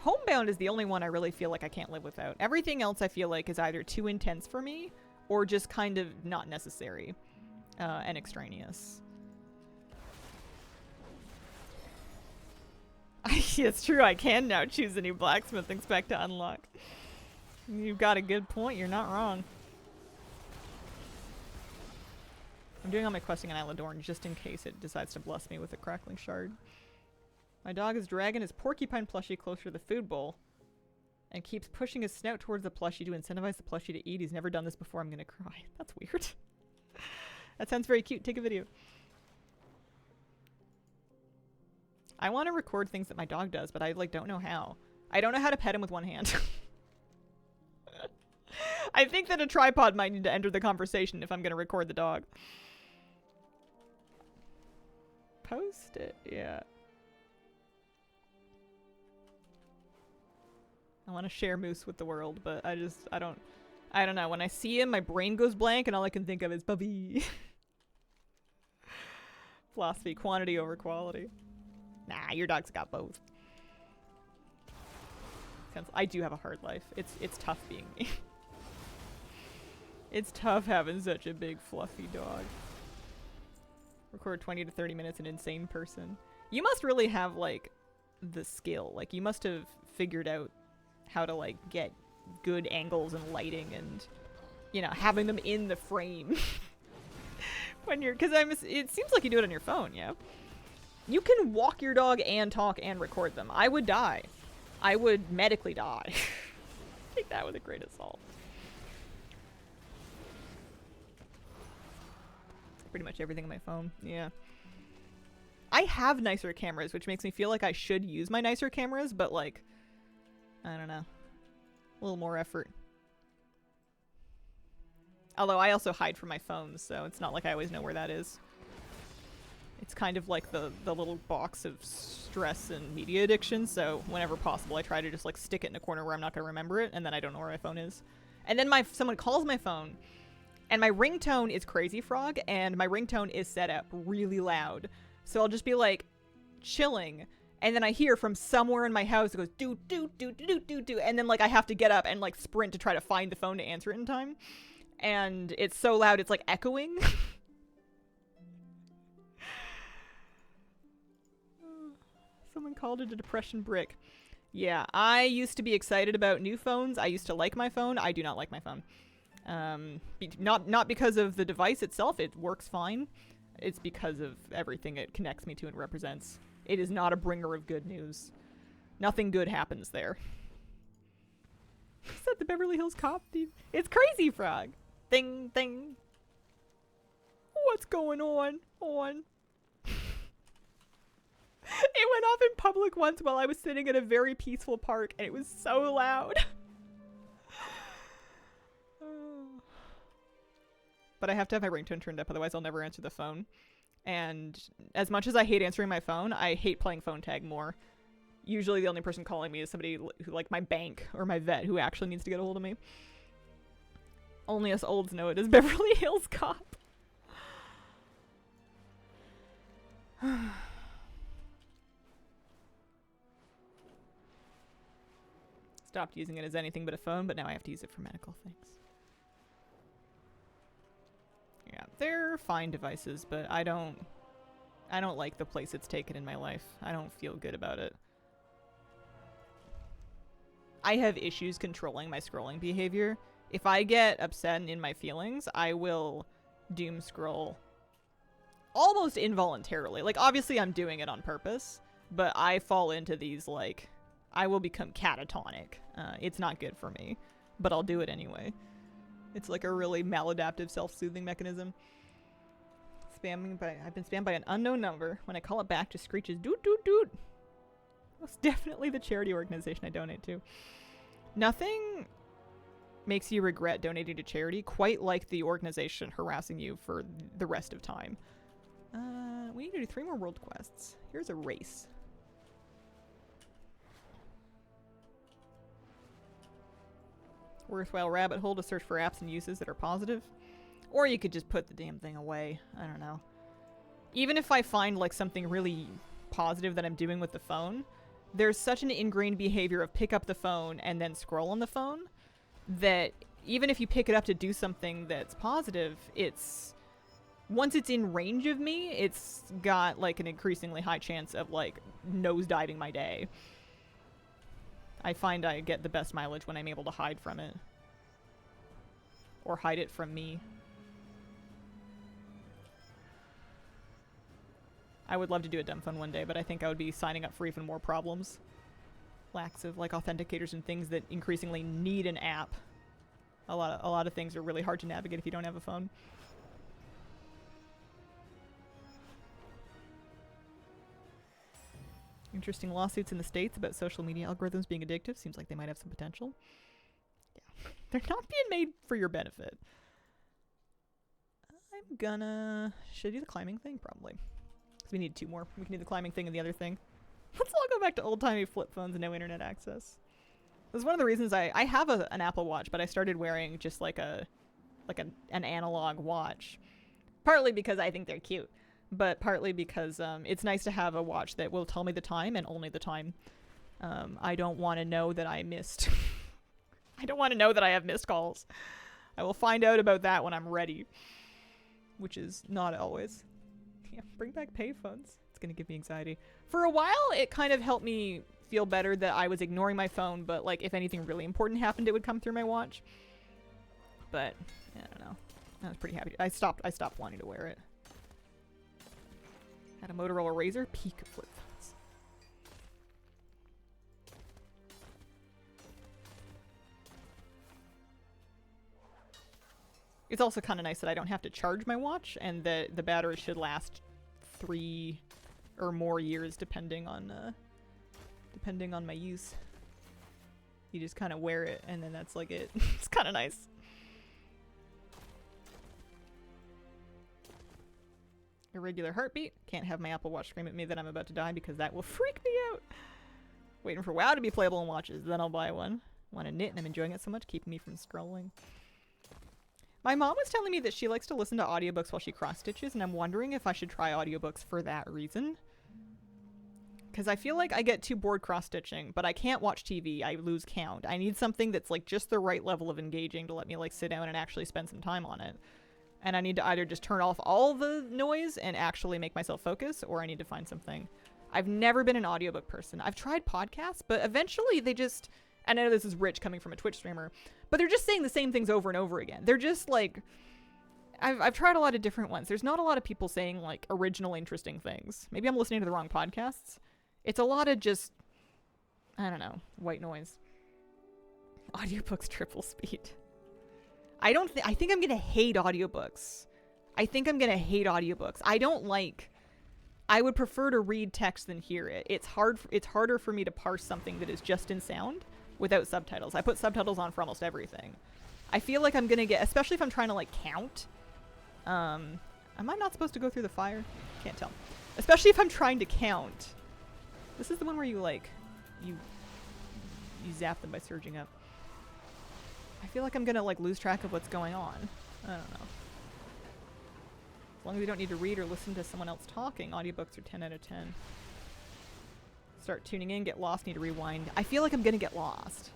Homebound is the only one I really feel like I can't live without. Everything else I feel like is either too intense for me or just kind of not necessary and extraneous. It's true, I can now choose a new blacksmithing spec to unlock. You've got a good point, you're not wrong. I'm doing all my questing on Isla Dorn just in case it decides to bless me with a crackling shard. My dog is dragging his porcupine plushie closer to the food bowl and keeps pushing his snout towards the plushie to incentivize the plushie to eat. He's never done this before. I'm gonna cry. That's weird. That sounds very cute. Take a video. I want to record things that my dog does, but I don't know how. I don't know how to pet him with one hand. I think that a tripod might need to enter the conversation if I'm gonna record the dog. Post it, yeah. I want to share Moose with the world, but I don't know. When I see him, my brain goes blank and all I can think of is puppy. Philosophy, quantity over quality. Nah, your dog's got both. I do have a hard life. It's tough being me. It's tough having such a big fluffy dog. Record 20 to 30 minutes an insane person. You must really have like the skill. Like you must have figured out how to like get good angles and lighting and, you know, having them in the frame. When you're, it seems like you do it on your phone, yeah? You can walk your dog and talk and record them. I would die. I would medically die. Take that with a grain of salt. Pretty much everything on my phone, yeah. I have nicer cameras, which makes me feel like I should use my nicer cameras, but like, I don't know. A little more effort. Although I also hide from my phone, so it's not like I always know where that is. It's kind of like the little box of stress and media addiction, so whenever possible I try to just like stick it in a corner where I'm not going to remember it, and then I don't know where my phone is. And then someone calls my phone, and my ringtone is Crazy Frog, and my ringtone is set up really loud. So I'll just be like chilling, and then I hear from somewhere in my house it goes do do do do do do, and then like I have to get up and like sprint to try to find the phone to answer it in time. And it's so loud it's like echoing. Someone called it a depression brick. Yeah, I used to be excited about new phones. I used to like my phone. I do not like my phone. Not because of the device itself. It works fine. It's because of everything it connects me to and represents. It is not a bringer of good news. Nothing good happens there. Is that the Beverly Hills Cop? It's Crazy Frog. Ding, ding. What's going on? It went off in public once while I was sitting at a very peaceful park, and it was so loud. But I have to have my ringtone turned up, otherwise I'll never answer the phone. And as much as I hate answering my phone, I hate playing phone tag more. Usually the only person calling me is somebody who, like my bank or my vet, who actually needs to get a hold of me. Only us olds know it as Beverly Hills Cop. Stopped using it as anything but a phone, but now I have to use it for medical things. Yeah, they're fine devices, but I don't like the place it's taken in my life. I don't feel good about it. I have issues controlling my scrolling behavior. If I get upset and in my feelings, I will doom scroll almost involuntarily. Like, obviously I'm doing it on purpose, but I fall into these, like, I will become catatonic. It's not good for me, but I'll do it anyway. It's like a really maladaptive self-soothing mechanism. I've been spammed by an unknown number. When I call it back, just screeches doot doot doot. That's definitely the charity organization I donate to. Nothing makes you regret donating to charity quite like the organization harassing you for the rest of time. We need to do 3 more world quests. Here's a race. Worthwhile rabbit hole to search for apps and uses that are positive. Or you could just put the damn thing away. I don't know. Even if I find like something really positive that I'm doing with the phone, there's such an ingrained behavior of pick up the phone and then scroll on the phone that even if you pick it up to do something that's positive, once it's in range of me, it's got like an increasingly high chance of like nosediving my day. I find I get the best mileage when I'm able to hide from it. Or hide it from me. I would love to do a dumb phone one day, but I think I would be signing up for even more problems. Lacks of like authenticators and things that increasingly need an app. A lot of things are really hard to navigate if you don't have a phone. Interesting lawsuits in the States about social media algorithms being addictive. Seems like they might have some potential. Yeah. They're not being made for your benefit. Should I do the climbing thing? Probably. Because we need 2 more. We can do the climbing thing and the other thing. Let's all go back to old-timey flip phones and no internet access. This is one of the reasons I have an Apple Watch, but I started wearing just like an analog watch. Partly because I think they're cute. But partly because it's nice to have a watch that will tell me the time and only the time. I don't want to know that I missed. I don't want to know that I have missed calls. I will find out about that when I'm ready. Which is not always. Yeah, bring back payphones. It's going to give me anxiety. For a while, it kind of helped me feel better that I was ignoring my phone, but like if anything really important happened, it would come through my watch. But, I don't know. I was pretty happy. I stopped wanting to wear it. Had a Motorola Razr, peak of flip phones. It's also kind of nice that I don't have to charge my watch and that the battery should last 3 or more years depending on my use. You just kind of wear it and then that's like it. It's kind of nice. Irregular heartbeat. Can't have my Apple Watch scream at me that I'm about to die because that will freak me out. Waiting for WoW to be playable in watches, then I'll buy one. Want to knit and I'm enjoying it so much, keeping me from scrolling. My mom was telling me that she likes to listen to audiobooks while she cross-stitches, and I'm wondering if I should try audiobooks for that reason. Because I feel like I get too bored cross-stitching, but I can't watch TV. I lose count. I need something that's like just the right level of engaging to let me like sit down and actually spend some time on it. And I need to either just turn off all the noise and actually make myself focus, or I need to find something. I've never been an audiobook person. I've tried podcasts, but eventually they just... I know this is rich coming from a Twitch streamer, but they're just saying the same things over and over again. They're just like... I've tried a lot of different ones. There's not a lot of people saying like original, interesting things. Maybe I'm listening to the wrong podcasts. It's a lot of just... I don't know. White noise. Audiobooks triple speed. I think I'm gonna hate audiobooks. I would prefer to read text than hear it. It's harder for me to parse something that is just in sound without subtitles. I put subtitles on for almost everything. I feel like I'm gonna get, especially if I'm trying to like count. Am I not supposed to go through the fire? Can't tell. Especially if I'm trying to count. This is the one where you, like, you zap them by surging up. I feel like I'm gonna, like, lose track of what's going on. I don't know. As long as we don't need to read or listen to someone else talking, audiobooks are 10 out of 10. Start tuning in, get lost, need to rewind. I feel like I'm gonna get lost.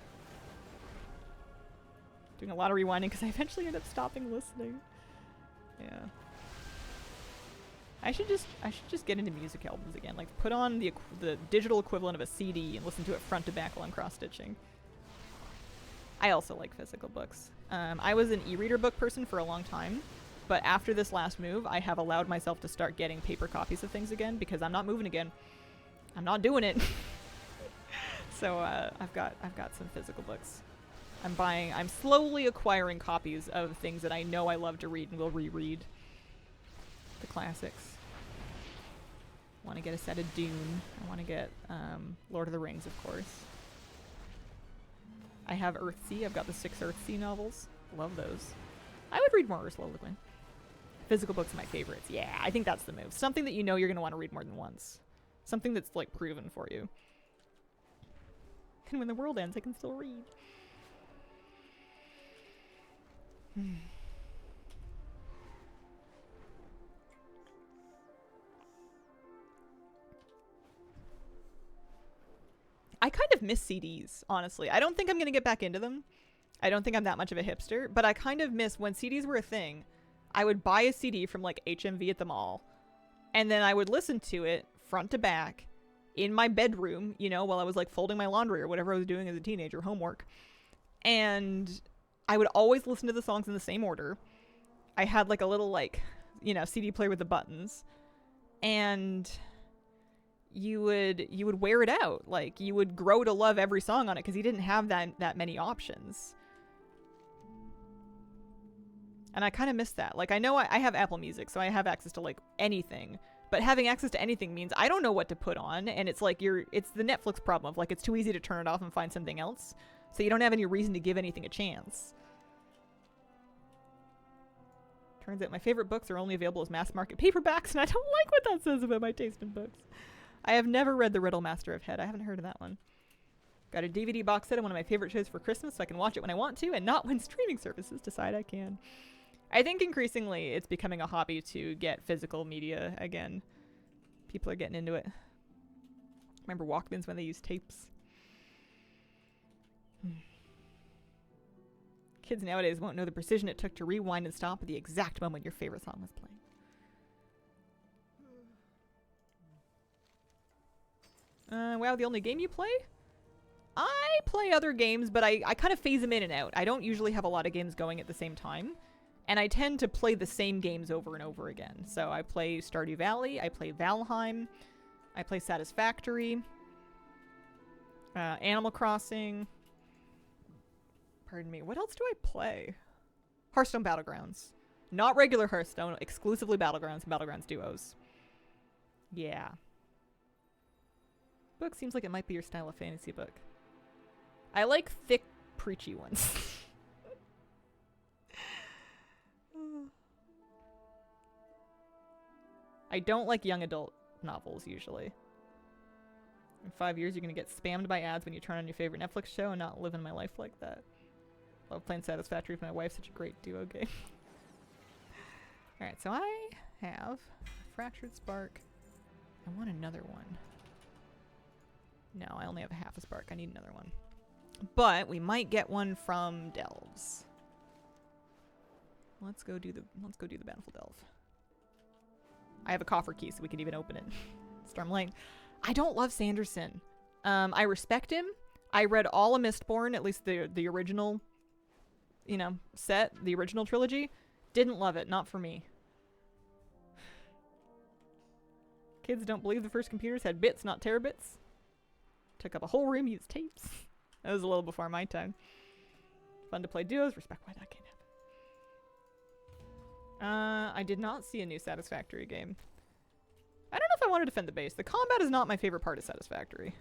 Doing a lot of rewinding because I eventually end up stopping listening. Yeah. I should just get into music albums again. Like, put on the digital equivalent of a CD and listen to it front to back while I'm cross-stitching. I also like physical books. I was an e-reader book person for a long time, but after this last move, I have allowed myself to start getting paper copies of things again because I'm not moving again. I'm not doing it. So I've got some physical books. I'm slowly acquiring copies of things that I know I love to read and will reread. The classics. Want to get a set of Dune. I want to get Lord of the Rings, of course. I have Earthsea. I've got the 6 Earthsea novels. Love those. I would read more Ursula Le Guin. Physical books are my favorites. Yeah, I think that's the move. Something that you know you're going to want to read more than once. Something that's, like, proven for you. And when the world ends, I can still read. I kind of miss CDs, honestly. I don't think I'm going to get back into them. I don't think I'm that much of a hipster, but I kind of miss when CDs were a thing. I would buy a CD from, like, HMV at the mall, and then I would listen to it front to back in my bedroom, you know, while I was, like, folding my laundry or whatever I was doing as a teenager, homework. And I would always listen to the songs in the same order. I had, like, a little, like, you know, CD player with the buttons. And you would wear it out. Like, you would grow to love every song on it because you didn't have that many options. And I kind of miss that. Like, I know I have Apple Music, so I have access to, like, anything. But having access to anything means I don't know what to put on, and it's like it's the Netflix problem of, like, it's too easy to turn it off and find something else. So you don't have any reason to give anything a chance. Turns out my favorite books are only available as mass market paperbacks, and I don't like what that says about my taste in books. I have never read The Riddle Master of Head. I haven't heard of that one. Got a DVD box set of one of my favorite shows for Christmas, so I can watch it when I want to, and not when streaming services decide I can. I think increasingly it's becoming a hobby to get physical media again. People are getting into it. Remember Walkmans when they used tapes? Kids nowadays won't know the precision it took to rewind and stop at the exact moment your favorite song was playing. Wow, the only game you play? I play other games, but I kind of phase them in and out. I don't usually have a lot of games going at the same time. And I tend to play the same games over and over again. So I play Stardew Valley, I play Valheim, I play Satisfactory, Animal Crossing. Pardon me, what else do I play? Hearthstone Battlegrounds. Not regular Hearthstone, exclusively Battlegrounds and Battlegrounds Duos. Yeah. Book seems like it might be your style of fantasy book. I like thick, preachy ones. I don't like young adult novels, usually. In 5 years, you're going to get spammed by ads when you turn on your favorite Netflix show and not living my life like that. Love playing Satisfactory with my wife, such a great duo game. Alright, so I have Fractured Spark. I want another one. No, I only have a half a spark. I need another one. But we might get one from Delves. Let's go do the Bountiful Delve. I have a coffer key, so we can even open it. Stormlight. I don't love Sanderson. I respect him. I read all of Mistborn, at least the original, you know, set, the original trilogy. Didn't love it. Not for me. Kids don't believe the first computers had bits, not terabits. Took up a whole room, used tapes. That was a little before my time. Fun to play duos. Respect why that can't happen. I did not see a new Satisfactory game. I don't know if I want to defend the base. The combat is not my favorite part of Satisfactory.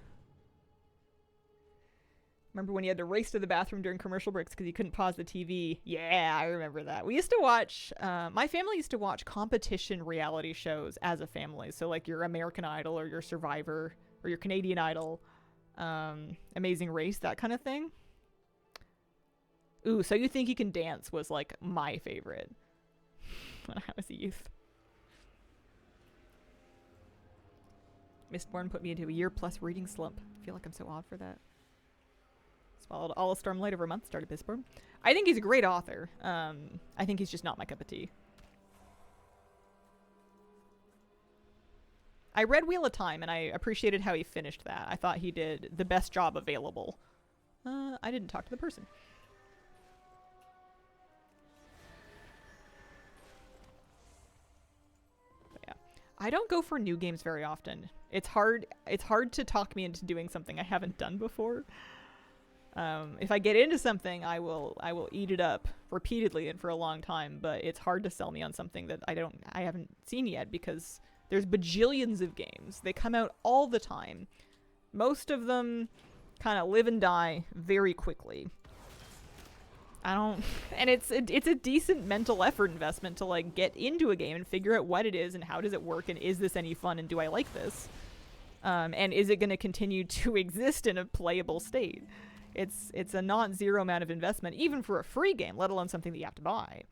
Remember when you had to race to the bathroom during commercial breaks because you couldn't pause the TV? Yeah, I remember that. We used to watch, my family used to watch competition reality shows as a family. So like your American Idol or your Survivor or your Canadian Idol, Amazing Race, that kind of thing. Ooh, So You Think You Can Dance was like my favorite when I was a youth. Mistborn put me into a year-plus reading slump. I feel like I'm so odd for that. Swallowed all a Stormlight over a month, started Mistborn. I think he's a great author. I think he's just not my cup of tea. I read Wheel of Time, and I appreciated how he finished that. I thought he did the best job available. I didn't talk to the person. But yeah. I don't go for new games very often. It's hard to talk me into doing something I haven't done before. If I get into something, I will eat it up repeatedly and for a long time, but it's hard to sell me on something that I haven't seen yet because there's bajillions of games. They come out all the time. Most of them kind of live and die very quickly. And it's a decent mental effort investment to like get into a game and figure out what it is and how does it work and is this any fun and do I like this? And is it going to continue to exist in a playable state? It's a not zero amount of investment, even for a free game, let alone something that you have to buy.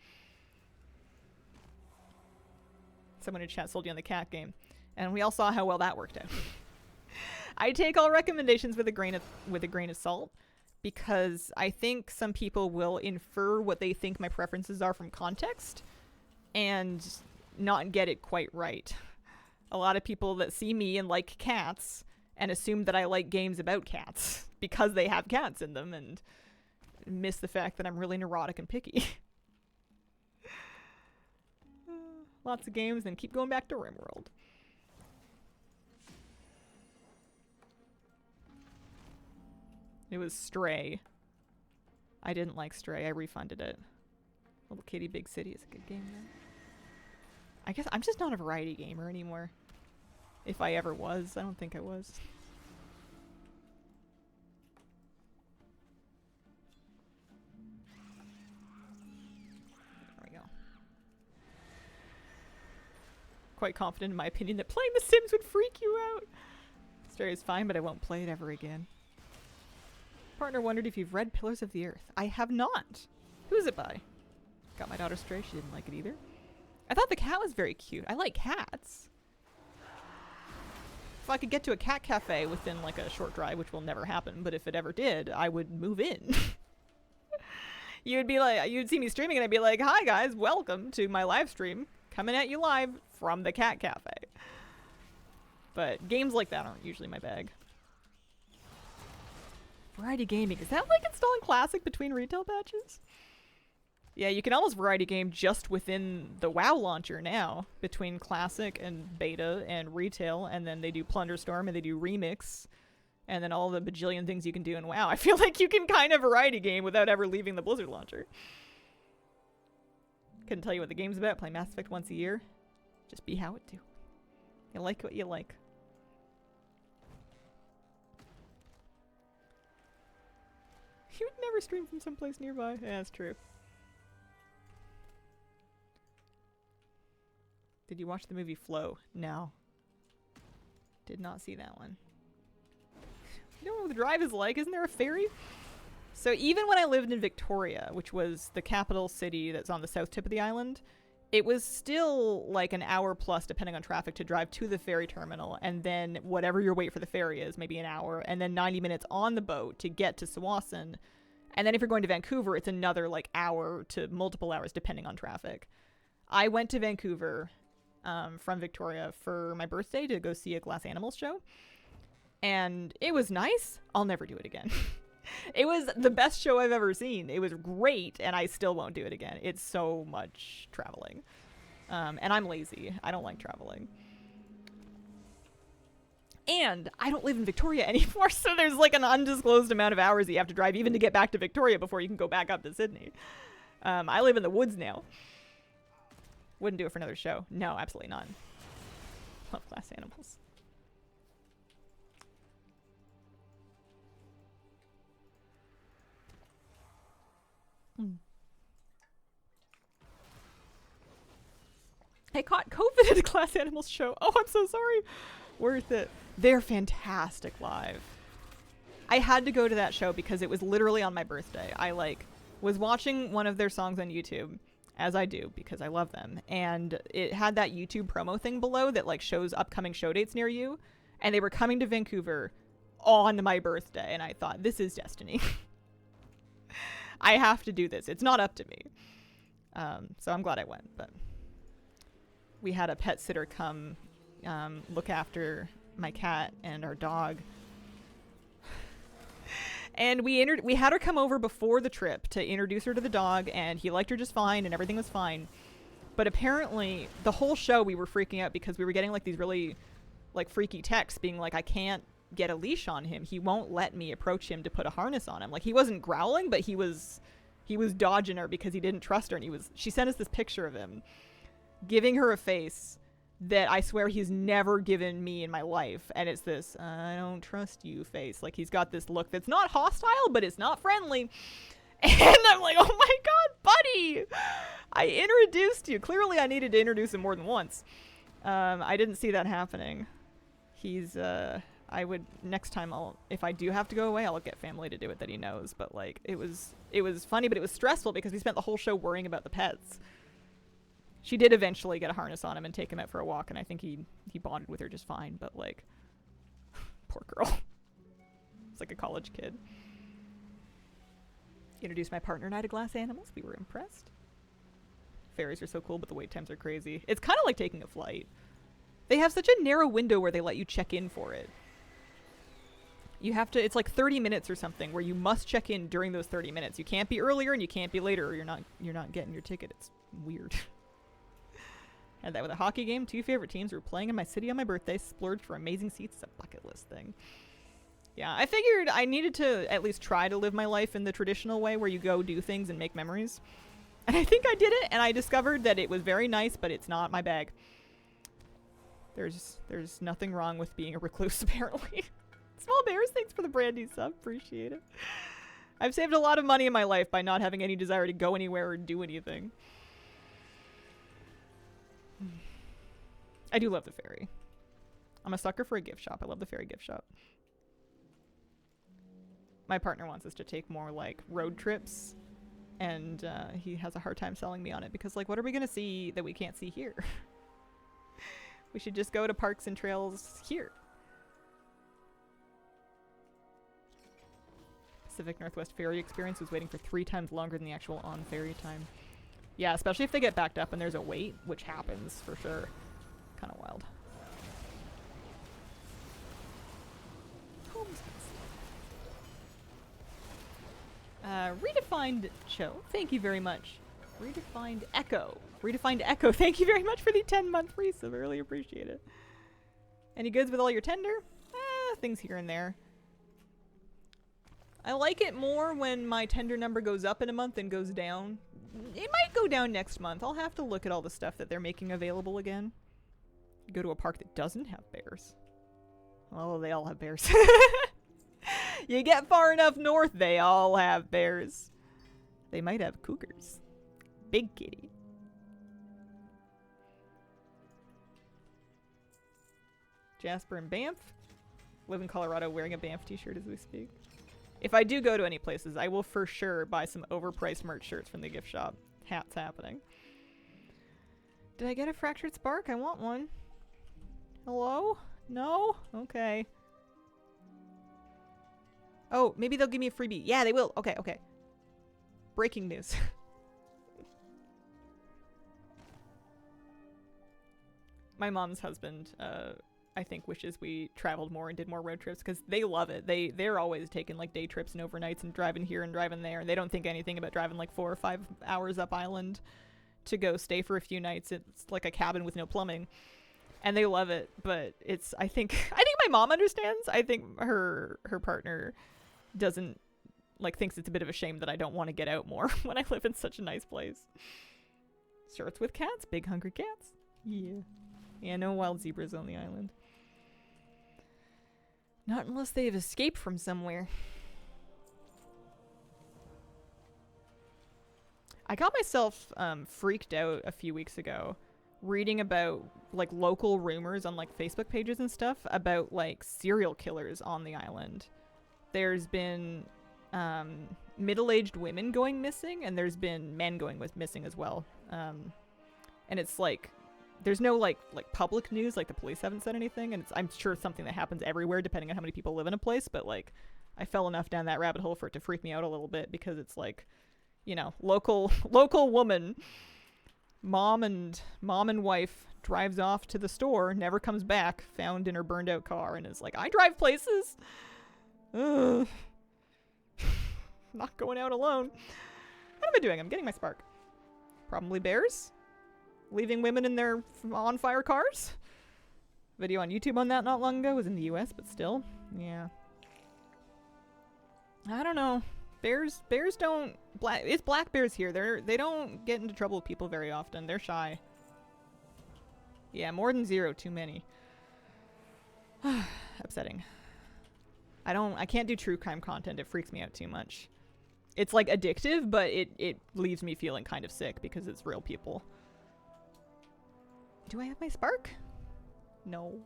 Someone in chat sold you on the cat game, and we all saw how well that worked out. I take all recommendations with a grain of salt, because I think some people will infer what they think my preferences are from context, and not get it quite right. A lot of people that see me and like cats and assume that I like games about cats because they have cats in them and miss the fact that I'm really neurotic and picky. Lots of games, then keep going back to RimWorld. It was Stray. I didn't like Stray. I refunded it. Little Kitty Big City is a good game, though. I guess I'm just not a variety gamer anymore. If I ever was. I don't think I was. There we go. Quite confident in my opinion that playing The Sims would freak you out. Stray is fine, but I won't play it ever again. Partner wondered if you've read Pillars of the Earth. I have not. Who is it by? Got my daughter Stray. She didn't like it either. I thought the cat was very cute. I like cats. If I could get to a cat cafe within like a short drive, which will never happen, but if it ever did, I would move in. You'd be like, you'd see me streaming and I'd be like, hi guys, welcome to my live stream. Coming at you live from the cat cafe. But games like that aren't usually my bag. Variety gaming. Is that like installing Classic between retail patches? Yeah, you can almost variety game just within the WoW launcher now, between Classic and Beta and Retail, and then they do Plunder Storm and they do Remix, and then all the bajillion things you can do in WoW. I feel like you can kind of variety game without ever leaving the Blizzard launcher. Couldn't tell you what the game's about. Play Mass Effect once a year. Just be how it do. You like what you like. You would never stream from someplace nearby. Yeah, that's true. Did you watch the movie Flow? No. Did not see that one. You know what the drive is like? Isn't there a ferry? So even when I lived in Victoria, which was the capital city that's on the south tip of the island, it was still like an hour plus, depending on traffic, to drive to the ferry terminal, and then whatever your wait for the ferry is, maybe an hour, and then 90 minutes on the boat to get to Tsawwassen. And then if you're going to Vancouver, it's another like hour to multiple hours, depending on traffic. I went to Vancouver from Victoria for my birthday to go see a Glass Animals show. And it was nice. I'll never do it again. It was the best show I've ever seen. It was great, and I still won't do it again. It's so much traveling. And I'm lazy. I don't like traveling. And I don't live in Victoria anymore, so there's like an undisclosed amount of hours that you have to drive even to get back to Victoria before you can go back up to Sydney. I live in the woods now. Wouldn't do it for another show. No, absolutely not. Love Glass Animals. Mm. I caught COVID at a Glass Animals show. Oh, I'm so sorry. Worth it. They're fantastic live. I had to go to that show because it was literally on my birthday. I was watching one of their songs on YouTube, as I do because I love them, and it had that YouTube promo thing below that shows upcoming show dates near you, and they were coming to Vancouver on my birthday, and I thought, this is destiny. I have to do this. It's not up to me. So I'm glad I went, but we had a pet sitter come look after my cat and our dog. And we had her come over before the trip to introduce her to the dog, and he liked her just fine, and everything was fine. But apparently, the whole show we were freaking out because we were getting these really freaky texts being I can't get a leash on him. He won't let me approach him to put a harness on him. He wasn't growling, but he was dodging her because he didn't trust her. And she sent us this picture of him giving her a face that I swear he's never given me in my life. And it's this, I don't trust you face. He's got this look that's not hostile, but it's not friendly. And I'm like, oh my God, buddy, I introduced you. Clearly I needed to introduce him more than once. I didn't see that happening. He's, next time if I do have to go away, I'll get family to do it that he knows. But it was funny, but it was stressful because we spent the whole show worrying about the pets. She did eventually get a harness on him and take him out for a walk, and I think he bonded with her just fine, but poor girl. It's like a college kid. Introduced my partner and I to Glass Animals. We were impressed. Ferries are so cool, but the wait times are crazy. It's kind of like taking a flight. They have such a narrow window where they let you check in for it. You have to, it's 30 minutes or something where you must check in during those 30 minutes. You can't be earlier and you can't be later or you're not getting your ticket. It's weird. Had that with a hockey game. 2 favorite teams were playing in my city on my birthday. Splurged for amazing seats. It's a bucket list thing. Yeah, I figured I needed to at least try to live my life in the traditional way where you go do things and make memories. And I think I did it, and I discovered that it was very nice, but it's not my bag. There's nothing wrong with being a recluse, apparently. Small Bears, thanks for the brandy sub. Appreciate it. I've saved a lot of money in my life by not having any desire to go anywhere or do anything. I do love the ferry. I'm a sucker for a gift shop. I love the ferry gift shop. My partner wants us to take more road trips, and he has a hard time selling me on it because what are we gonna see that we can't see here? We should just go to parks and trails here. Pacific Northwest ferry experience was waiting for 3 times longer than the actual on ferry time. Yeah, especially if they get backed up and there's a wait, which happens for sure. Kind of wild. Redefined Cho, thank you very much. Redefined Echo, thank you very much for the 10-month resub. I really appreciate it. Any goods with all your tender? Things here and there. I like it more when my tender number goes up in a month and goes down. It might go down next month. I'll have to look at all the stuff that they're making available again. Go to a park that doesn't have bears. Oh, they all have bears. You get far enough north, they all have bears. They might have cougars. Big kitty. Jasper and Banff. Live in Colorado wearing a Banff t-shirt as we speak. If I do go to any places, I will for sure buy some overpriced merch shirts from the gift shop. Hats happening. Did I get a fractured spark? I want one. Hello? No? Okay. Oh, maybe they'll give me a freebie. Yeah, they will. Okay, okay. Breaking news. My mom's husband, I think, wishes we traveled more and did more road trips because they love it. They're always taking day trips and overnights and driving here and driving there, and they don't think anything about driving 4 or 5 hours up island to go stay for a few nights. It's like a cabin with no plumbing, and they love it. But it's I think my mom understands. I think her partner doesn't thinks it's a bit of a shame that I don't want to get out more when I live in such a nice place. Shirts with cats, big hungry cats. Yeah, no wild zebras on the island. Not unless they've escaped from somewhere. I got myself freaked out a few weeks ago reading about like local rumors on like Facebook pages and stuff about like serial killers on the island. There's been middle-aged women going missing, and there's been men going missing as well. And it's like there's no like public news, like the police haven't said anything, and I'm sure it's something that happens everywhere depending on how many people live in a place, but like I fell enough down that rabbit hole for it to freak me out a little bit, because it's like, you know, local woman, mom and wife drives off to the store, never comes back, found in her burned out car, and is like, I drive places. Ugh. Not going out alone. What am I doing? I'm getting my spark. Probably bears. Leaving women in their on fire cars. Video on YouTube on that not long ago. It was in the US, but still. Yeah. I don't know. Bears don't it's black bears here. They don't get into trouble with people very often. They're shy. Yeah, more than 0, too many. Upsetting. I can't do true crime content. It freaks me out too much. It's like addictive, but it leaves me feeling kind of sick because it's real people. Do I have my spark? No.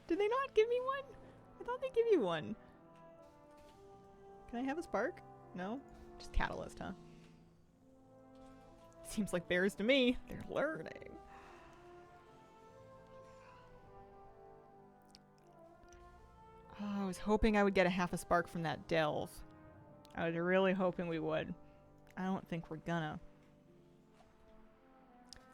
Did they not give me one? I thought they give you one. Can I have a spark? No? Just catalyst, huh? Seems like bears to me. They're learning. Oh, I was hoping I would get a half a spark from that delve. I was really hoping we would. I don't think we're gonna.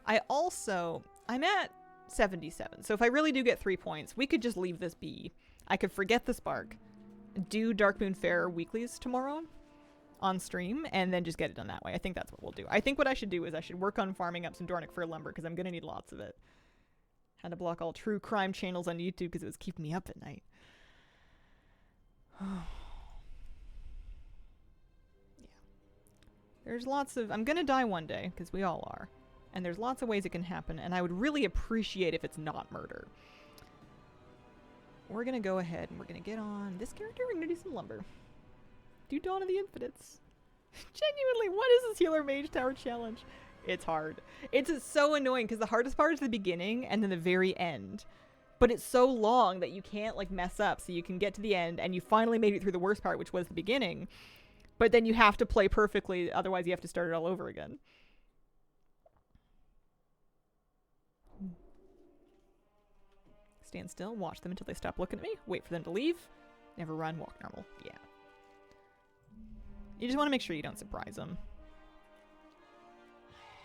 I'm at 77. So if I really do get 3 points, we could just leave this be. I could forget the spark, do Dark Moon Fair weeklies tomorrow on stream, and then just get it done that way. I think that's what we'll do. I think what I should do is I should work on farming up some Dornic fir lumber, because I'm going to need lots of it. Had to block all true crime channels on YouTube because it was keeping me up at night. Yeah. There's lots of... I'm going to die one day, because we all are. And there's lots of ways it can happen, and I would really appreciate if it's not murder. We're going to go ahead and we're going to get on this character. We're going to do some lumber. Do Dawn of the Infinites. Genuinely, what is this Healer Mage Tower challenge? It's hard. It's so annoying because the hardest part is the beginning and then the very end. But it's so long that you can't like mess up, so you can get to the end and you finally made it through the worst part, which was the beginning. But then you have to play perfectly, otherwise you have to start it all over again. Stand still, watch them until they stop looking at me, wait for them to leave, never run, walk normal. Yeah. You just want to make sure you don't surprise them.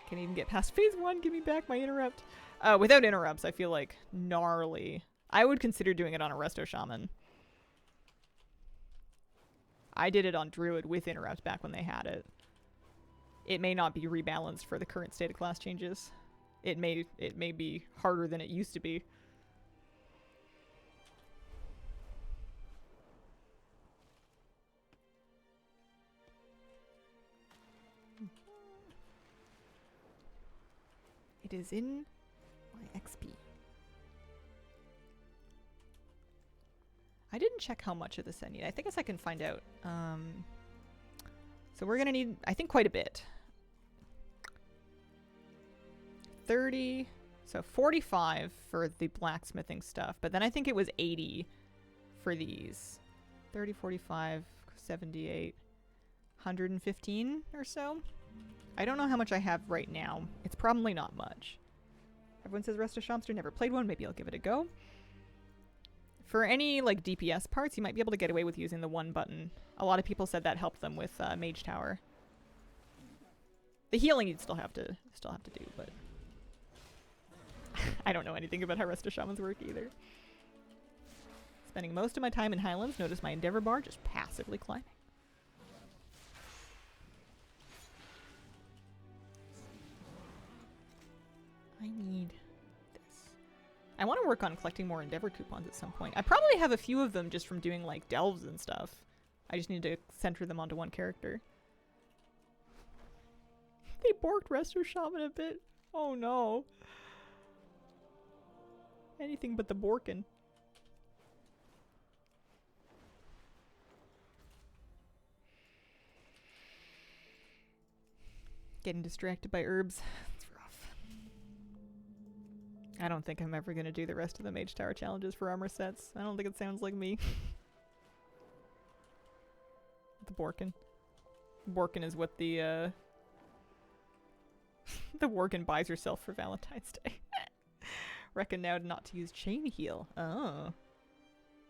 Can't even get past phase 1, give me back my interrupt. Without interrupts, I feel like gnarly. I would consider doing it on a Resto Shaman. I did it on Druid with interrupts back when they had it. It may not be rebalanced for the current state of class changes. It may be harder than it used to be. It is in my XP. I didn't check how much of this I need. I guess I can find out. So we're gonna need, I think, quite a bit. 30, so 45 for the blacksmithing stuff, but then I think it was 80 for these. 30, 45, 78, 115 or so. I don't know how much I have right now. It's probably not much. Everyone says Resto Shamster, never played one. Maybe I'll give it a go. For any like DPS parts, you might be able to get away with using the one button. A lot of people said that helped them with Mage Tower. The healing you'd still have to do, but I don't know anything about how Resto Shamans work either. Spending most of my time in Highlands, notice my Endeavor bar just passively climbing. I need this. I want to work on collecting more Endeavor coupons at some point. I probably have a few of them just from doing like delves and stuff. I just need to center them onto one character. They borked Resto Shaman a bit. Oh no. Anything but the borkin. Getting distracted by herbs. It's rough. I don't think I'm ever going to do the rest of the Mage Tower challenges for armor sets. I don't think it sounds like me. The Borkin. Borkin is what the the Worgen buys herself for Valentine's Day. Reckon now not to use chain heal. Oh.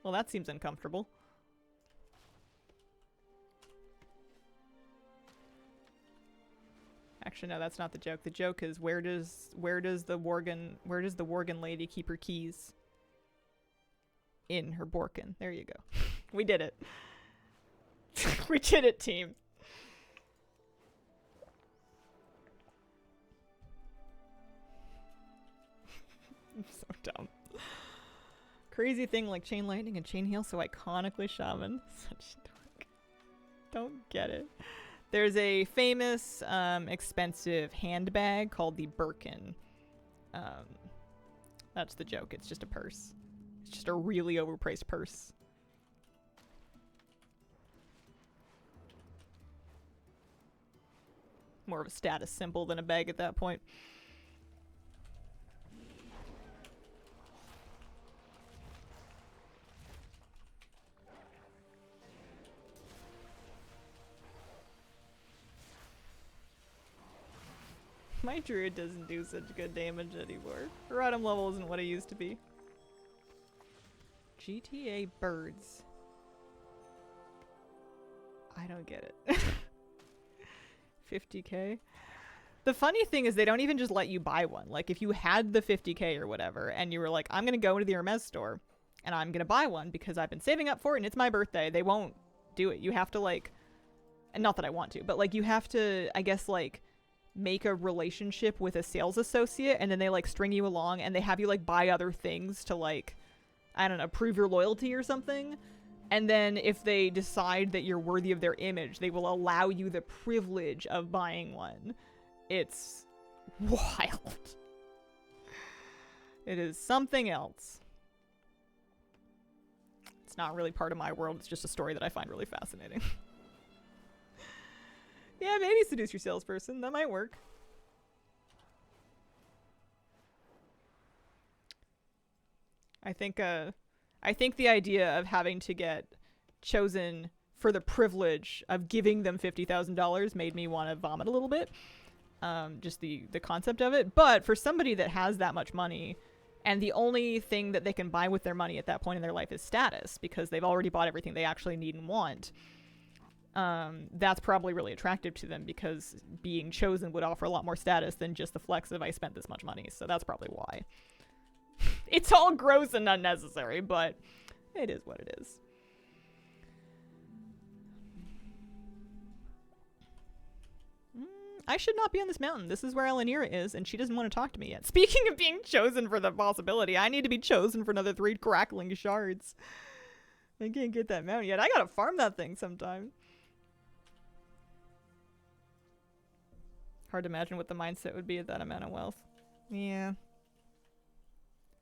Well, that seems uncomfortable. Actually, no, that's not the joke. The joke is where does the Worgen lady keep her keys? In her Borkin. There you go. We did it. We did it, team. I'm so dumb. Crazy thing like chain lightning and chain heal so iconically shaman. Such dork. Don't get it. There's a famous expensive handbag called the Birkin. That's the joke. It's just a purse. It's just a really overpriced purse. More of a status symbol than a bag at that point. My druid doesn't do such good damage anymore. Her item level isn't what it used to be. GTA birds. I don't get it. 50k? The funny thing is they don't even just let you buy one. Like if you had the 50k or whatever and you were like, I'm gonna go into the Hermes store and I'm gonna buy one because I've been saving up for it and it's my birthday, they won't do it. You have to like, and not that I want to, but like you have to, I guess like, make a relationship with a sales associate and then they like string you along and they have you like buy other things to like, I don't know, prove your loyalty or something. And then if they decide that you're worthy of their image, they will allow you the privilege of buying one. It's wild. It is something else. It's not really part of my world. It's just a story that I find really fascinating. Yeah, maybe seduce your salesperson. That might work. I think the idea of having to get chosen for the privilege of giving them $50,000 made me want to vomit a little bit. Just the concept of it. But for somebody that has that much money and the only thing that they can buy with their money at that point in their life is status because they've already bought everything they actually need and want. That's probably really attractive to them because being chosen would offer a lot more status than just the flex of I spent this much money. So that's probably why. It's all gross and unnecessary, but it is what it is. I should not be on this mountain. This is where Elenira is, and she doesn't want to talk to me yet. Speaking of being chosen for the possibility, I need to be chosen for another 3 crackling shards. I can't get that mountain yet. I gotta farm that thing sometime. Hard to imagine what the mindset would be at that amount of wealth. Yeah.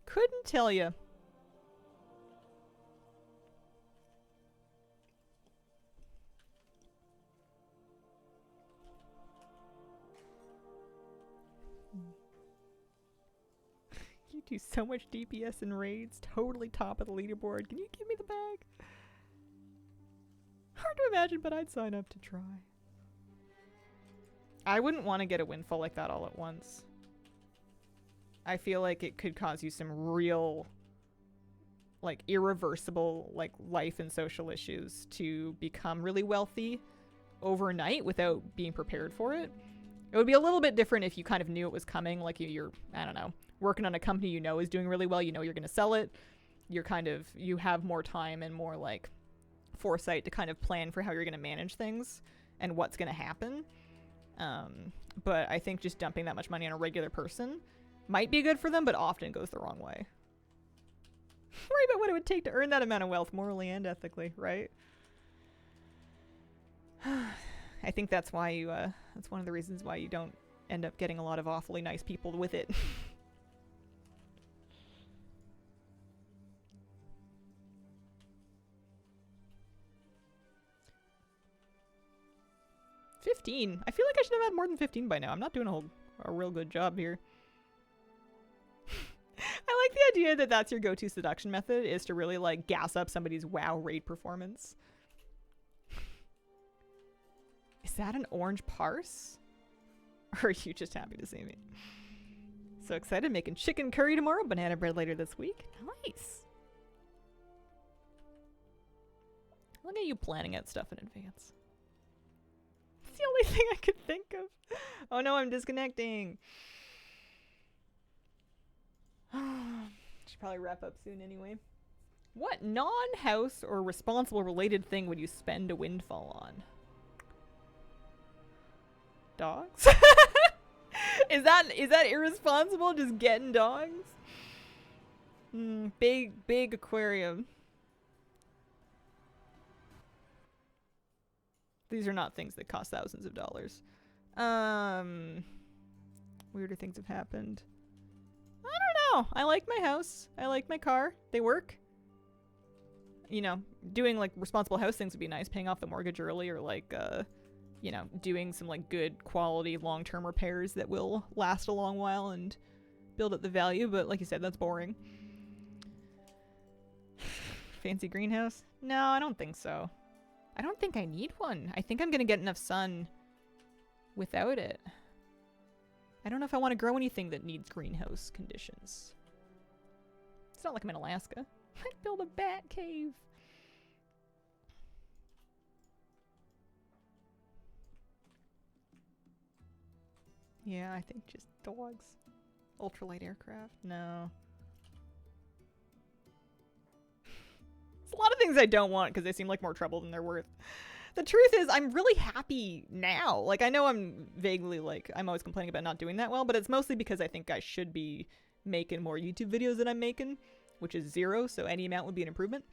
Couldn't tell you. You do so much DPS in raids. Totally top of the leaderboard. Can you give me the bag? Hard to imagine, but I'd sign up to try. I wouldn't want to get a windfall like that all at once. I feel like it could cause you some real, like, irreversible, like, life and social issues to become really wealthy overnight without being prepared for it. It would be a little bit different if you kind of knew it was coming, like you're, I don't know, working on a company you know is doing really well, you know you're going to sell it. You're kind of, you have more time and more, like, foresight to kind of plan for how you're going to manage things and what's going to happen. But I think just dumping that much money on a regular person might be good for them, but often goes the wrong way. Worry about what it would take to earn that amount of wealth morally and ethically, right? I think that's why you, that's one of the reasons why you don't end up getting a lot of awfully nice people with it. 15. I feel like I should have had more than 15 by now. I'm not doing a real good job here. I like the idea that that's your go-to seduction method, is to really like gas up somebody's WoW raid performance. Is that an orange parse? Or are you just happy to see me? So excited, making chicken curry tomorrow, banana bread later this week. Nice. Look at you planning out stuff in advance. It's the only thing I could think of. Oh no, I'm disconnecting. Should probably wrap up soon anyway. What non-house or responsible related thing would you spend a windfall on? Dogs? Is that irresponsible? Just getting dogs? Big aquarium. These are not things that cost thousands of dollars. Weirder things have happened. I don't know. I like my house. I like my car. They work. You know, doing like responsible house things would be nice. Paying off the mortgage early, or like, you know, doing some like good quality long-term repairs that will last a long while and build up the value. But like you said, that's boring. Fancy greenhouse? No, I don't think so. I don't think I need one. I think I'm gonna get enough sun without it. I don't know if I want to grow anything that needs greenhouse conditions. It's not like I'm in Alaska. I'd build a bat cave. Yeah, I think just dogs. Ultralight aircraft? No. There's a lot of things I don't want because they seem like more trouble than they're worth. The truth is, I'm really happy now. Like, I know I'm vaguely, like, I'm always complaining about not doing that well, but it's mostly because I think I should be making more YouTube videos than I'm making, which is 0, so any amount would be an improvement.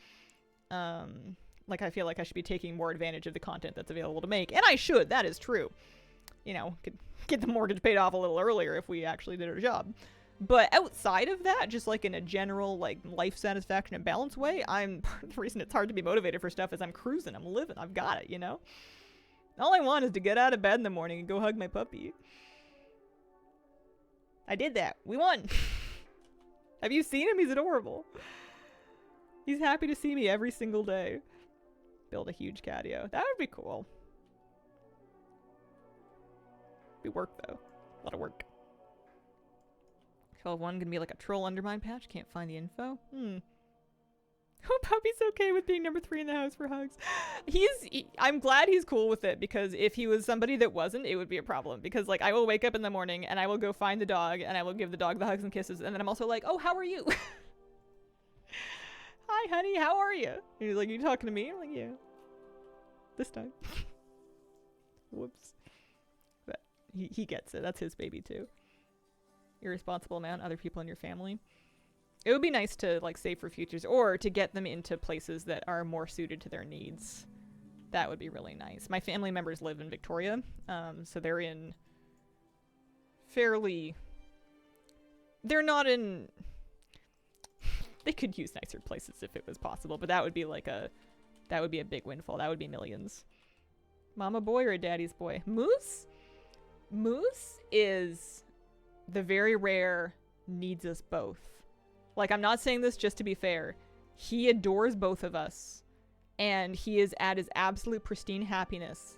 Like, I feel like I should be taking more advantage of the content that's available to make, and I should, that is true. You know, could get the mortgage paid off a little earlier if we actually did our job. But outside of that, just like in a general like life satisfaction and balance way, the reason it's hard to be motivated for stuff is I'm cruising, I'm living, I've got it, you know? All I want is to get out of bed in the morning and go hug my puppy. I did that. We won. Have you seen him? He's adorable. He's happy to see me every single day. Build a huge catio. That would be cool. Be work though. A lot of work. 12-1 gonna be like a troll undermine patch. Can't find the info. Oh, puppy's okay with being number 3 in the house for hugs. I'm glad he's cool with it, because if he was somebody that wasn't, it would be a problem. Because like I will wake up in the morning and I will go find the dog and I will give the dog the hugs and kisses, and then I'm also like, oh, how are you? Hi, honey, how are you? And he's like, you talking to me? I'm like, yeah. This time. Whoops. But he gets it. That's his baby too. Irresponsible amount, other people in your family. It would be nice to like save for futures, or to get them into places that are more suited to their needs. That would be really nice. My family members live in Victoria, so they're in fairly... They're not in... They could use nicer places if it was possible, but that would be like a... That would be a big windfall. That would be millions. Mama boy or a daddy's boy? Moose? Moose is... the very rare needs us both. Like, I'm not saying this just to be fair. He adores both of us, and he is at his absolute pristine happiest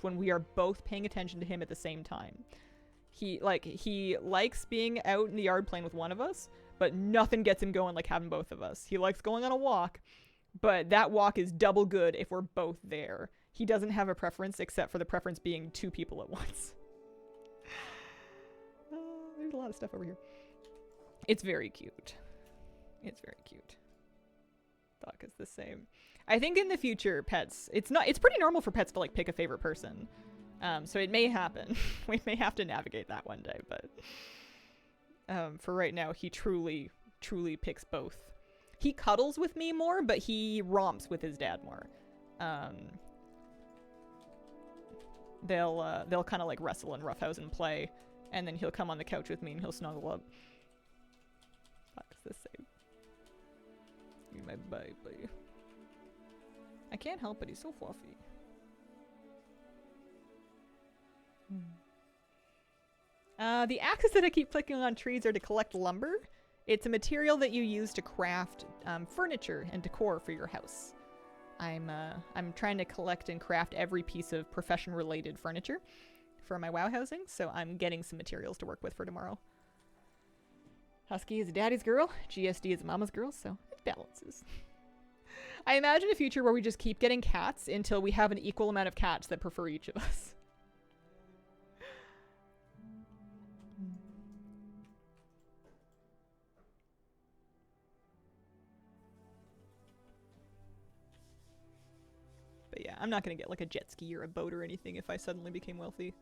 when we are both paying attention to him at the same time. He likes being out in the yard playing with one of us, but nothing gets him going like having both of us. He likes going on a walk, but that walk is double good if we're both there. He doesn't have a preference except for the preference being 2 people at once. There's a lot of stuff over here. It's very cute. It's very cute. Doc is the same. I think in the future, pets, it's pretty normal for pets to like pick a favorite person. So it may happen. We may have to navigate that one day, but for right now, he truly picks both. He cuddles with me more, but he romps with his dad more. They'll kind of like wrestle and roughhouse and play. And then he'll come on the couch with me and he'll snuggle up. Fuck's the same. You my baby. I can't help it, he's so fluffy. The axes that I keep clicking on trees are to collect lumber. It's a material that you use to craft furniture and decor for your house. I'm trying to collect and craft every piece of profession-related furniture for my WoW housing, so I'm getting some materials to work with for tomorrow. Husky is a daddy's girl, GSD is a mama's girl, so it balances. I imagine a future where we just keep getting cats until we have an equal amount of cats that prefer each of us. But yeah, I'm not gonna get like a jet ski or a boat or anything if I suddenly became wealthy.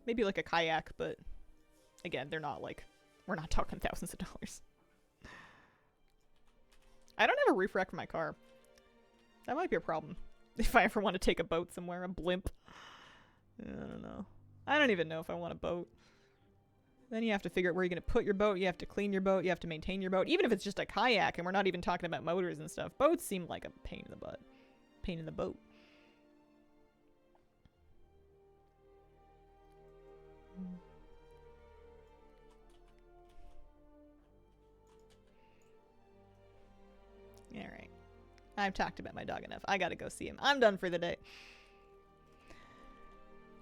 Maybe like a kayak, but again, they're not like, we're not talking thousands of dollars. I don't have a roof rack for my car. That might be a problem. If I ever want to take a boat somewhere, a blimp. I don't know. I don't even know if I want a boat. Then you have to figure out where you're going to put your boat. You have to clean your boat. You have to maintain your boat. Even if it's just a kayak and we're not even talking about motors and stuff. Boats seem like a pain in the butt. Pain in the boat. Alright. I've talked about my dog enough. I gotta go see him. I'm done for the day.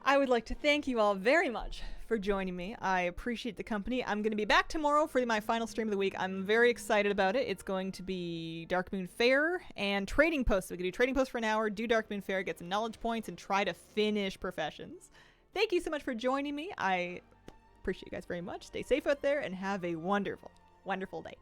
I would like to thank you all very much for joining me. I appreciate the company. I'm going to be back tomorrow for my final stream of the week. I'm very excited about it. It's going to be Darkmoon Fair and Trading Post. So we can do Trading Post for an hour, do Darkmoon Fair, get some knowledge points, and try to finish Professions. Thank you so much for joining me. I appreciate you guys very much. Stay safe out there and have a wonderful, wonderful day.